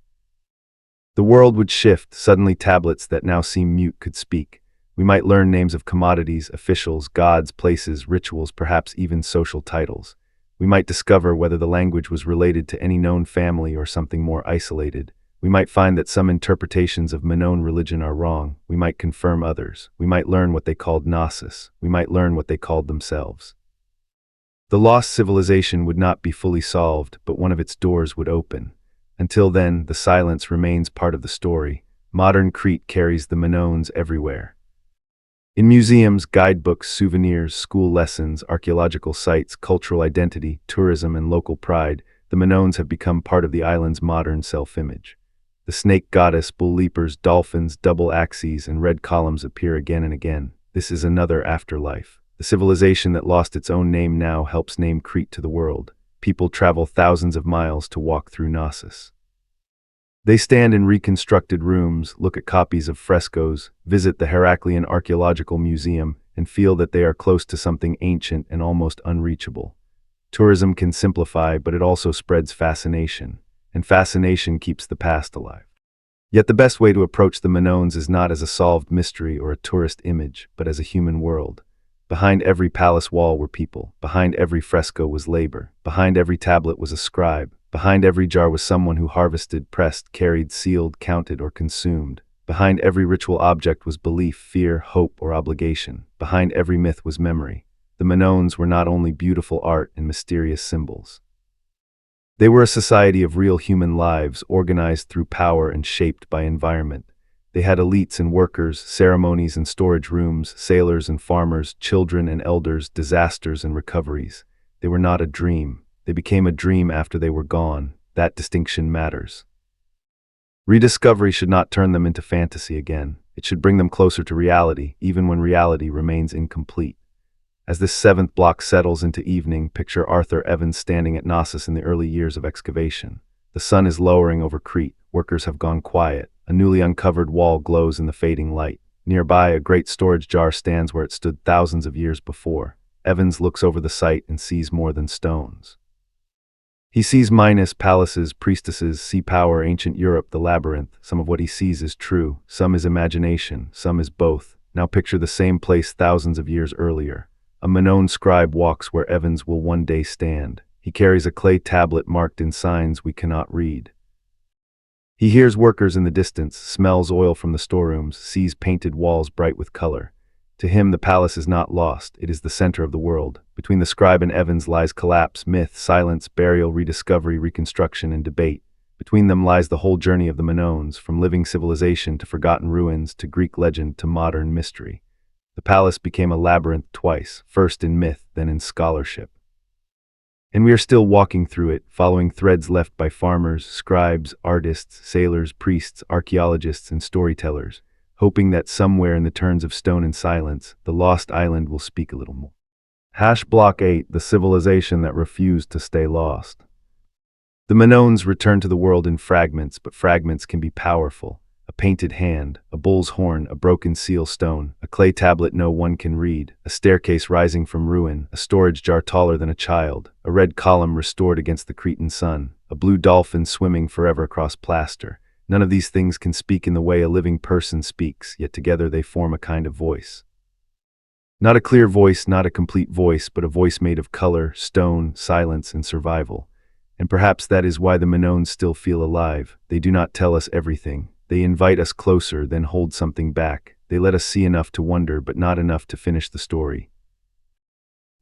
The world would shift, suddenly tablets that now seem mute could speak. We might learn names of commodities, officials, gods, places, rituals, perhaps even social titles. We might discover whether the language was related to any known family or something more isolated. We might find that some interpretations of Minoan religion are wrong. We might confirm others. We might learn what they called Knossos. We might learn what they called themselves. The lost civilization would not be fully solved, but one of its doors would open. Until then, the silence remains part of the story. Modern Crete carries the Minoans everywhere. In museums, guidebooks, souvenirs, school lessons, archaeological sites, cultural identity, tourism, and local pride, the Minoans have become part of the island's modern self-image. The snake goddess, bull leapers, dolphins, double axes, and red columns appear again and again. This is another afterlife. The civilization that lost its own name now helps name Crete to the world. People travel thousands of miles to walk through Knossos. They stand in reconstructed rooms, look at copies of frescoes, visit the Heraclean Archaeological Museum, and feel that they are close to something ancient and almost unreachable. Tourism can simplify, but it also spreads fascination, and fascination keeps the past alive. Yet the best way to approach the Minoans is not as a solved mystery or a tourist image, but as a human world. Behind every palace wall were people. Behind every fresco was labor. Behind every tablet was a scribe. Behind every jar was someone who harvested, pressed, carried, sealed, counted, or consumed. Behind every ritual object was belief, fear, hope, or obligation. Behind every myth was memory. The Minoans were not only beautiful art and mysterious symbols. They were a society of real human lives, organized through power and shaped by environment. They had elites and workers, ceremonies and storage rooms, sailors and farmers, children and elders, disasters and recoveries. They were not a dream. They became a dream after they were gone. That distinction matters. Rediscovery should not turn them into fantasy again. It should bring them closer to reality, even when reality remains incomplete. As this seventh block settles into evening, picture Arthur Evans standing at Knossos in the early years of excavation. The sun is lowering over Crete. Workers have gone quiet. A newly uncovered wall glows in the fading light. Nearby, a great storage jar stands where it stood thousands of years before. Evans looks over the site and sees more than stones. He sees Minos, palaces, priestesses, sea power, ancient Europe, the labyrinth. Some of what he sees is true, some is imagination, some is both. Now picture the same place thousands of years earlier. A Minoan scribe walks where Evans will one day stand. He carries a clay tablet marked in signs we cannot read. He hears workers in the distance, smells oil from the storerooms, sees painted walls bright with color. To him, the palace is not lost, it is the center of the world. Between the scribe and Evans lies collapse, myth, silence, burial, rediscovery, reconstruction, and debate. Between them lies the whole journey of the Minoans, from living civilization to forgotten ruins, to Greek legend to modern mystery. The palace became a labyrinth twice, first in myth, then in scholarship. And we are still walking through it, following threads left by farmers, scribes, artists, sailors, priests, archaeologists, and storytellers, hoping that somewhere in the turns of stone and silence, the lost island will speak a little more. Block 8, the civilization that refused to stay lost. The Minoans return to the world in fragments, but fragments can be powerful. A painted hand, a bull's horn, a broken seal stone, a clay tablet no one can read, a staircase rising from ruin, a storage jar taller than a child, a red column restored against the Cretan sun, a blue dolphin swimming forever across plaster. None of these things can speak in the way a living person speaks, yet together they form a kind of voice. Not a clear voice, not a complete voice, but a voice made of color, stone, silence, and survival. And perhaps that is why the Minoans still feel alive. They do not tell us everything. They invite us closer, then hold something back. They let us see enough to wonder, but not enough to finish the story.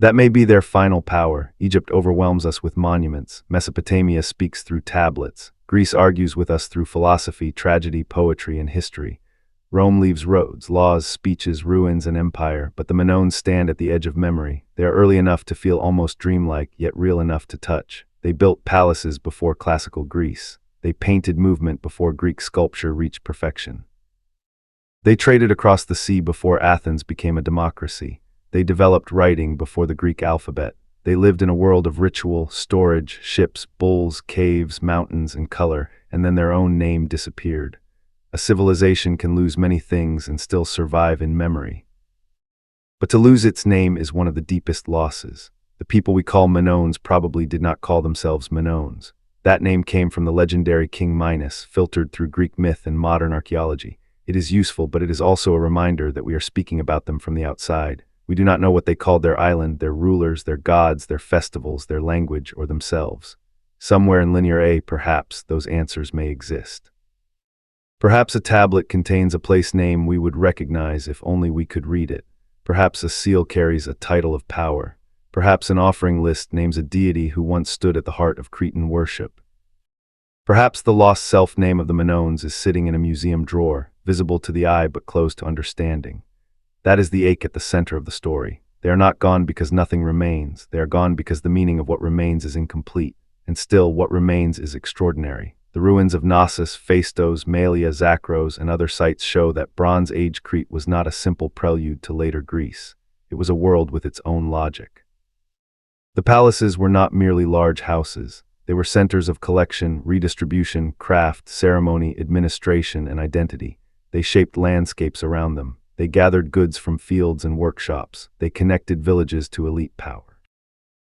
That may be their final power. Egypt overwhelms us with monuments. Mesopotamia speaks through tablets. Greece argues with us through philosophy, tragedy, poetry, and history. Rome leaves roads, laws, speeches, ruins, and empire, but the Minoans stand at the edge of memory. They are early enough to feel almost dreamlike, yet real enough to touch. They built palaces before classical Greece. They painted movement before Greek sculpture reached perfection. They traded across the sea before Athens became a democracy. They developed writing before the Greek alphabet. They lived in a world of ritual, storage, ships, bulls, caves, mountains, and color, and then their own name disappeared. A civilization can lose many things and still survive in memory. But to lose its name is one of the deepest losses. The people we call Minoans probably did not call themselves Minoans. That name came from the legendary King Minos, filtered through Greek myth and modern archaeology. It is useful, but it is also a reminder that we are speaking about them from the outside. We do not know what they called their island, their rulers, their gods, their festivals, their language, or themselves. Somewhere in Linear A, perhaps, those answers may exist. Perhaps a tablet contains a place name we would recognize if only we could read it. Perhaps a seal carries a title of power. Perhaps an offering list names a deity who once stood at the heart of Cretan worship. Perhaps the lost self-name of the Minoans is sitting in a museum drawer, visible to the eye but closed to understanding. That is the ache at the center of the story. They are not gone because nothing remains. They are gone because the meaning of what remains is incomplete. And still, what remains is extraordinary. The ruins of Knossos, Phaistos, Malia, Zakros, and other sites show that Bronze Age Crete was not a simple prelude to later Greece. It was a world with its own logic. The palaces were not merely large houses. They were centers of collection, redistribution, craft, ceremony, administration, and identity. They shaped landscapes around them. They gathered goods from fields and workshops. They connected villages to elite power.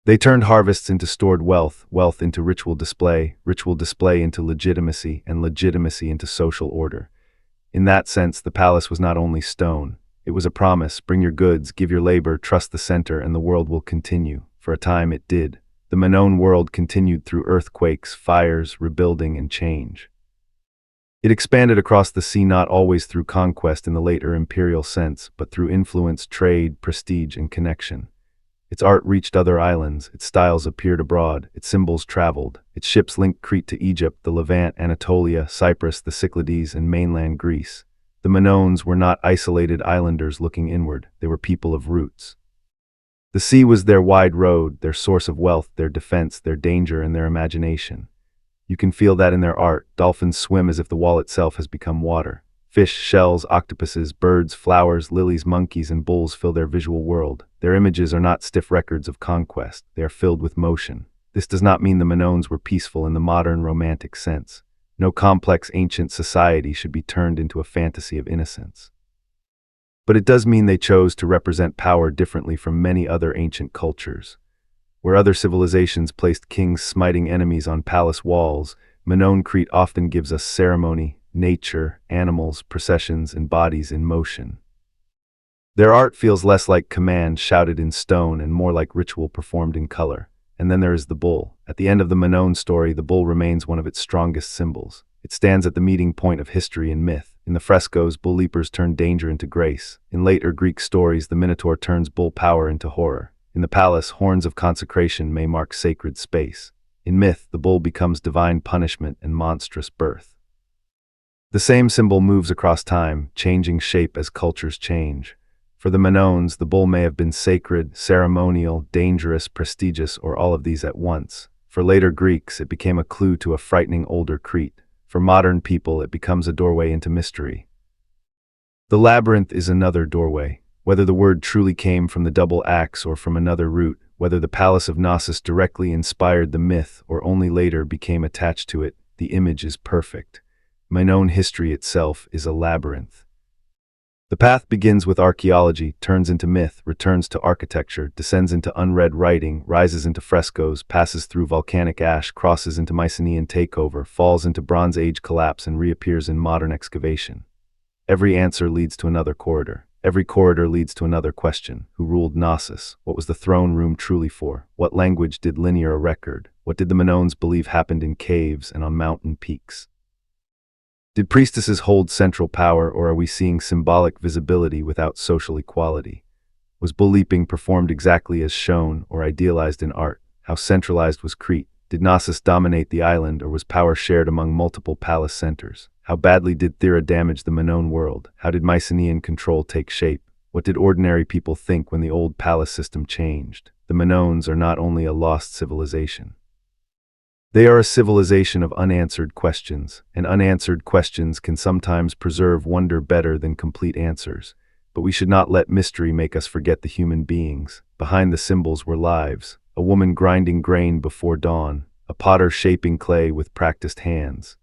They turned harvests into stored wealth, wealth into ritual display into legitimacy, and legitimacy into social order. In that sense, the palace was not only stone. It was a promise: bring your goods, give your labor, trust the center, and the world will continue. For a time it did. The Minoan world continued through earthquakes, fires, rebuilding, and change. It expanded across the sea, not always through conquest in the later imperial sense, but through influence, trade, prestige, and connection. Its art reached other islands, its styles appeared abroad, its symbols traveled, its ships linked Crete to Egypt, the Levant, Anatolia, Cyprus, the Cyclades, and mainland Greece. The Minoans were not isolated islanders looking inward, they were people of roots. The sea was their wide road, their source of wealth, their defense, their danger, and their imagination. You can feel that in their art. Dolphins swim as if the wall itself has become water. Fish, shells, octopuses, birds, flowers, lilies, monkeys, and bulls fill their visual world. Their images are not stiff records of conquest. They are filled with motion. This does not mean the Minoans were peaceful in the modern romantic sense. No complex ancient society should be turned into a fantasy of innocence. But it does mean they chose to represent power differently from many other ancient cultures. Where other civilizations placed kings smiting enemies on palace walls, Minoan Crete often gives us ceremony, nature, animals, processions, and bodies in motion. Their art feels less like command shouted in stone and more like ritual performed in color. And then there is the bull. At the end of the Minoan story, the bull remains one of its strongest symbols. It stands at the meeting point of history and myth. In the frescoes, bull leapers turn danger into grace. In later Greek stories, the Minotaur turns bull power into horror. In the palace, horns of consecration may mark sacred space. In myth, the bull becomes divine punishment and monstrous birth. The same symbol moves across time, changing shape as cultures change. For the Minoans, the bull may have been sacred, ceremonial, dangerous, prestigious, or all of these at once. For later Greeks, it became a clue to a frightening older Crete. For modern people, it becomes a doorway into mystery. The labyrinth is another doorway. Whether the word truly came from the double axe or from another root, whether the Palace of Knossos directly inspired the myth or only later became attached to it, the image is perfect. Minoan history itself is a labyrinth. The path begins with archaeology, turns into myth, returns to architecture, descends into unread writing, rises into frescoes, passes through volcanic ash, crosses into Mycenaean takeover, falls into Bronze Age collapse, and reappears in modern excavation. Every answer leads to another corridor. Every corridor leads to another question. Who ruled Knossos? What was the throne room truly for? What language did Linear record? What did the Minoans believe happened in caves and on mountain peaks? Did priestesses hold central power, or are we seeing symbolic visibility without social equality? Was bull leaping performed exactly as shown or idealized in art? How centralized was Crete? Did Knossos dominate the island, or was power shared among multiple palace centers? How badly did Thera damage the Minoan world? How did Mycenaean control take shape? What did ordinary people think when the old palace system changed? The Minoans are not only a lost civilization. They are a civilization of unanswered questions, and unanswered questions can sometimes preserve wonder better than complete answers. But we should not let mystery make us forget the human beings. Behind the symbols were lives: a woman grinding grain before dawn, a potter shaping clay with practiced hands,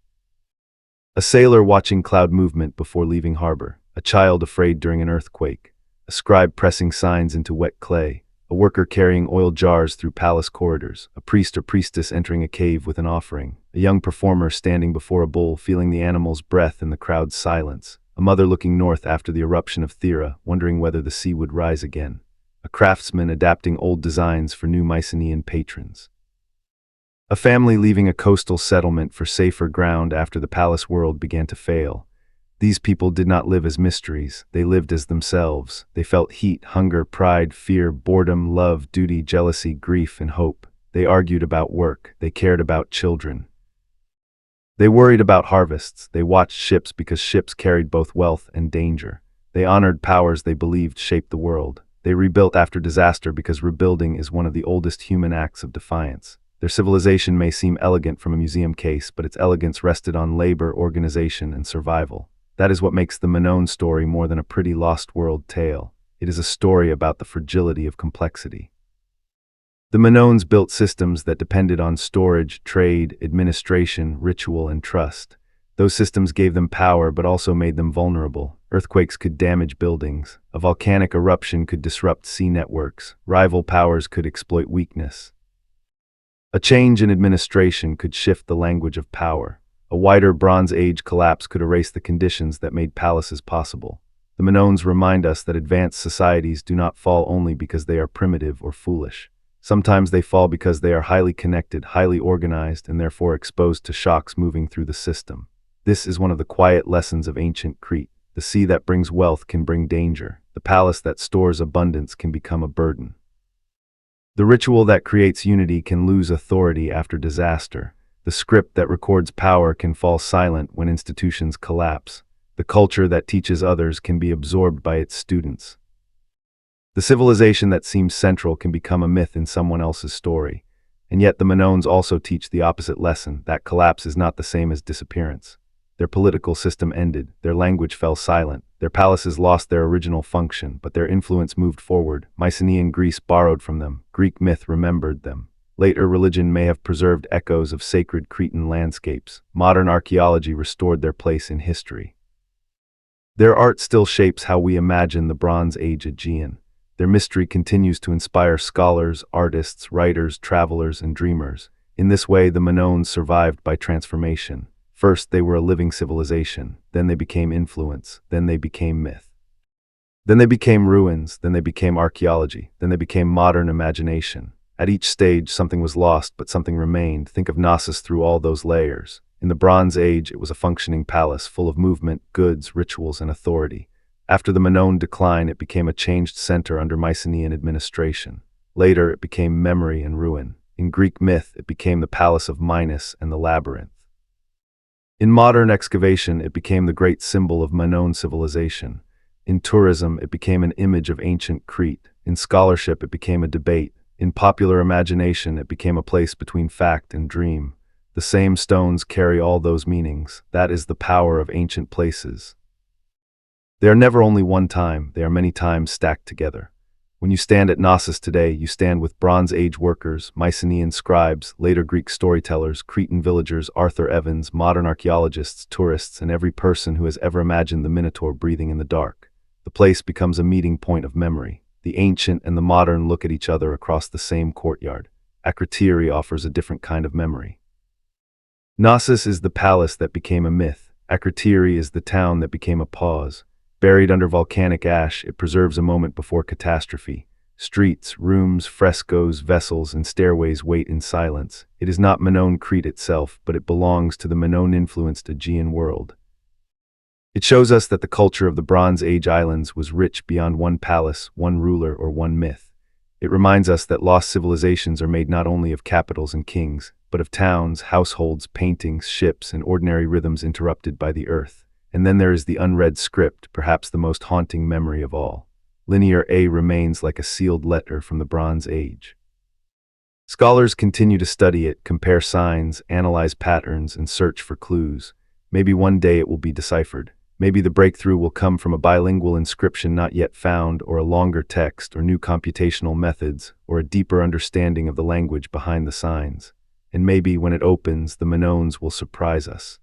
a sailor watching cloud movement before leaving harbor, a child afraid during an earthquake, a scribe pressing signs into wet clay, a worker carrying oil jars through palace corridors, a priest or priestess entering a cave with an offering, a young performer standing before a bull feeling the animal's breath in the crowd's silence, a mother looking north after the eruption of Thera, wondering whether the sea would rise again, a craftsman adapting old designs for new Mycenaean patrons, a family leaving a coastal settlement for safer ground after the palace world began to fail. These people did not live as mysteries, they lived as themselves. They felt heat, hunger, pride, fear, boredom, love, duty, jealousy, grief, and hope. They argued about work, they cared about children. They worried about harvests, they watched ships because ships carried both wealth and danger. They honored powers they believed shaped the world. They rebuilt after disaster because rebuilding is one of the oldest human acts of defiance. Their civilization may seem elegant from a museum case, but its elegance rested on labor, organization, and survival. That is what makes the Minoan story more than a pretty lost world tale. It is a story about the fragility of complexity. The Minoans built systems that depended on storage, trade, administration, ritual, and trust. Those systems gave them power but also made them vulnerable. Earthquakes could damage buildings. A volcanic eruption could disrupt sea networks. Rival powers could exploit weakness. A change in administration could shift the language of power. A wider Bronze Age collapse could erase the conditions that made palaces possible. The Minoans remind us that advanced societies do not fall only because they are primitive or foolish. Sometimes they fall because they are highly connected, highly organized, and therefore exposed to shocks moving through the system. This is one of the quiet lessons of ancient Crete. The sea that brings wealth can bring danger. The palace that stores abundance can become a burden. The ritual that creates unity can lose authority after disaster. The script that records power can fall silent when institutions collapse. The culture that teaches others can be absorbed by its students. The civilization that seems central can become a myth in someone else's story. And yet the Minoans also teach the opposite lesson, that collapse is not the same as disappearance. Their political system ended, their language fell silent, their palaces lost their original function, but their influence moved forward. Mycenaean Greece borrowed from them, Greek myth remembered them. Later religion may have preserved echoes of sacred Cretan landscapes. Modern archaeology restored their place in history. Their art still shapes how we imagine the Bronze Age Aegean. Their mystery continues to inspire scholars, artists, writers, travelers, and dreamers. In this way, the Minoans survived by transformation. First, they were a living civilization. Then they became influence. Then they became myth. Then they became ruins. Then they became archaeology. Then they became modern imagination. At each stage, something was lost, but something remained. Think of Knossos through all those layers. In the Bronze Age, it was a functioning palace, full of movement, goods, rituals, and authority. After the Minoan decline, it became a changed center under Mycenaean administration. Later, it became memory and ruin. In Greek myth, it became the Palace of Minos and the Labyrinth. In modern excavation, it became the great symbol of Minoan civilization. In tourism, it became an image of ancient Crete. In scholarship, it became a debate. In popular imagination, it became a place between fact and dream. The same stones carry all those meanings. That is the power of ancient places. They are never only one time, they are many times stacked together. When you stand at Knossos today, you stand with Bronze Age workers, Mycenaean scribes, later Greek storytellers, Cretan villagers, Arthur Evans, modern archaeologists, tourists, and every person who has ever imagined the Minotaur breathing in the dark. The place becomes a meeting point of memory. The ancient and the modern look at each other across the same courtyard. Crete offers a different kind of memory. Knossos is the palace that became a myth. Crete is the town that became a pause. Buried under volcanic ash, it preserves a moment before catastrophe. Streets, rooms, frescoes, vessels, and stairways wait in silence. It is not Minoan Crete itself, but it belongs to the Minoan-influenced Aegean world. It shows us that the culture of the Bronze Age islands was rich beyond one palace, one ruler, or one myth. It reminds us that lost civilizations are made not only of capitals and kings, but of towns, households, paintings, ships, and ordinary rhythms interrupted by the earth. And then there is the unread script, perhaps the most haunting memory of all. Linear A remains like a sealed letter from the Bronze Age. Scholars continue to study it, compare signs, analyze patterns, and search for clues. Maybe one day it will be deciphered. Maybe the breakthrough will come from a bilingual inscription not yet found, or a longer text, or new computational methods, or a deeper understanding of the language behind the signs. And maybe, when it opens, the Minoans will surprise us.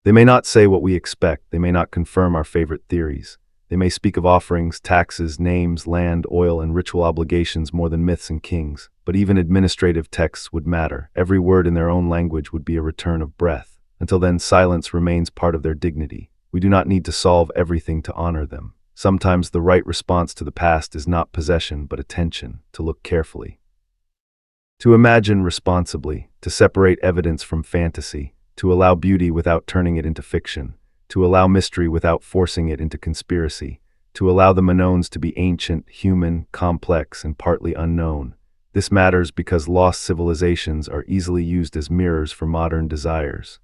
They may not say what we expect, they may not confirm our favorite theories. They may speak of offerings, taxes, names, land, oil, and ritual obligations more than myths and kings. But even administrative texts would matter. Every word in their own language would be a return of breath. Until then, silence remains part of their dignity. We do not need to solve everything to honor them. Sometimes the right response to the past is not possession, but attention, to look carefully. To imagine responsibly, to separate evidence from fantasy, to allow beauty without turning it into fiction, to allow mystery without forcing it into conspiracy, to allow the Minoans to be ancient, human, complex, and partly unknown. This matters because lost civilizations are easily used as mirrors for modern desires.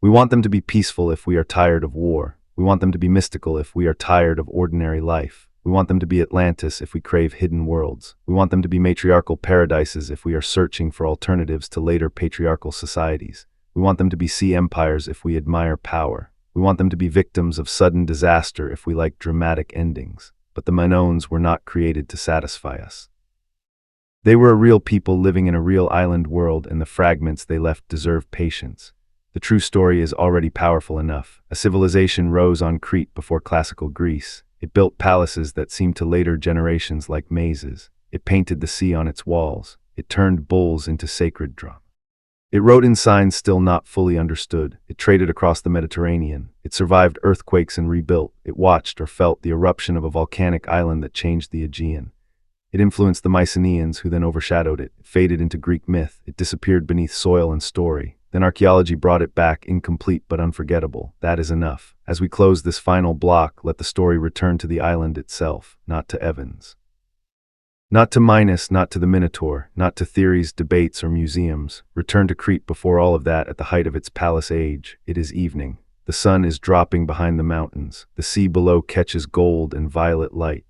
We want them to be peaceful if we are tired of war. We want them to be mystical if we are tired of ordinary life. We want them to be Atlantis if we crave hidden worlds. We want them to be matriarchal paradises if we are searching for alternatives to later patriarchal societies. We want them to be sea empires if we admire power. We want them to be victims of sudden disaster if we like dramatic endings. But the Minoans were not created to satisfy us. They were a real people living in a real island world, and the fragments they left deserve patience. The true story is already powerful enough. A civilization rose on Crete before classical Greece. It built palaces that seemed to later generations like mazes. It painted the sea on its walls. It turned bulls into sacred drums. It wrote in signs still not fully understood. It traded across the Mediterranean. It survived earthquakes and rebuilt. It watched or felt the eruption of a volcanic island that changed the Aegean. It influenced the Mycenaeans, who then overshadowed it. It faded into Greek myth. It disappeared beneath soil and story. Then archaeology brought it back, incomplete but unforgettable. That is enough. As we close this final block, let the story return to the island itself, not to Athens. Not to Minos, not to the Minotaur, not to theories, debates, or museums. Return to Crete before all of that, at the height of its palace age. It is evening. The sun is dropping behind the mountains. The sea below catches gold and violet light.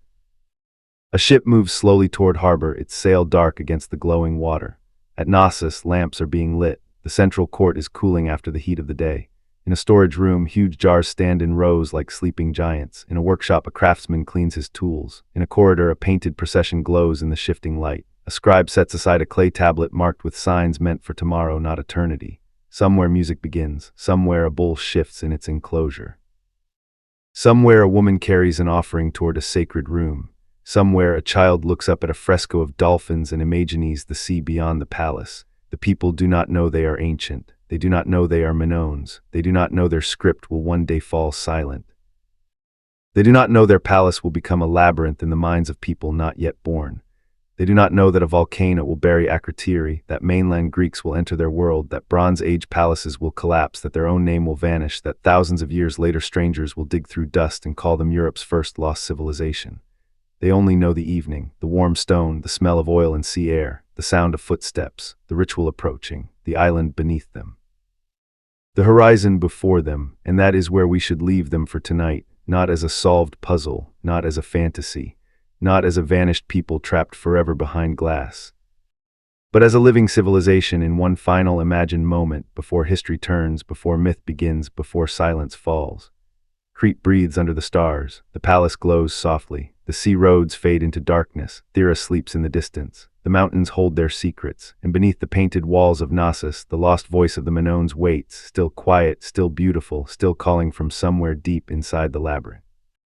A ship moves slowly toward harbor, its sail dark against the glowing water. At Knossos, lamps are being lit. The central court is cooling after the heat of the day. In a storage room, huge jars stand in rows like sleeping giants. In a workshop, a craftsman cleans his tools. In a corridor, a painted procession glows in the shifting light. A scribe sets aside a clay tablet marked with signs meant for tomorrow, not eternity. Somewhere music begins. Somewhere a bull shifts in its enclosure. Somewhere a woman carries an offering toward a sacred room. Somewhere a child looks up at a fresco of dolphins and imagines the sea beyond the palace. The people do not know they are ancient. They do not know they are Minoans. They do not know their script will one day fall silent. They do not know their palace will become a labyrinth in the minds of people not yet born. They do not know that a volcano will bury Crete, that mainland Greeks will enter their world, that Bronze Age palaces will collapse, that their own name will vanish, that thousands of years later strangers will dig through dust and call them Europe's first lost civilization. They only know the evening, the warm stone, the smell of oil and sea air, the sound of footsteps, the ritual approaching, the island beneath them. The horizon before them, and that is where we should leave them for tonight, not as a solved puzzle, not as a fantasy, not as a vanished people trapped forever behind glass, but as a living civilization in one final imagined moment, before history turns, before myth begins, before silence falls. Crete breathes under the stars, the palace glows softly, the sea roads fade into darkness, Thera sleeps in the distance, the mountains hold their secrets, and beneath the painted walls of Knossos, the lost voice of the Minoans waits, still quiet, still beautiful, still calling from somewhere deep inside the labyrinth.